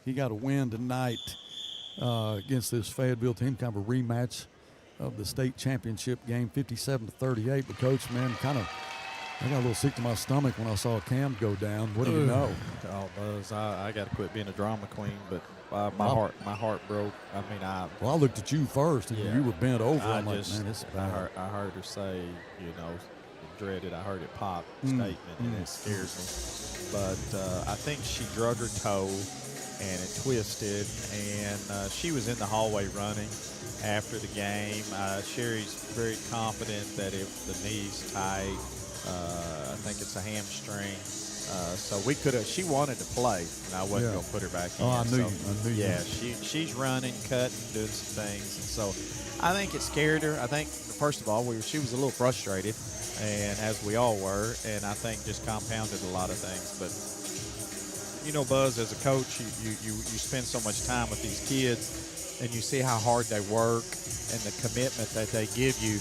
He got a win tonight against this Fayetteville team, kind of a rematch of the state championship game, 57-38. But, Coach, man, I got a little sick to my stomach when I saw Cam go down. What do you know? Oh, Buzz, I got to quit being a drama queen, but my heart broke. Well, I looked at you first, and you were bent over. I'm like, man, this is bad. I heard her say, dreaded. I heard it pop statement, and it scares me. But I think she drug her toe, and it twisted, and she was in the hallway running after the game. Sherry's very confident that if the knee's tight, I think it's a hamstring. So we could have. She wanted to play, and I wasn't going to put her back in. I knew you. Yeah, she's running, cutting, doing some things, and so I think it scared her. I think first of all, she was a little frustrated, and as we all were, and I think just compounded a lot of things. But Buzz, as a coach, you spend so much time with these kids, and you see how hard they work and the commitment that they give you,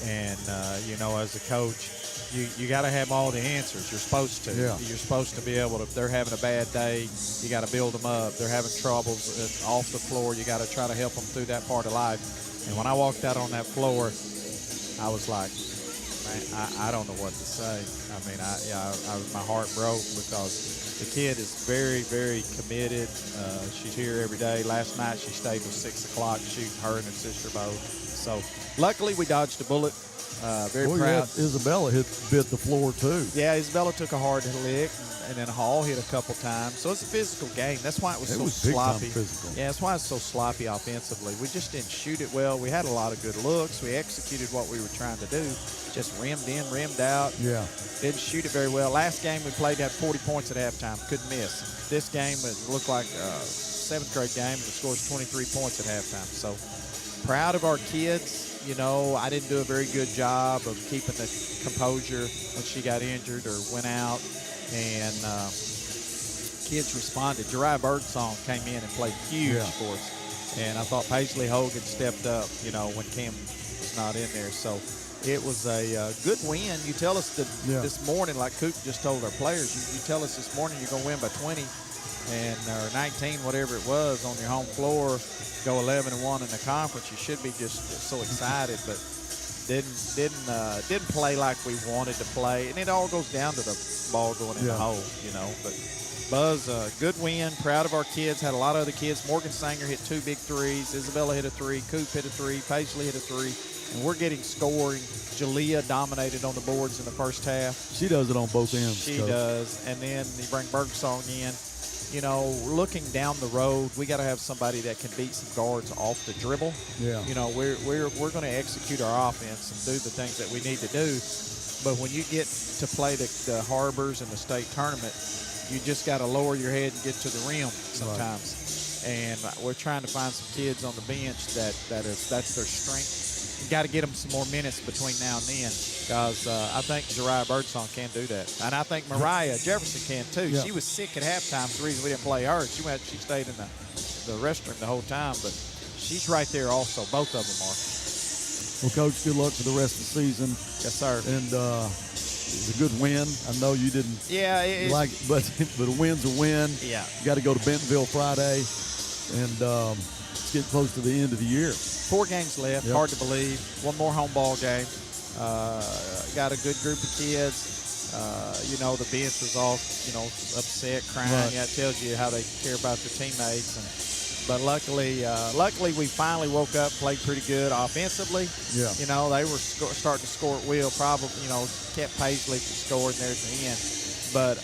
and as a coach, you got to have all the answers. You're supposed to. Yeah. You're supposed to be able to. If they're having a bad day, you got to build them up. They're having troubles off the floor. You got to try to help them through that part of life. And when I walked out on that floor, I was like, man, I don't know what to say. My heart broke because the kid is very, very committed. She's here every day. Last night she stayed till 6 o'clock shooting, her and her sister both. So luckily we dodged a bullet. Very proud. Yeah, Isabella bit the floor too. Yeah, Isabella took a hard lick, and then Hall hit a couple times. So it's a physical game. That's why it was so sloppy. Physical. Yeah, that's why it's so sloppy offensively. We just didn't shoot it well. We had a lot of good looks. We executed what we were trying to do. Just rimmed in, rimmed out. Yeah. Didn't shoot it very well. Last game we played had 40 points at halftime. Couldn't miss. This game it looked like a seventh grade game, and the score's 23 points at halftime. So proud of our kids. I didn't do a very good job of keeping the composure when she got injured or went out. And kids responded. Jeriah Birdsong came in and played huge for us. And I thought Paisley Hogan stepped up, when Kim was not in there. So it was a good win. You tell us this morning, like Coop just told our players, you tell us this morning you're going to win by 20 or 19, whatever it was, on your home floor, go 11-1 in the conference. You should be just so excited. But Didn't play like we wanted to play, and it all goes down to the ball going in the hole, you know. But Buzz, good win. Proud of our kids. Had a lot of other kids. Morgan Sanger hit 2 big threes. Isabella hit a 3. Coop hit a 3. Paisley hit a 3. And we're getting scoring. Jalea dominated on the boards in the first half. She does it on both ends. She does. And then you bring Bergsong in. You know, looking down the road, we got to have somebody that can beat some guards off the dribble. Yeah. You know, we're going to execute our offense and do the things that we need to do. But when you get to play the Harbors and the state tournament, you just got to lower your head and get to the rim sometimes. Right. And we're trying to find some kids on the bench that's their strength. You got to get them some more minutes between now and then, because I think Jariah Birdsong can do that, and I think Mariah Jefferson can too. Yeah. She was sick at halftime. The reason we didn't play her, she stayed in the restroom the whole time, but she's right there also. Both of them are. Well, Coach, good luck for the rest of the season. Yes, sir. And it's a good win. I know you didn't like it, but a win's a win. Yeah. You got to go to Bentonville Friday, and it's getting close to the end of the year. 4 games left. Yep. Hard to believe. One more home ball game. Got a good group of kids. You know, the bench was all, you know, upset, crying. Right. Yeah, it tells you how they care about their teammates. But luckily we finally woke up, played pretty good offensively. Yeah. You know, they were starting to score at will. Probably, you know, kept Paisley from scoring there at the end. But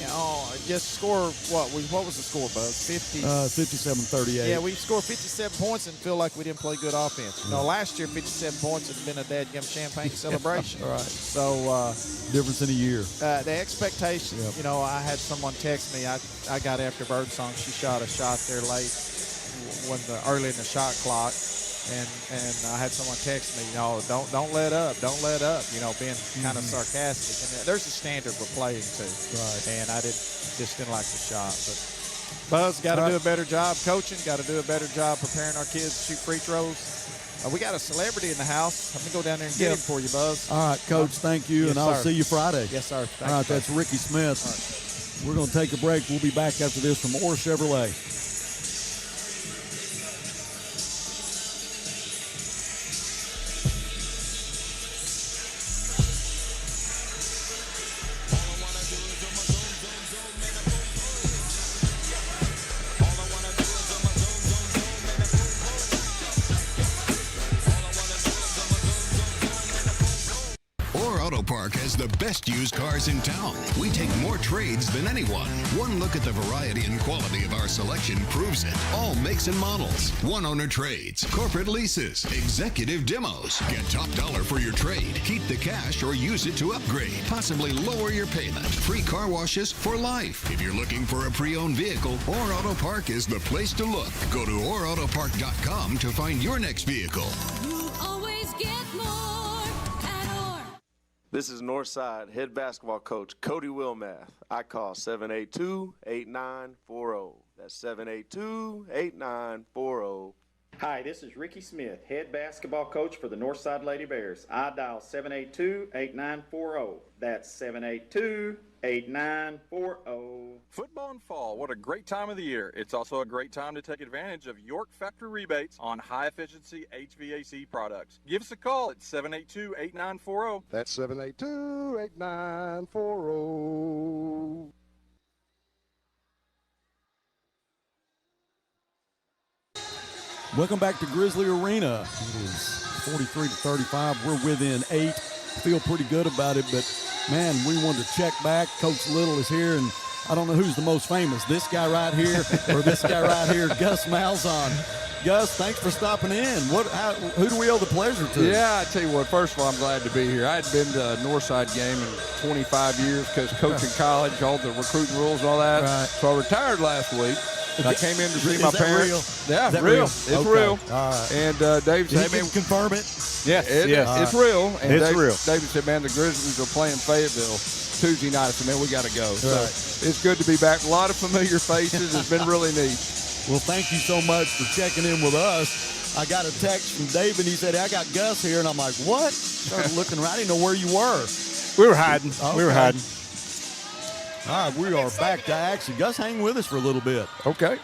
you know, just score what was the score, Buzz? 57-38. Yeah, we scored 57 points and feel like we didn't play good offense. You know, last year 57 points has been a dadgum champagne celebration. Right. So difference in a year. The expectation. Yep. You know, I had someone text me. I got after Birdsong. She shot a shot there late early in the shot clock. And I had someone text me, you know, don't let up, you know, being kind of sarcastic. And there's a standard we're playing to. Right. And I just didn't like the shot. But Buzz, got to do a better job coaching, got to do a better job preparing our kids to shoot free throws. We got a celebrity in the house. Let me go down there and get him for you, Buzz. All right, Coach, thank you, yes, and I'll sir. see you Friday. Yes, sir. All right, that's Ricky Smith. Right. We're going to take a break. We'll be back after this from Orr Chevrolet. Has the best used cars in town. We take more trades than anyone. One look at the variety and quality of our selection proves it. All makes and models. One owner trades, corporate leases, executive demos. Get top dollar for your trade. Keep the cash or use it to upgrade. Possibly lower your payment. Free car washes for life. If you're looking for a pre-owned vehicle, Orr Auto Park is the place to look. Go to OrAutoPark.com to find your next vehicle. You always get more at Orr. This is Northside head basketball coach Cody Wilmath. I call 782-8940. That's 782-8940. Hi, this is Ricky Smith, head basketball coach for the Northside Lady Bears. I dial 782-8940. That's 782-8940. Football and fall, what a great time of the year. It's also a great time to take advantage of York factory rebates on high-efficiency HVAC products. Give us a call at 782-8940. That's 782-8940. Welcome back to Grizzly Arena. It is 43-35. We're within 8. Feel pretty good about it, but, man, we wanted to check back. Coach Little is here, and I don't know who's the most famous, this guy right here or this guy right here, Gus Malzahn. Gus, thanks for stopping in. Who do we owe the pleasure to? Yeah, I tell you what, first of all, I'm glad to be here. I had been to a Northside game in 25 years because coaching college, all the recruiting rules and all that. Right. So I retired last week. And I came in to see my parents. Real? Yeah, Is that real. real? It's Okay. real. All right. And Dave said, Can you confirm it? Yes, it's real. And it's real. David said, man, the Grizzlies are playing Fayetteville Tuesday night. I said, man, we got to go. So Right. it's good to be back. A lot of familiar faces. It's been really neat. Well, thank you so much for checking in with us. I got a text from David. He said, I got Gus here. And I'm like, what? Started looking around. I didn't know where you were. We were hiding. Okay. We were hiding. All right, we are back to action. Gus, hang with us for a little bit. Okay.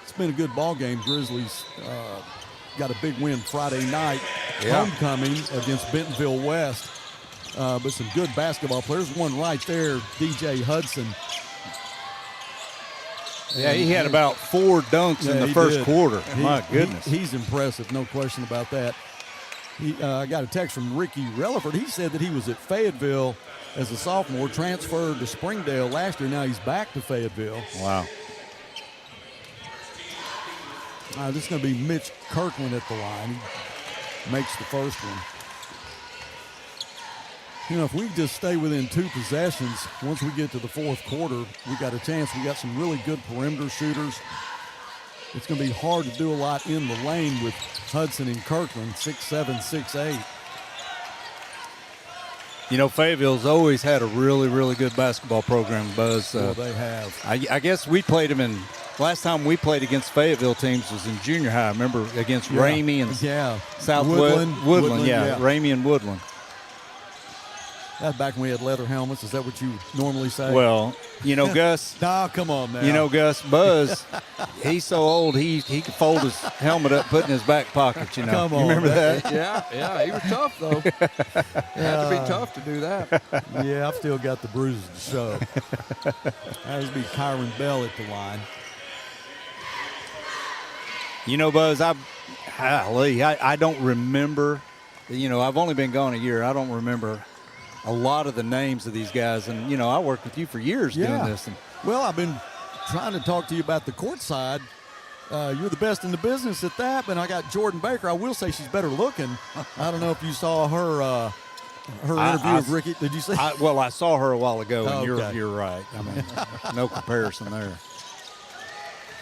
It's been a good ball game. Grizzlies got a big win Friday night, homecoming against Bentonville West. But some good basketball players. One right there, DJ Hudson. Yeah, he had about 4 dunks in the first quarter. My goodness. He's impressive, no question about that. I got a text from Ricky Relaford. He said that he was at Fayetteville as a sophomore, transferred to Springdale last year. Now he's back to Fayetteville. Wow. This is going to be Mitch Kirkland at the line. He makes the first one. You know, if we just stay within 2 possessions, once we get to the fourth quarter, we got a chance. We got some really good perimeter shooters. It's going to be hard to do a lot in the lane with Hudson and Kirkland, 6'7", 6'8". You know, Fayetteville's always had a really, really good basketball program, Buzz. Well, they have. I guess we played them in – last time we played against Fayetteville teams was in junior high. I remember against Ramey and Southwood. Woodland, yeah. Ramey and Woodland. That's back when we had leather helmets. Is that what you normally say? Well, you know, Gus. Nah, come on, man. You know, Gus, Buzz, he's so old he could fold his helmet up, put it in his back pocket, you know. Come on, you remember that? Yeah, he was tough, though. Had to be tough to do that. Yeah, I've still got the bruises to show. That would be Kyron Bell at the line. You know, Buzz, I don't remember. You know, I've only been gone a year. I don't remember a lot of the names of these guys. And, you know, I worked with you for years doing this. And well, I've been trying to talk to you about the court side. You're the best in the business at that, but I got Jordan Baker. I will say she's better looking. I don't know if you saw her interview with Ricky. Did you see? Well, I saw her a while ago, and okay. you're right. I mean, no comparison there.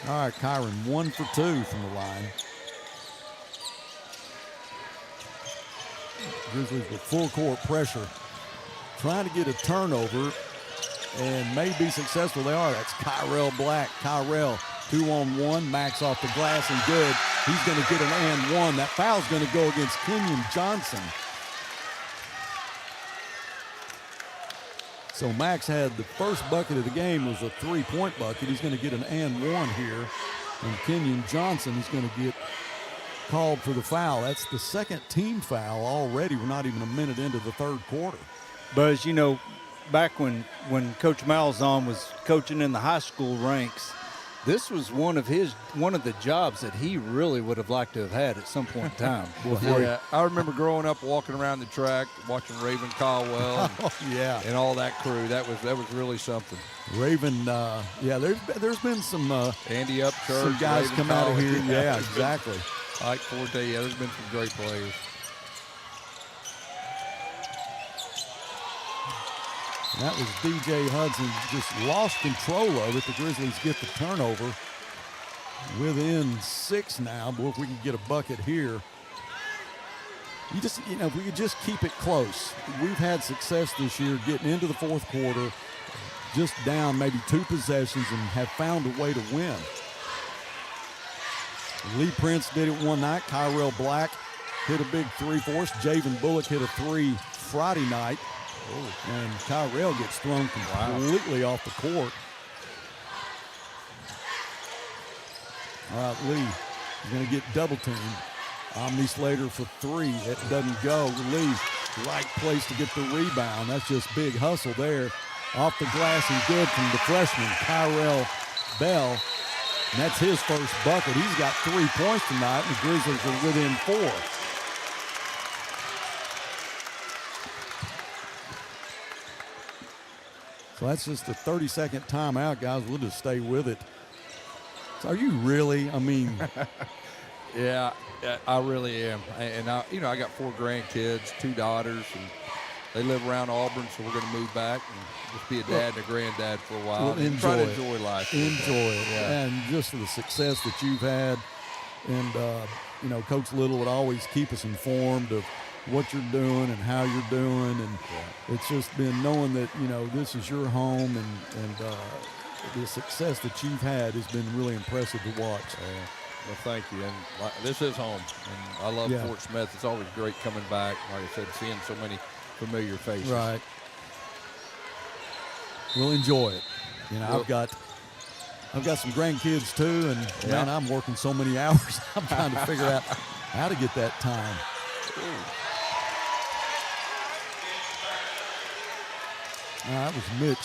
All right, Kyron, 1 for 2 from the line. Grizzlies with full court pressure. Trying to get a turnover and may be successful. They are. That's Kyrell Black. Kyrell, 2-on-1. Max off the glass and good. He's going to get an and one. That foul's going to go against Kenyon Johnson. So Max had the first bucket of the game was a 3-point bucket. He's going to get an and one here. And Kenyon Johnson is going to get called for the foul. That's the second team foul already. We're not even a minute into the third quarter. Buzz, you know, back when Coach Malzahn was coaching in the high school ranks, this was one of the jobs that he really would have liked to have had at some point in time. Yeah, I remember growing up walking around the track, watching Raven Caldwell and all that crew. That was really something. Raven, there's been some Andy Upchurch, some guys Raven come out of here. Caldwell. Yeah, exactly. Ike Forte, there's been some great players. That was DJ Hudson, just lost control of it. The Grizzlies get the turnover. Within 6 now, but if we can get a bucket here. If we could just keep it close. We've had success this year getting into the fourth quarter, just down maybe 2 possessions and have found a way to win. Lee Prince did it one night. Kyrell Black hit a big 3 for us. Javen Bullock hit a 3 Friday night. And Kyrell gets thrown completely off the court. All right, Lee is going to get double teamed. Omni Slater for 3. That doesn't go. Lee, right place to get the rebound. That's just big hustle there. Off the glass and good from the freshman, Kyrell Bell. And that's his first bucket. He's got 3 points tonight, and the Grizzlies are within 4. So that's just a 30-second timeout, guys. We'll just stay with it. So are you really? I mean. Yeah, I really am. And I got 4 grandkids, 2 daughters, and they live around Auburn, so we're going to move back and just be a dad and a granddad for a while. Well, try to enjoy life. Enjoy it. Yeah. And just for the success that you've had. And, Coach Little would always keep us informed of what you're doing and how you're doing. And it's just been knowing that, this is your home and the success that you've had has been really impressive to watch. Well, thank you. And this is home. And I love Fort Smith. It's always great coming back. Like I said, seeing so many familiar faces. Right. We'll enjoy it. I've got some grandkids too, and man, I'm working so many hours. I'm trying to figure out How to get that time. That was Mitch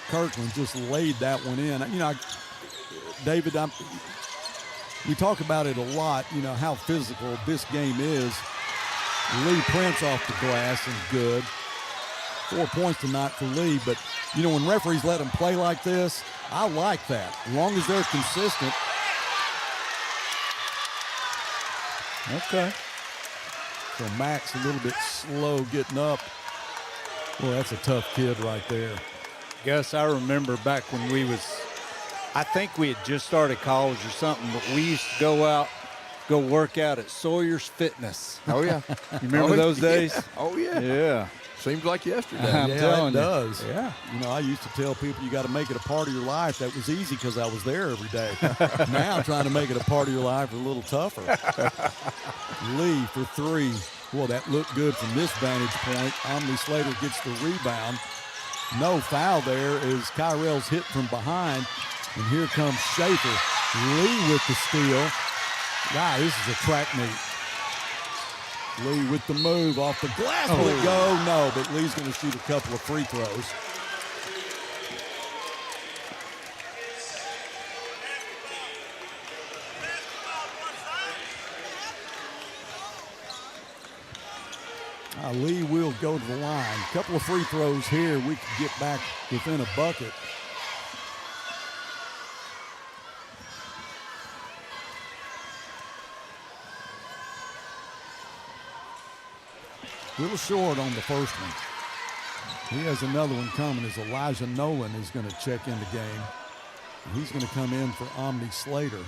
Kirkland, just laid that one in. You know, David, we talk about it a lot, you know, how physical this game is. Lee Prince off the glass and good. 4 points tonight for Lee, but, you know, when referees let them play like this, I like that. As long as they're consistent. Okay. So Max a little bit slow getting up. Well, that's a tough kid right there. Gus, I remember back when I think we had just started college or something, but we used to go work out at Sawyer's Fitness. Oh, yeah. You remember those days? Oh, yeah. Yeah. Seems like yesterday. I'm telling it you. does. Yeah. You know, I used to tell people you got to make it a part of your life. That was easy because I was there every day. Now trying to make it a part of your life is a little tougher. Lee for three. Boy, that looked good from this vantage point. Omni Slater gets the rebound. No foul there as Kyrell's hit from behind. And here comes Schaefer. Lee with the steal. Wow, this is a track meet. Lee with the move off the glass. Will it go? No, but Lee's going to shoot a couple of free throws. Lee will go to the line. A couple of free throws here. We can get back within a bucket. A little short on the first one. He has another one coming as Elijah Nolan is going to check in the game. And he's going to come in for Omni Slater.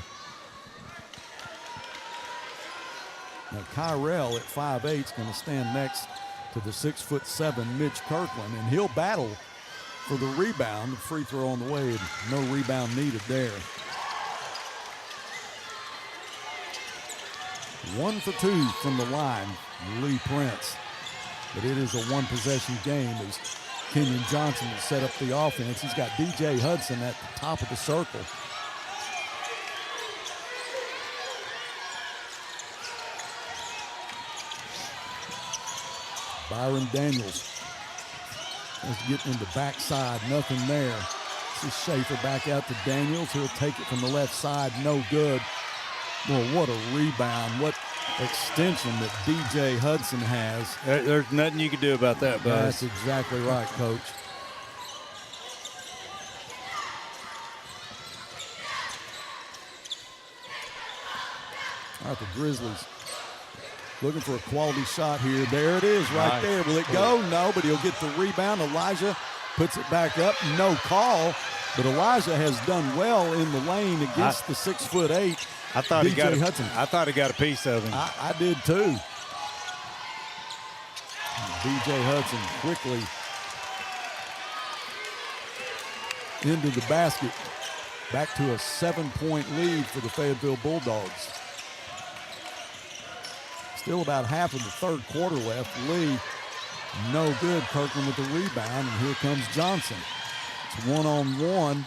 Now Kyrell at 5'8" is going to stand next to the 6'7" Mitch Kirkland, and he'll battle for the rebound. The free throw on the way, and no rebound needed there. 1 for 2 from the line, Lee Prince. But it is a one-possession game as Kenyon Johnson will set up the offense. He's got DJ Hudson at the top of the circle. Byron Daniels has to get in the backside, nothing there. This is Schaefer back out to Daniels. He'll take it from the left side, no good. Well, what a rebound, what extension that DJ Hudson has. There's nothing you can do about that, Buzz. That's exactly right, Coach. All right, the Grizzlies looking for a quality shot here. There it is right there. Will it go? No, but he'll get the rebound. Elijah puts it back up. No call, but Elijah has done well in the lane against the 6'8". I thought DJ Hudson. I thought he got a piece of him. I did too. DJ Hudson quickly into the basket. Back to a 7-point lead for the Fayetteville Bulldogs. Still about half of the third quarter left. Lee, no good. Kirkland with the rebound, and here comes Johnson. It's one-on-one,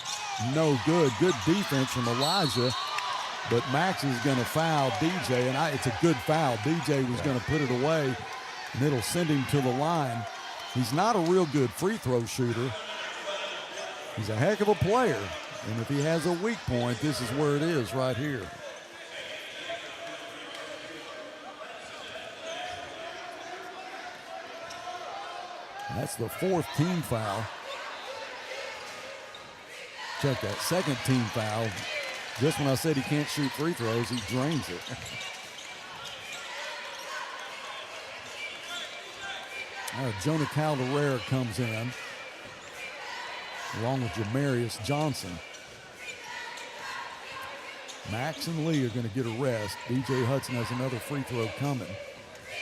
no good. Good defense from Elijah, but Max is going to foul DJ, and it's a good foul. DJ was going to put it away, and it'll send him to the line. He's not a real good free throw shooter. He's a heck of a player, and if he has a weak point, this is where it is right here. That's the fourth team foul. Check that, second team foul. Just when I said he can't shoot free throws, he drains it. Jonah Calderera comes in, along with Jamarius Johnson. Max and Lee are going to get a rest. DJ Hudson has another free throw coming.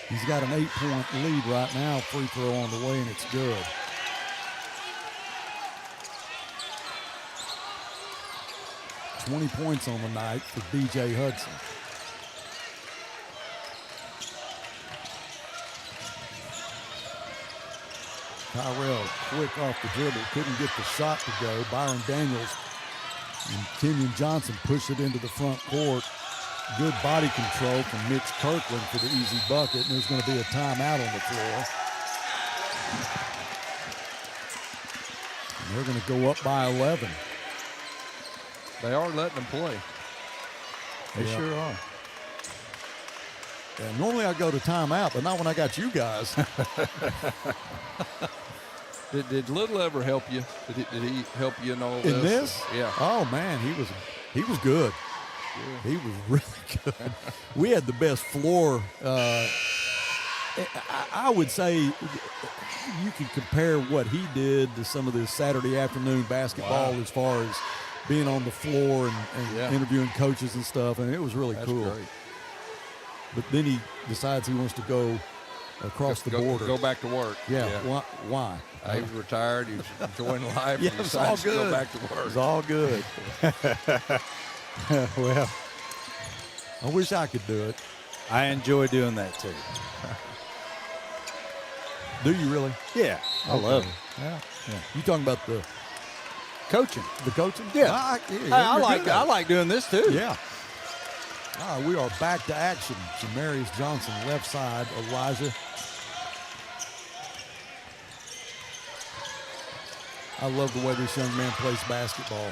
He's got an 8-point lead right now. Free throw on the way, and it's good. $20 points on the night for DJ Hudson. Kyrell quick off the dribble, couldn't get the shot to go. Byron Daniels and Kenyon Johnson push it into the front court. Good body control from Mitch Kirkland for the easy bucket, and there's going to be a timeout on the floor. And they're going to go up by 11. They are letting them play. They sure are. Yeah, normally I go to timeout, but not when I got you guys. Did Little ever help you? Did he help you in all this? In this? Yeah. Oh man, he was good. Yeah. He was really good. We had the best floor. I would say you could compare what he did to some of the Saturday afternoon basketball as far as being on the floor and interviewing coaches and stuff, and it was really cool. Great. But then he decides he wants to go across the border. Go back to work. Yeah. Why? He was retired. He was enjoying life. Yeah, and it's all decided good. to go back to work. It's all good. Well, I wish I could do it. I enjoy doing that too. Do you really? Yeah, I love it. Yeah. You talking about the coaching? The coaching? Yeah. I like doing this too. Yeah. We are back to action. Jamarius Johnson, left side. Elijah. I love the way this young man plays basketball.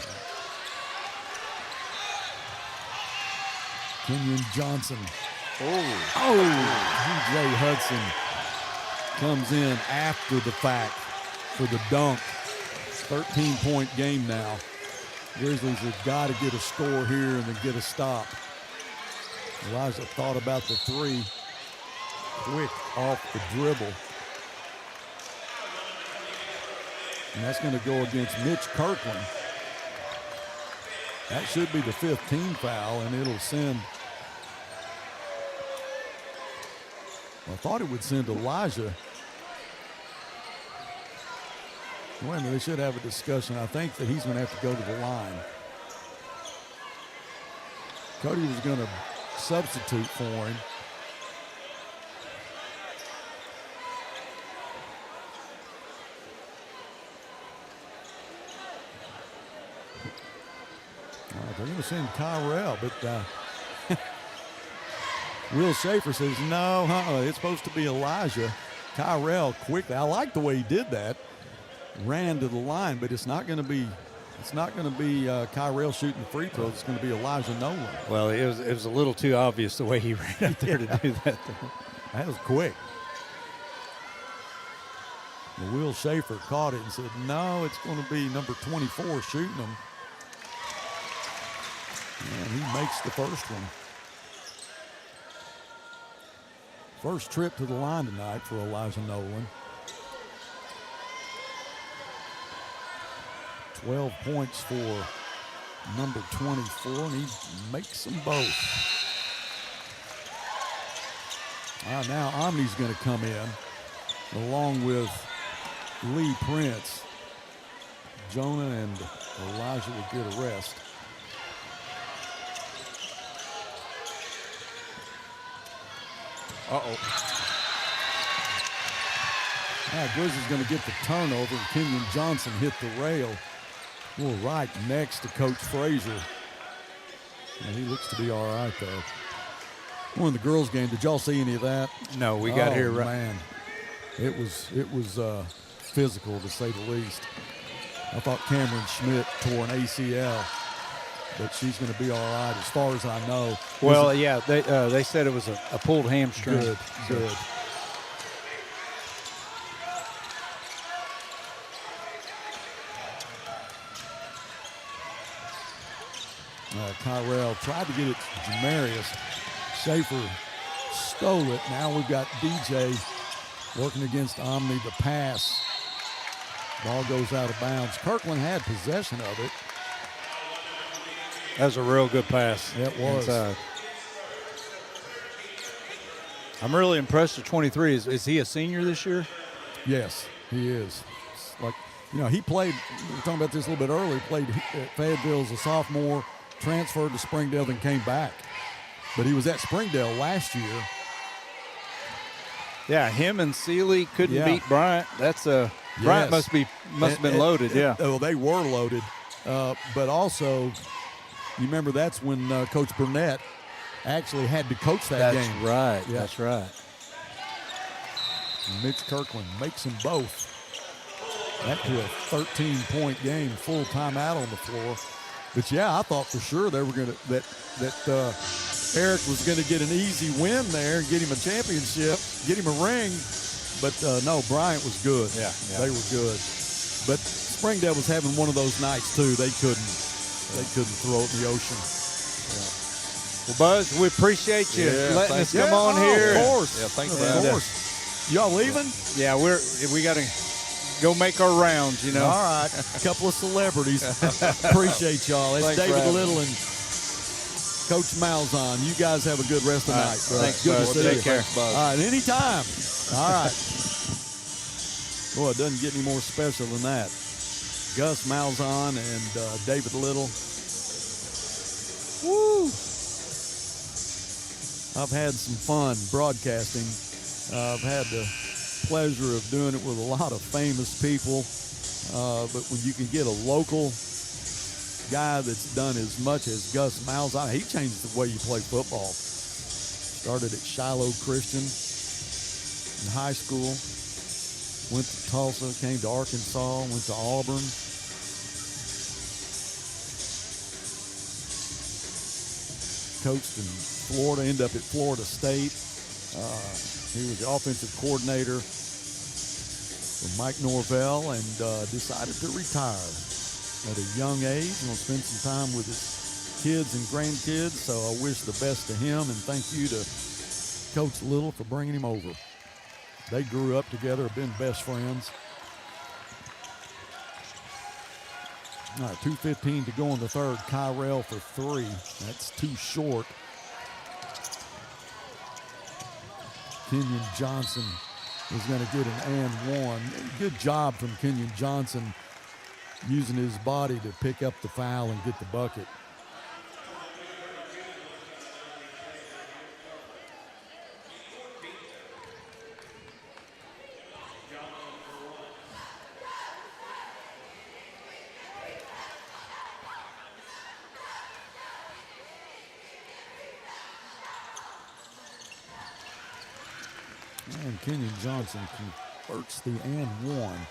Kenyon Johnson. TJ Hudson comes in after the fact for the dunk. 13-point game now. Grizzlies have got to get a score here and then get a stop. Elijah thought about the three. Quick off the dribble. And that's going to go against Mitch Kirkland. That should be the 5th team foul, and it'll send. I thought it would send Elijah. Wait a minute, they should have a discussion. I think that he's going to have to go to the line. Cody was going to substitute for him. They're going to send Kyrell, but Will Schaefer says, no, it's supposed to be Elijah. Kyrell quickly. I like the way he did that. Ran to the line, but it's not going to be Kyrell shooting the free throws. It's going to be Elijah Nolan. Well, it was a little too obvious the way he ran out there to do that. That was quick. And Will Schaefer caught it and said, no, it's going to be number 24 shooting them. And he makes the first one. First trip to the line tonight for Elijah Nolan. 12 points for number 24, and he makes them both. Now Omni's going to come in, along with Lee Prince. Jonah and Elijah will get a rest. Grizzlies going to get the turnover, and Kenyon Johnson hit the rail. Well, right next to Coach Frazier. And he looks to be all right, though. One of the girls' game, did y'all see any of that? No, we got here right. Man, it was physical, to say the least. I thought Cameron Schmidt tore an ACL, but she's going to be all right as far as I know. Well, they said it was a pulled hamstring. Good. Kyrell tried to get it to Jamarius. Schaefer stole it. Now we've got DJ working against Omni. The pass. Ball goes out of bounds. Kirkland had possession of it. That was a real good pass. It was. Inside. I'm really impressed with 23. Is he a senior this year? Yes, he is. It's like, he played, we were talking about this a little bit earlier, played at Fayetteville as a sophomore, transferred to Springdale, then came back. But he was at Springdale last year. Yeah, him and Seeley couldn't beat Bryant. Bryant must have been loaded, yeah. Oh, they were loaded. But also, you remember that's when Coach Burnett actually had to coach that game. That's right. Yeah. That's right. Mitch Kirkland makes them both. That to a 13-point game, full timeout on the floor. But yeah, I thought for sure they were gonna that Eric was gonna get an easy win there and get him a championship, get him a ring. But no, Bryant was good. Yeah. They were good. But Springdale was having one of those nights too. They couldn't throw it in the ocean. Yeah. Well, Buzz, we appreciate you letting us come on here. Of course. Yeah, thanks for having us. Y'all leaving? Yeah, we got to go make our rounds, you know. All right. A couple of celebrities. Appreciate y'all. It's Thanks, David Brad. Little and Coach Malzahn. You guys have a good rest of the night. Bro. Thanks, good Buzz. to see Take you. care. All right, anytime. All right. Boy, it doesn't get any more special than that. Gus Malzahn and David Little. Woo! I've had some fun broadcasting. I've had the pleasure of doing it with a lot of famous people. But when you can get a local guy that's done as much as Gus Malzahn, he changed the way you play football. Started at Shiloh Christian in high school, went to Tulsa, came to Arkansas, went to Auburn. Coached in Florida, ended up at Florida State. He was the offensive coordinator for Mike Norvell and decided to retire at a young age. He's going to spend some time with his kids and grandkids, so I wish the best to him, and thank you to Coach Little for bringing him over. They grew up together, have been best friends. All right, 2:15 to go in the third. Kyrell for three. That's too short. Kenyon Johnson is going to get an and one. Good job from Kenyon Johnson using his body to pick up the foul and get the bucket. And Kenyon Johnson converts the and one.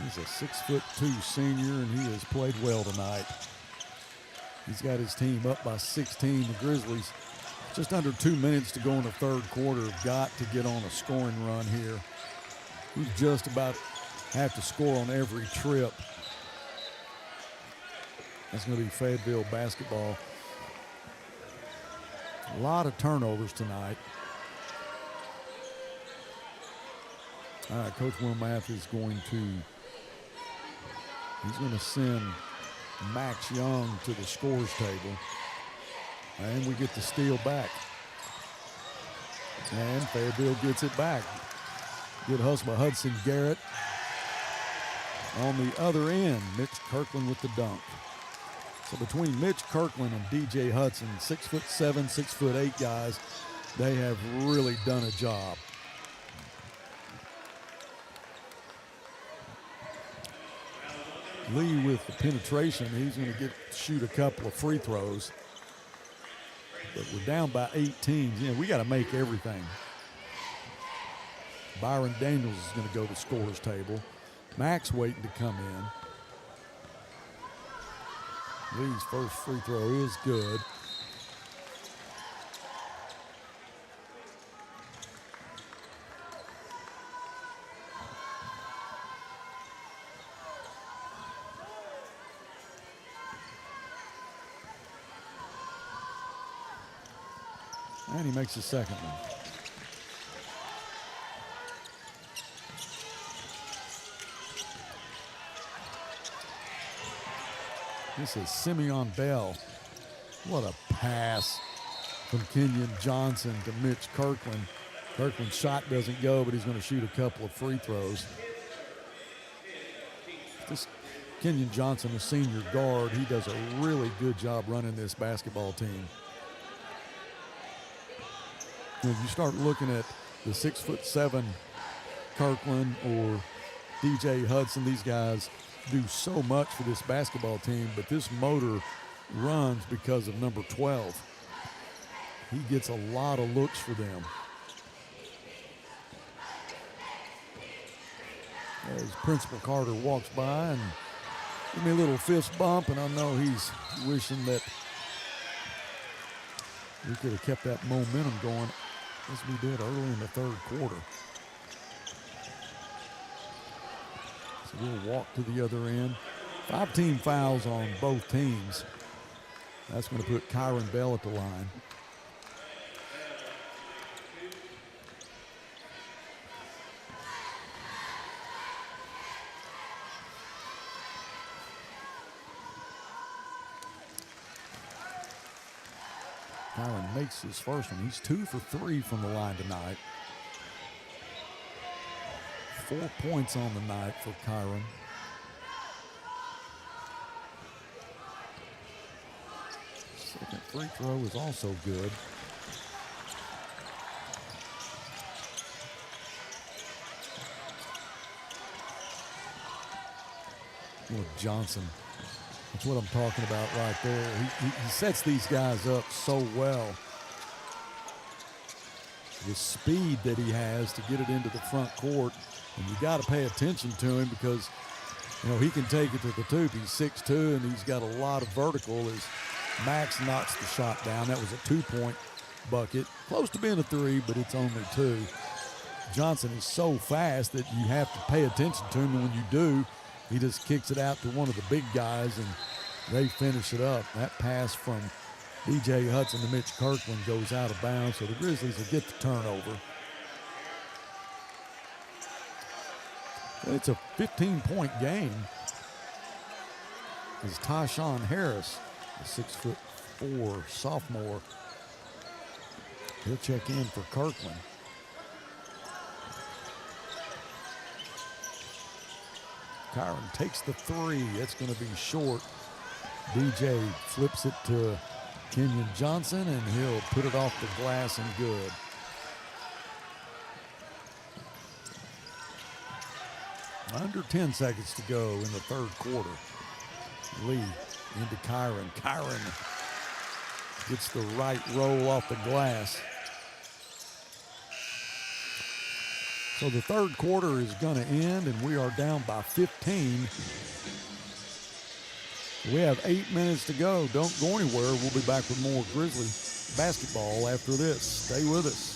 He's a 6'2" senior, and he has played well tonight. He's got his team up by 16. The Grizzlies, just under 2 minutes to go in the third quarter, have got to get on a scoring run here. We just about have to score on every trip. That's going to be Fayetteville basketball. A lot of turnovers tonight. All right, Coach Wilmath is going to send Max Young to the scores table. And we get the steal back. And Fayetteville gets it back. Good hustle by Hudson Garrett. On the other end, Mitch Kirkland with the dunk. So between Mitch Kirkland and DJ Hudson, 6'7", 6'8" guys, they have really done a job. Lee with the penetration, he's going to shoot a couple of free throws. But we're down by 18. We got to make everything. Byron Daniels is going to go to scorer's table. Max waiting to come in. Lee's first free throw is good. And he makes the second one. This is Simeon Bell. What a pass from Kenyon Johnson to Mitch Kirkland. Kirkland's shot doesn't go, but he's going to shoot a couple of free throws. This Kenyon Johnson, a senior guard, he does a really good job running this basketball team. If you start looking at the 6'7" Kirkland or DJ Hudson, these guys do so much for this basketball team, but this motor runs because of number 12. he gets a lot of looks for them. As Principal Carter walks by and give me a little fist bump, and I know he's wishing that we could have kept that momentum going as we did early in the third quarter. So we'll walk to the other end. 5 team fouls on both teams. That's going to put Kyron Bell at the line. Kyron makes his first one. He's 2 for 3 from the line tonight. 4 points on the night for Kyron. Second free throw is also good. Johnson. That's what I'm talking about right there. He sets these guys up so well. The speed that he has to get it into the front court. And you got to pay attention to him because, you know, he can take it to the hoop. He's 6'2", and he's got a lot of vertical as Max knocks the shot down. That was a 2-point bucket. Close to being a 3, but it's only 2. Johnson is so fast that you have to pay attention to him, and when you do, he just kicks it out to one of the big guys, and they finish it up. That pass from DJ Hudson to Mitch Kirkland goes out of bounds, so the Grizzlies will get the turnover. It's a 15-point game. As Tyshawn Harris, the 6'4" sophomore, he'll check in for Kirkland. Kyron takes the 3. It's going to be short. DJ flips it to Kenyon Johnson, and he'll put it off the glass and good. Under 10 seconds to go in the third quarter. Lee into Kyron. Kyron gets the right roll off the glass. So the third quarter is going to end, and we are down by 15. We have 8 minutes to go. Don't go anywhere. We'll be back with more Grizzly basketball after this. Stay with us.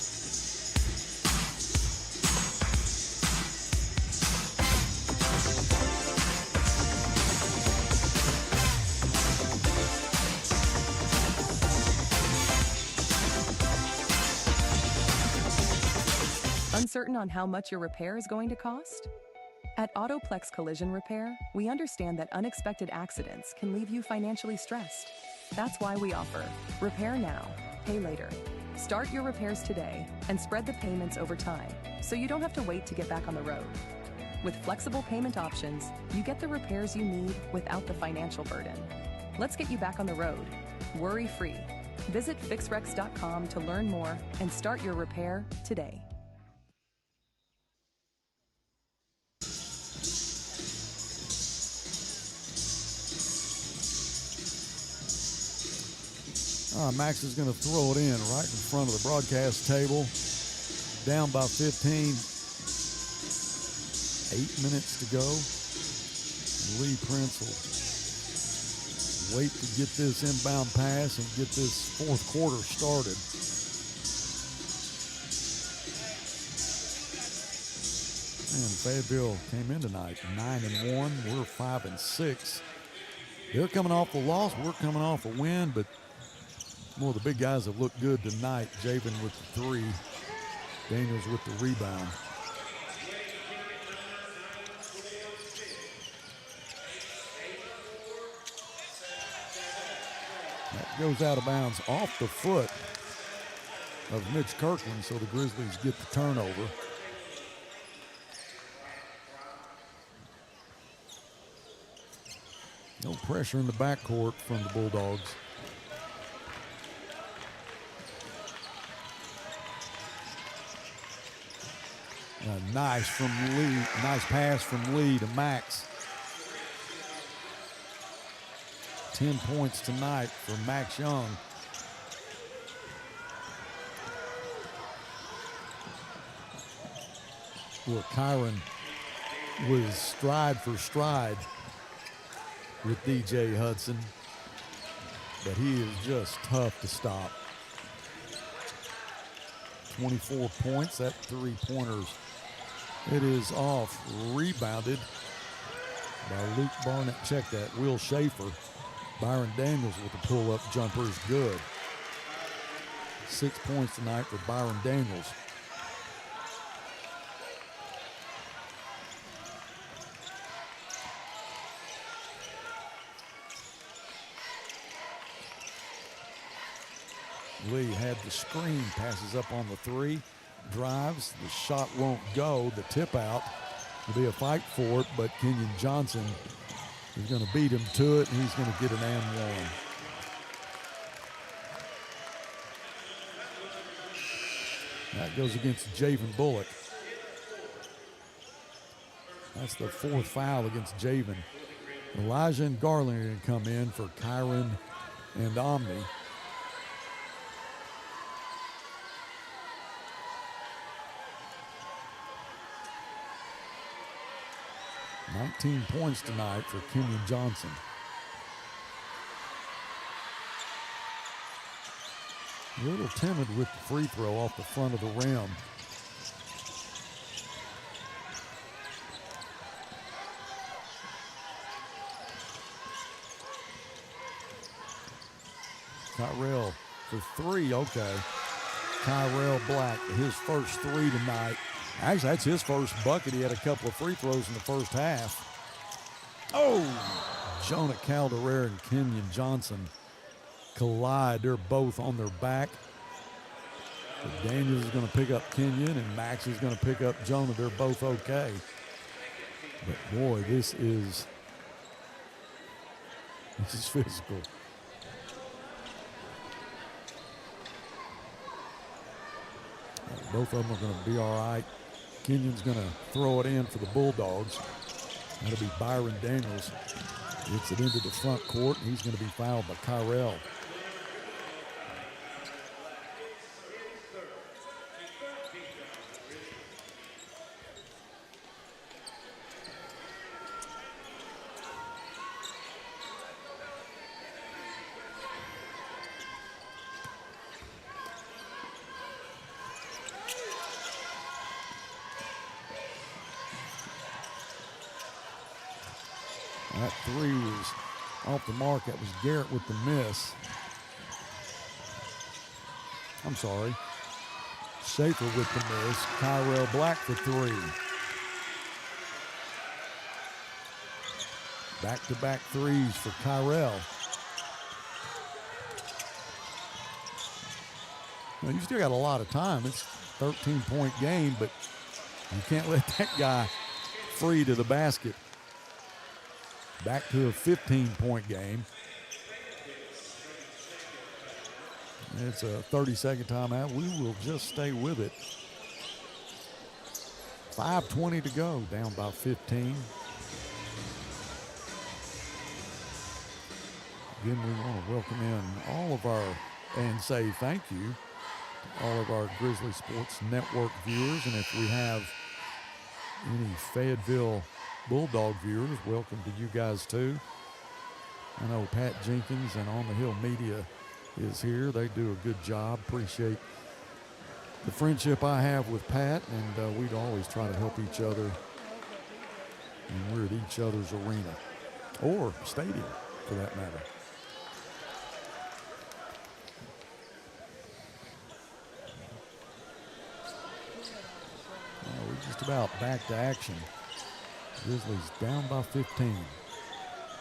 Uncertain on how much your repair is going to cost? At Autoplex Collision Repair, we understand that unexpected accidents can leave you financially stressed. That's why we offer Repair Now, Pay Later. Start your repairs today and spread the payments over time so you don't have to wait to get back on the road. With flexible payment options, you get the repairs you need without the financial burden. Let's get you back on the road, worry-free. Visit fixrex.com to learn more and start your repair today. Max is going to throw it in right in front of the broadcast table. Down by 15. 8 minutes to go. Lee Prince will wait to get this inbound pass and get this fourth quarter started. And Fayetteville came in tonight 9-1. We're 5-6. They're coming off a loss. We're coming off a win, but more of the big guys have looked good tonight. Javen with the 3, Daniels with the rebound. That goes out of bounds off the foot of Mitch Kirkland, so the Grizzlies get the turnover. No pressure in the backcourt from the Bulldogs. Nice pass from Lee to Max. 10 points tonight for Max Young. where Kyron was stride for stride with DJ Hudson, but he is just tough to stop. 24 points, that three-pointers. It is off, rebounded by Luke Barnett. Check that, Will Schaefer. Byron Daniels with the pull-up jumper is good. 6 points tonight for Byron Daniels. Lee had the screen, passes up on the three, drives, the shot won't go, the tip out. Will be a fight for it, but Kenyon Johnson is going to beat him to it, and he's going to get an and one. That goes against Javen Bullock. That's the fourth foul against Javen. Elijah and Garland are going to come in for Kyron and Omni. $19 points tonight for Kenyon Johnson. A little timid with the free throw off the front of the rim. Tyrell for three, okay. Tyrell Black, his first three tonight. Actually, that's his first bucket. He had a couple of free throws in the first half. Oh! Jonah Calderera and Kenyon Johnson collide. They're both on their back. But Daniels is going to pick up Kenyon, and Max is going to pick up Jonah. They're both okay. But, boy, this is physical. Both of them are going to be all right. Kenyon's going to throw it in for the Bulldogs. That'll be Byron Daniels. Gets it into the front court, and he's going to be fouled by Kyrell. That three was off the mark. That was Garrett with the miss. I'm sorry. Schaefer with the miss. Kyrell Black for three. Back-to-back threes for Kyrell. Now, you still got a lot of time. It's a 13-point game, but you can't let that guy free to the basket. Back to a 15-point game. It's a 30-second timeout. We will just stay with it. 5:20 to go, down by 15. Again, we want to welcome in all of our, and say thank you to all of our Grizzly Sports Network viewers. And if we have any Fayetteville Bulldog viewers, welcome to you guys too. I know Pat Jenkins and On the Hill Media is here. They do a good job. Appreciate the friendship I have with Pat, and we'd always try to help each other. And we're at each other's arena, or stadium for that matter. We're just about back to action. Grizzlies down by 15.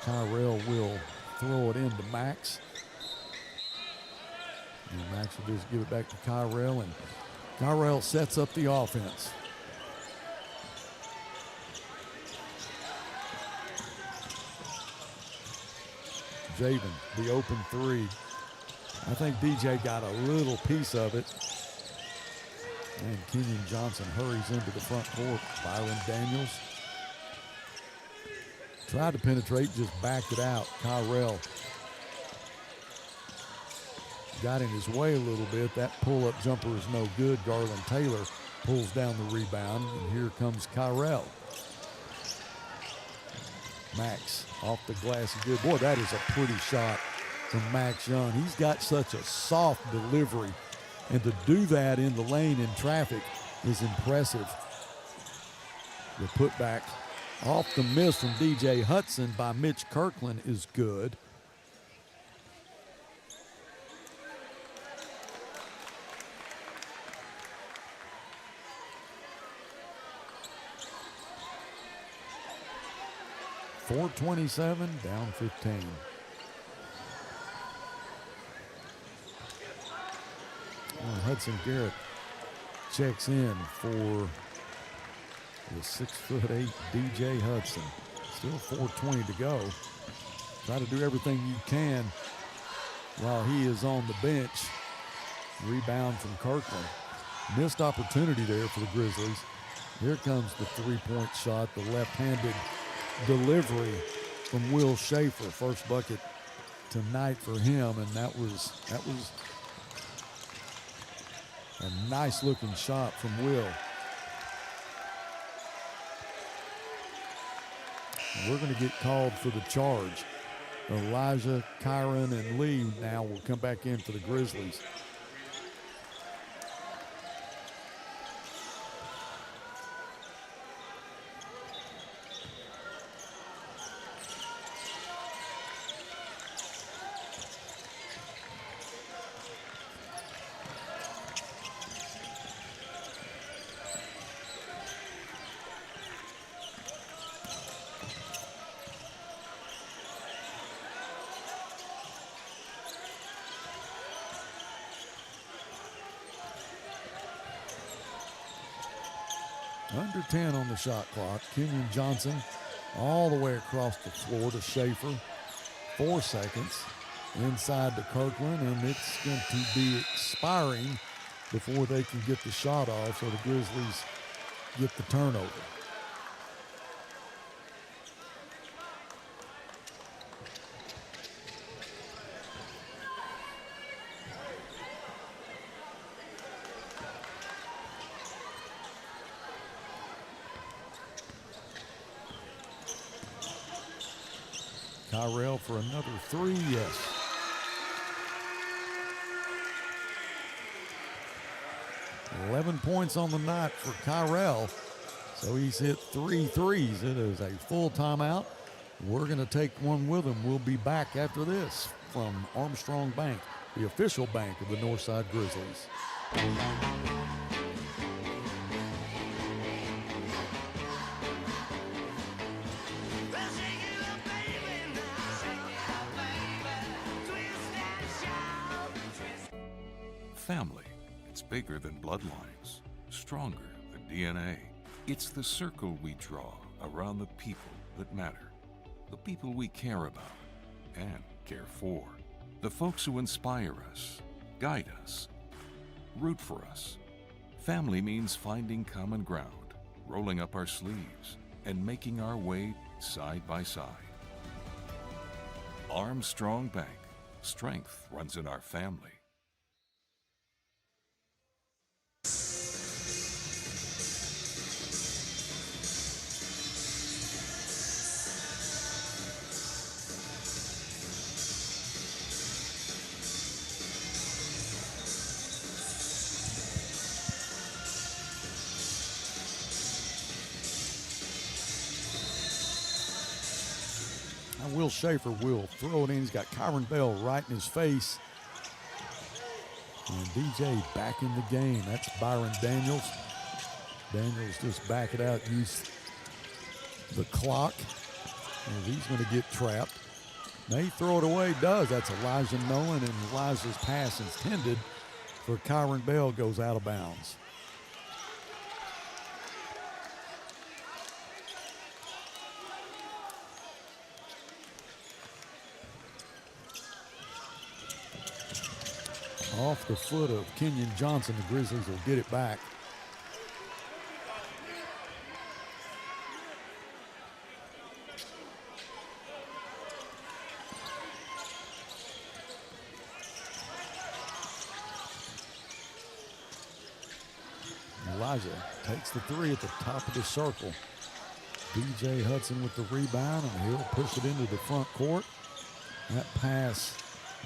Kyrell will throw it into Max. And Max will just give it back to Kyrell, and Kyrell sets up the offense. Javen, the open three. I think DJ got a little piece of it. And Kenyon Johnson hurries into the front court. Byron Daniels tried to penetrate, just backed it out. Kyrell got in his way a little bit. That pull-up jumper is no good. Garland Taylor pulls down the rebound, and here comes Kyrell. Max off the glass is good. Boy, that is a pretty shot from Max Young. He's got such a soft delivery, and to do that in the lane in traffic is impressive. The putback off the miss from DJ Hudson by Mitch Kirkland is good. .427, down 15. Hudson Garrett checks in for the 6'8" DJ Hudson. Still 4:20 to go. Try to do everything you can while he is on the bench. Rebound from Kirkland. Missed opportunity there for the Grizzlies. Here comes the three-point shot, the left-handed delivery from Will Schaefer. First bucket tonight for him, and that was a nice looking shot from Will. We're going to get called for the charge. Elijah, Kyron, and Lee now will come back in for the Grizzlies. Under 10 on the shot clock. Kenyon Johnson all the way across the floor to Schaefer. 4 seconds inside to Kirkland, and it's going to be expiring before they can get the shot off, so the Grizzlies get the turnover. Kyrell for another three, yes. .11 points on the night for Kyrell. So he's hit 3 threes. It is a full timeout. We're going to take one with him. We'll be back after this from Armstrong Bank, the official bank of the Northside Grizzlies. Family, it's bigger than bloodlines, stronger than DNA. It's the circle we draw around the people that matter, the people we care about and care for, the folks who inspire us, guide us, root for us. Family means finding common ground, rolling up our sleeves, and making our way side by side. Armstrong Bank, strength runs in our family. Will Schaefer will throw it in. He's got Kyron Bell right in his face. And DJ back in the game. That's Byron Daniels. Daniels just back it out, use the clock. And he's going to get trapped. May throw it away, does. That's Elijah Nolan, and Elijah's pass intended for Kyron Bell goes out of bounds. Off the foot of Kenyon Johnson, the Grizzlies will get it back. Elijah takes the three at the top of the circle. DJ Hudson with the rebound, and he'll push it into the front court. That pass,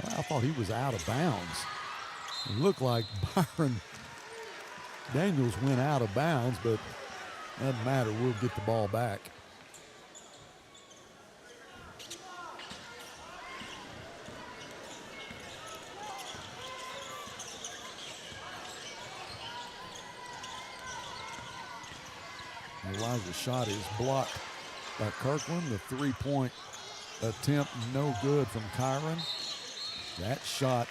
well, I thought he was out of bounds. It looked like Byron Daniels went out of bounds, but doesn't matter. We'll get the ball back. Elijah's shot is blocked by Kirkland. The three-point attempt no good from Kyron. That shot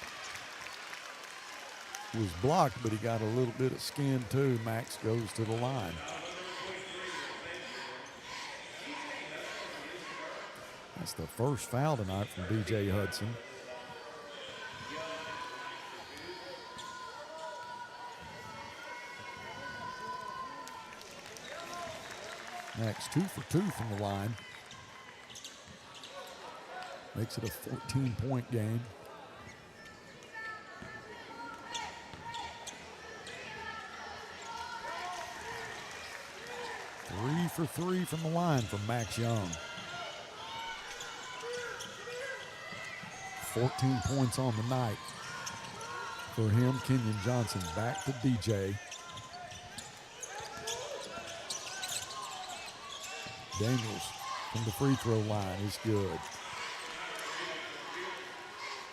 was blocked, but he got a little bit of skin too. Max goes to the line. That's the first foul tonight from B.J. Hudson. Max 2 for 2 from the line. Makes it a 14-point game. Three for 3 from the line from Max Young. 14 points on the night for him. Kenyon Johnson back to DJ. Daniels from the free throw line is good.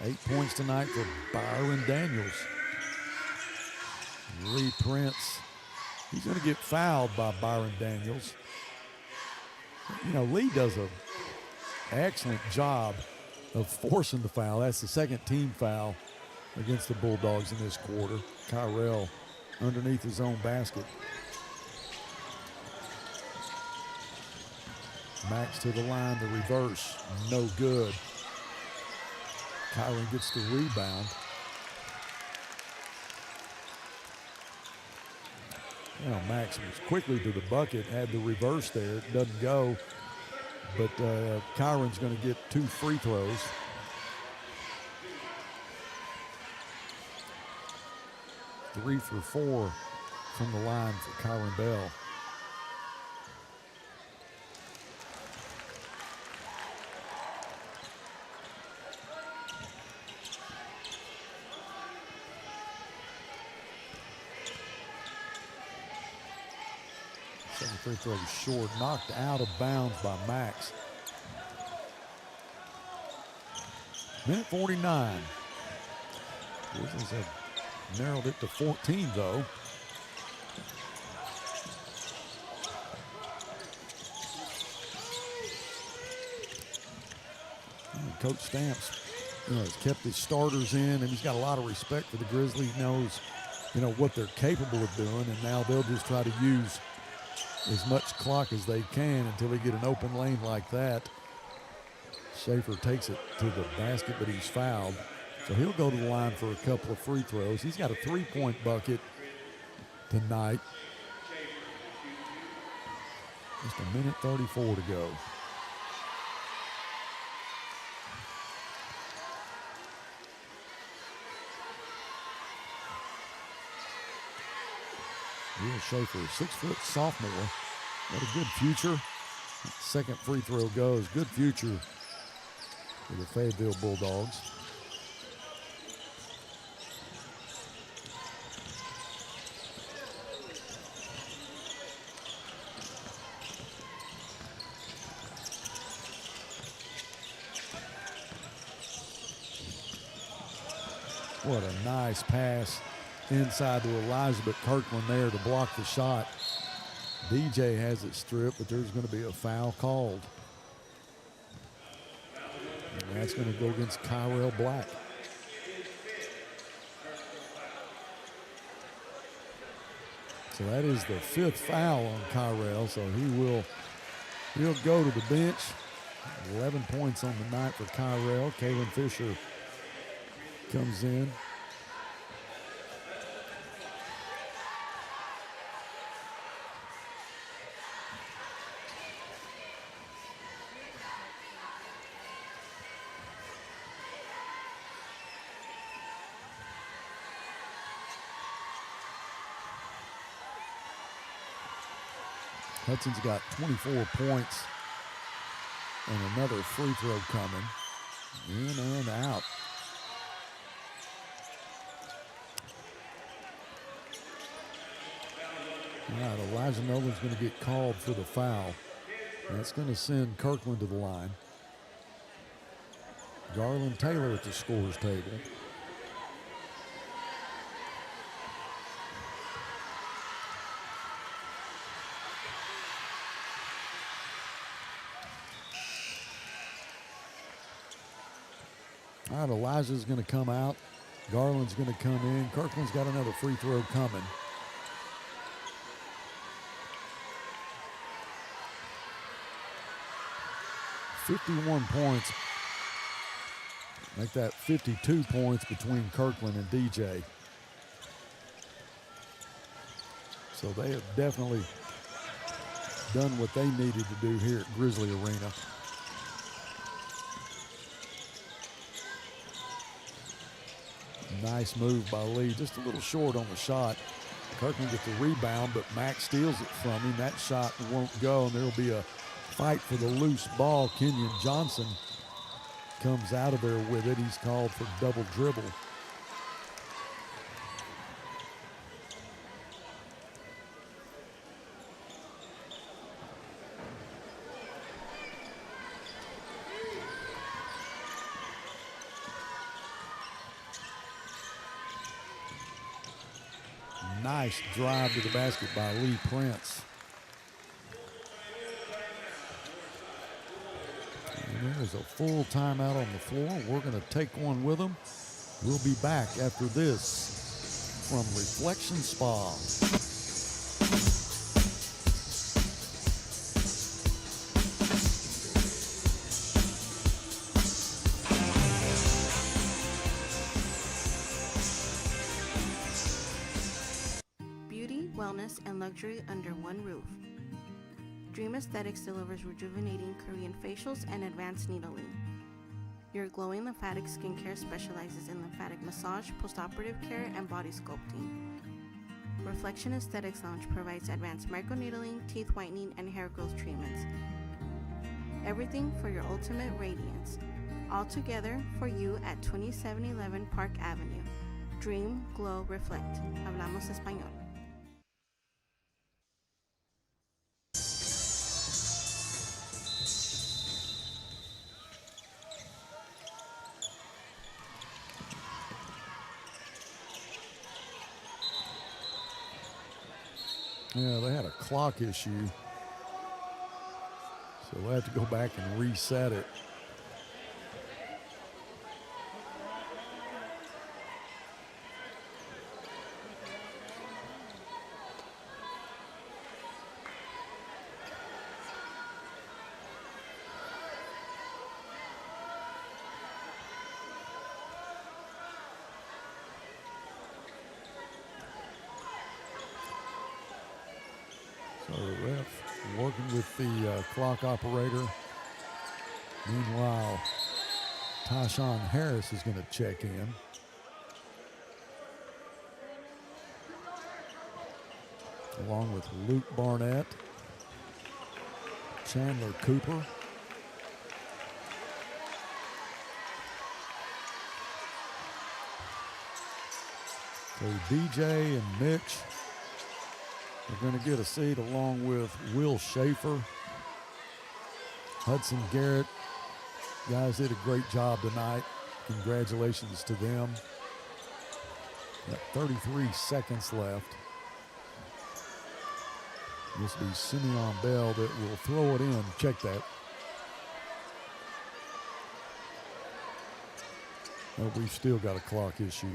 8 points tonight for Byron Daniels. Lee Prince, he's going to get fouled by Byron Daniels. You know, Lee does an excellent job of forcing the foul. That's the second team foul against the Bulldogs in this quarter. Kyrell underneath his own basket. Max to the line, the reverse, no good. Kyron gets the rebound. You know, Max was quickly to the bucket, had the reverse there. It doesn't go, but Kyron's going to get 2 free throws. Three for 4 from the line for Kyron Bell. Second free throw was short, knocked out of bounds by Max. Minute 49. Grizzlies have narrowed it to 14 though. And Coach Stamps, has kept his starters in, and he's got a lot of respect for the Grizzlies. He knows, what they're capable of doing, and now they'll just try to use as much clock as they can until they get an open lane like that. Schaefer takes it to the basket, but he's fouled. So he'll go to the line for a couple of free throws. He's got a 3-point bucket tonight. Just a minute 34 to go. Will Schaefer, 6-foot sophomore. What a good future. Second free throw goes. Good future for the Fayetteville Bulldogs. What a nice pass inside to Elijah, but Kirkland there to block the shot. DJ has it stripped, but there's going to be a foul called. And that's going to go against Kyrell Black. So that is the 5th foul on Kyrell, so he'll go to the bench. 11 points on the night for Kyrell. Kalen Fisher comes in. Hudson's got 24 points and another free throw coming. In and out. All right, Elijah Nolan's going to get called for the foul. That's going to send Kirkland to the line. Garland Taylor at the scorer's table. All right, Elijah's going to come out. Garland's going to come in. Kirkland's got another free throw coming. .51 points. Make that 52 points between Kirkland and DJ. So they have definitely done what they needed to do here at Grizzly Arena. Nice move by Lee, just a little short on the shot. Kirkland gets the rebound, but Max steals it from him. That shot won't go, and there'll be a fight for the loose ball. Kenyon Johnson comes out of there with it. He's called for double dribble. Nice drive to the basket by Lee Prince. And there's a full timeout on the floor. We're going to take one with them. We'll be back after this from Reflection Spa. Wellness, and luxury under one roof. Dream Aesthetics delivers rejuvenating Korean facials and advanced needling. Your glowing lymphatic skincare specializes in lymphatic massage, postoperative care, and body sculpting. Reflection Aesthetics Lounge provides advanced microneedling, teeth whitening, and hair growth treatments. Everything for your ultimate radiance. All together for you at 2711 Park Avenue. Dream, glow, reflect. Hablamos español. Yeah, they had a clock issue, so we'll have to go back and reset it. So the ref working with the clock operator. Meanwhile, Tyshawn Harris is going to check in. Along with Luke Barnett, Chandler Cooper. So DJ and Mitch are going to get a seat along with Will Schaefer. Hudson Garrett. Guys did a great job tonight. Congratulations to them. Got 33 seconds left. This will be Simeon Bell that will throw it in. Check that. Oh, we've still got a clock issue.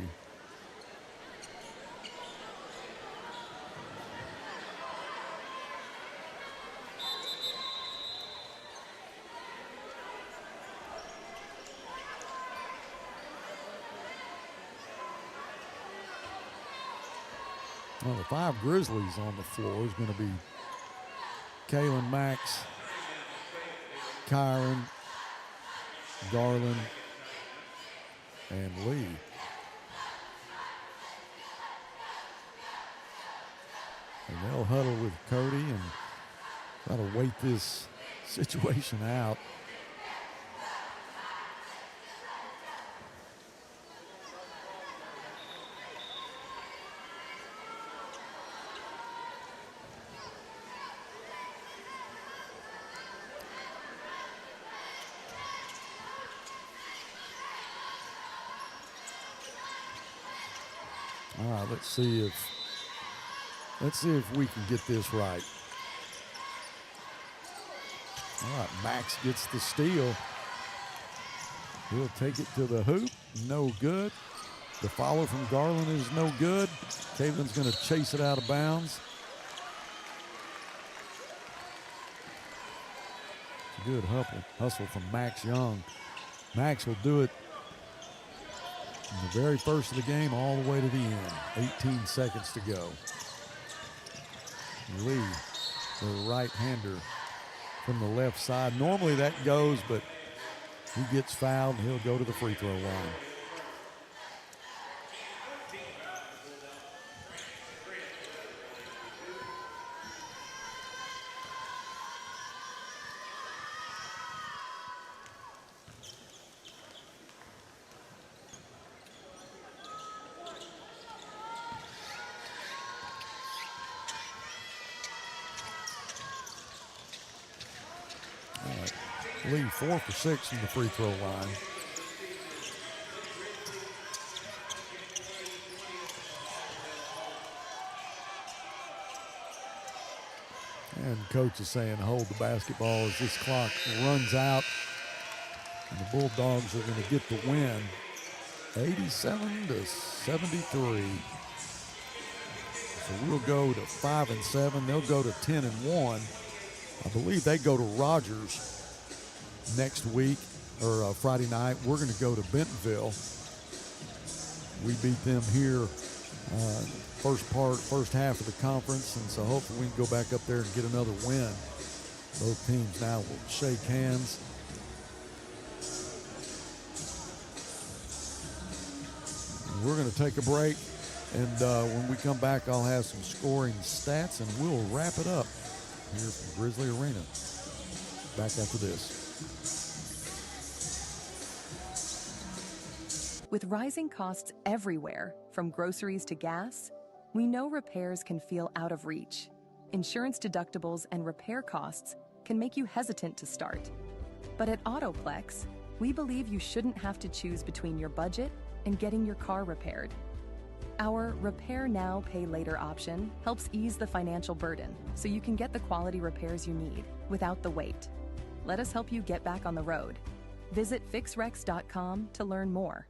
Well, the 5 Grizzlies on the floor is going to be Kalen Max, Kyron, Garland, and Lee. And they'll huddle with Cody, and Try to wait this situation out. All right, let's see if we can get this right. All right, Max gets the steal. He'll take it to the hoop. No good. The follow from Garland is no good. Caitlin's going to chase it out of bounds. Good hustle from Max Young. Max will do it in the very first of the game all the way to the end. 18 seconds to go. Lee, the right-hander from the left side. Normally that goes, but he gets fouled and he'll go to the free throw line. Lee 4 for 6 from the free throw line. And coach is saying hold the basketball as this clock runs out. And the Bulldogs are going to get the win, 87-73. So we'll go to 5-7. They'll go to 10-1. I believe they go to Rogers next week, or Friday night. We're going to go to Bentonville. We beat them here first half of the conference, and so hopefully we can go back up there and get another win. Both teams now will shake hands. And we're going to take a break, and when we come back, I'll have some scoring stats, and we'll wrap it up here from Grizzly Arena. Back after this. With rising costs everywhere, from groceries to gas, we know repairs can feel out of reach. Insurance deductibles and repair costs can make you hesitant to start. But at Autoplex, we believe you shouldn't have to choose between your budget and getting your car repaired. Our Repair Now, Pay Later option helps ease the financial burden so you can get the quality repairs you need without the wait. Let us help you get back on the road. Visit fixrex.com to learn more.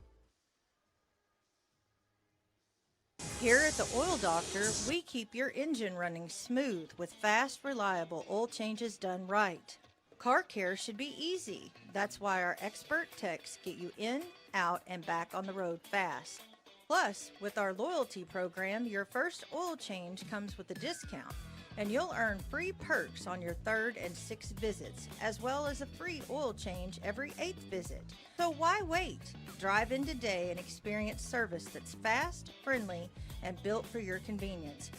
Here at the Oil Doctor, we keep your engine running smooth with fast, reliable oil changes done right. Car care should be easy. That's why our expert techs get you in, out, and back on the road fast. Plus, with our loyalty program, your first oil change comes with a discount, and you'll earn free perks on your 3rd and 6th visits, as well as a free oil change every 8th visit. So why wait? Drive in today and experience service that's fast, friendly, and built for your convenience.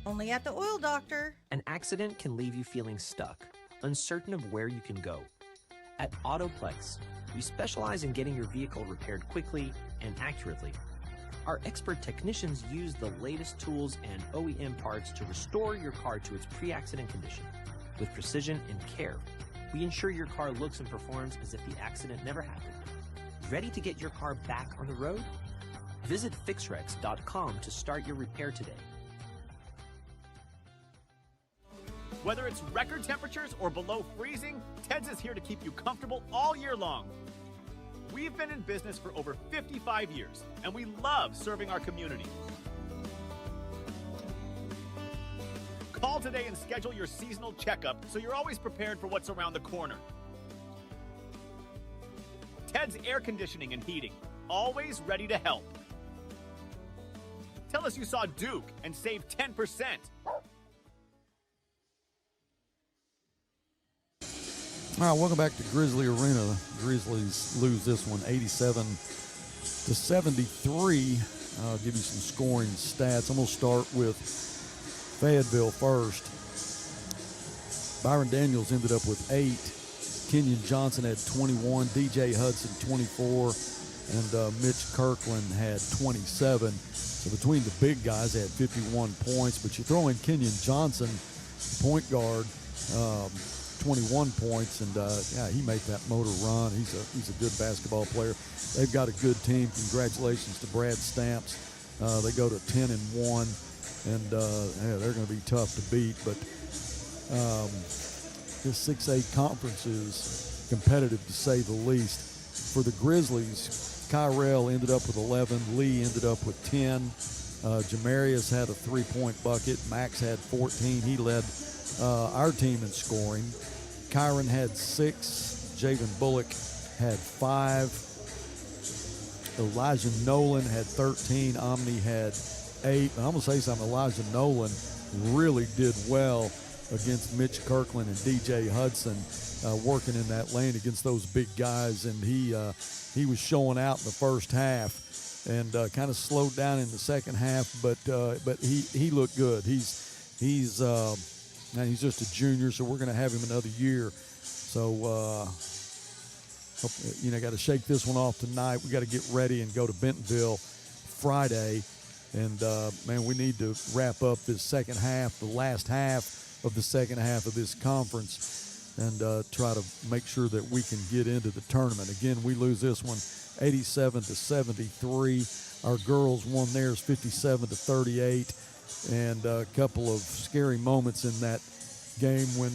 Only at the Oil Doctor. An accident can leave you feeling stuck, uncertain of where you can go. At Autoplex, we specialize in getting your vehicle repaired quickly and accurately. Our expert technicians use the latest tools and OEM parts to restore your car to its pre-accident condition. With precision and care, we ensure your car looks and performs as if the accident never happened. Ready to get your car back on the road? Visit fixrex.com to start your repair today. Whether it's record temperatures or below freezing, Ted's is here to keep you comfortable all year long. We've been in business for over 55 years, and we love serving our community. Call today and schedule your seasonal checkup so you're always prepared for what's around the corner. Ted's Air Conditioning and Heating, always ready to help. Tell us you saw Duke and save 10%. All right, welcome back to Grizzly Arena. Grizzlies lose this one 87-73. I'll give you some scoring stats. I'm going to start with Fayetteville first. Byron Daniels ended up with 8. Kenyon Johnson had 21. DJ Hudson 24. And Mitch Kirkland had 27. So between the big guys, they had 51 points. But you throw in Kenyon Johnson, point guard, 21 points, and he made that motor run. He's a good basketball player. They've got a good team. Congratulations to Brad Stamps. They go to 10-1, and they're going to be tough to beat. But this 6A conference is competitive to say the least. For the Grizzlies, Kyrell ended up with 11. Lee ended up with 10. Jamarius had a 3-point bucket. Max had 14. He led our team in scoring. Kyron had 6. Javen Bullock had 5. Elijah Nolan had 13. Omni had 8. And I'm going to say something. Elijah Nolan really did well against Mitch Kirkland and DJ Hudson, working in that lane against those big guys. And he was showing out in the first half and kind of slowed down in the second half. But he looked good. He's just a junior, so we're going to have him another year. So, got to shake this one off tonight. We got to get ready and go to Bentonville Friday. And, we need to wrap up this second half, the last half of the second half of this conference, and try to make sure that we can get into the tournament. Again, we lose this one 87-73. Our girls won theirs 57-38. And a couple of scary moments in that game when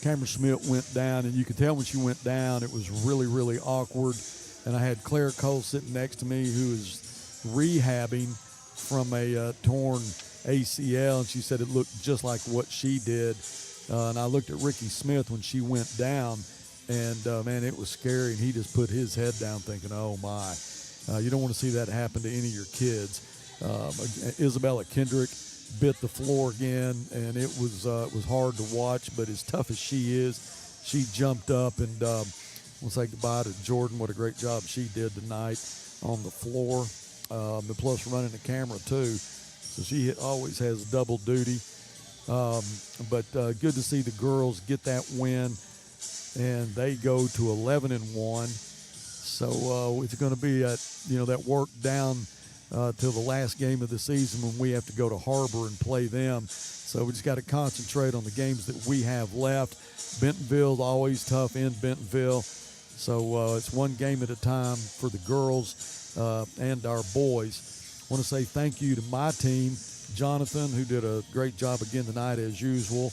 Cameron Schmidt went down, and you could tell when she went down it was really, really awkward. And I had Claire Cole sitting next to me who is rehabbing from a torn ACL, and she said it looked just like what she did. And I looked at Ricky Smith when she went down, and, man, it was scary. And he just put his head down thinking, oh, my. You don't want to see that happen to any of your kids. Isabella Kendrick bit the floor again, and it was hard to watch. But as tough as she is, she jumped up, and we'll say goodbye to Jordan. What a great job she did tonight on the floor. And plus running the camera too, so she always has double duty. But good to see the girls get that win, and they go to 11-1. So it's going to be that work down till the last game of the season when we have to go to Harbor and play them. So we just got to concentrate on the games that we have left. Bentonville's always tough in Bentonville. So it's one game at a time for the girls and our boys. I want to say thank you to my team, Jonathan, who did a great job again tonight as usual.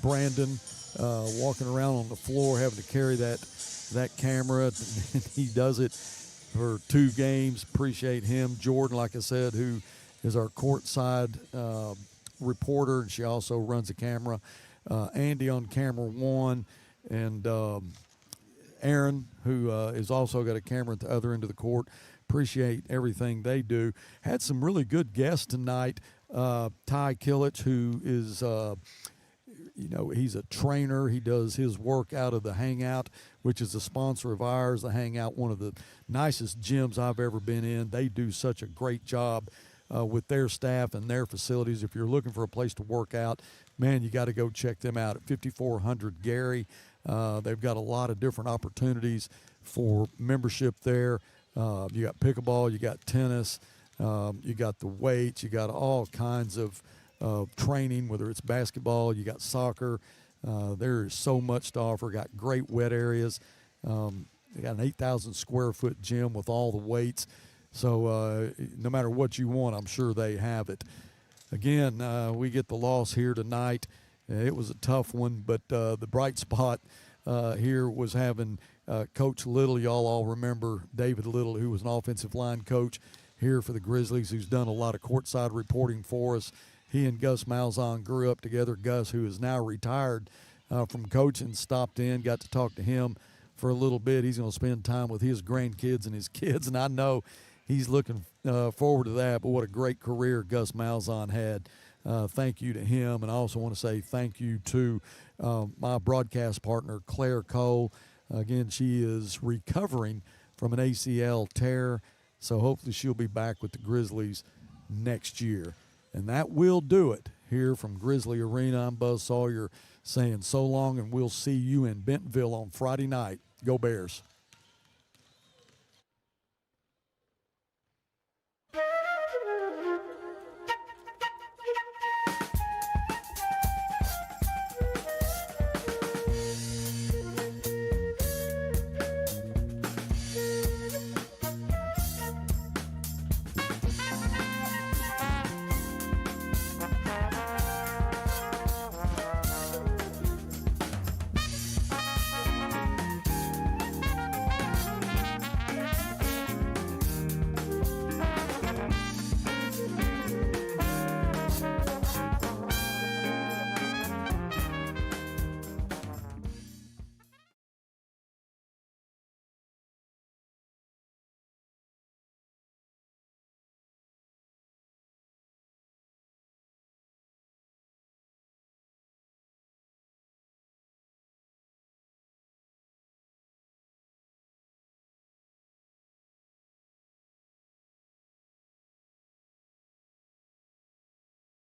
Brandon walking around on the floor having to carry that camera. He does it for 2 games. Appreciate him. Jordan, like I said, who is our courtside reporter, and she also runs a camera. Andy on camera 1, and Aaron, who has also got a camera at the other end of the court. Appreciate everything they do. Had some really good guests tonight. Ty Killich, who is, he's a trainer. He does his work out of the Hangout, which is a sponsor of ours. The Hangout, one of the nicest gyms I've ever been in. They do such a great job with their staff and their facilities. If you're looking for a place to work out, man, you got to go check them out at 5400 Gary. They've got a lot of different opportunities for membership there. You got pickleball, you got tennis, you got the weights, you got all kinds of training, whether it's basketball, you got soccer. There is so much to offer. Got great wet areas. They got an 8,000 square foot gym with all the weights. So no matter what you want, I'm sure they have it. Again, we get the loss here tonight. It was a tough one, but the bright spot here was having Coach Little. Y'all all remember David Little, who was an offensive line coach here for the Grizzlies, who's done a lot of courtside reporting for us. He and Gus Malzahn grew up together. Gus, who is now retired from coaching, stopped in, got to talk to him for a little bit. He's going to spend time with his grandkids and his kids, and I know he's looking forward to that. But what a great career Gus Malzahn had. Thank you to him, and I also want to say thank you to my broadcast partner, Claire Cole. Again, she is recovering from an ACL tear, so hopefully she'll be back with the Grizzlies next year. And that will do it here from Grizzly Arena. I'm Buzz Sawyer saying so long, and we'll see you in Bentonville on Friday night. Go Bears.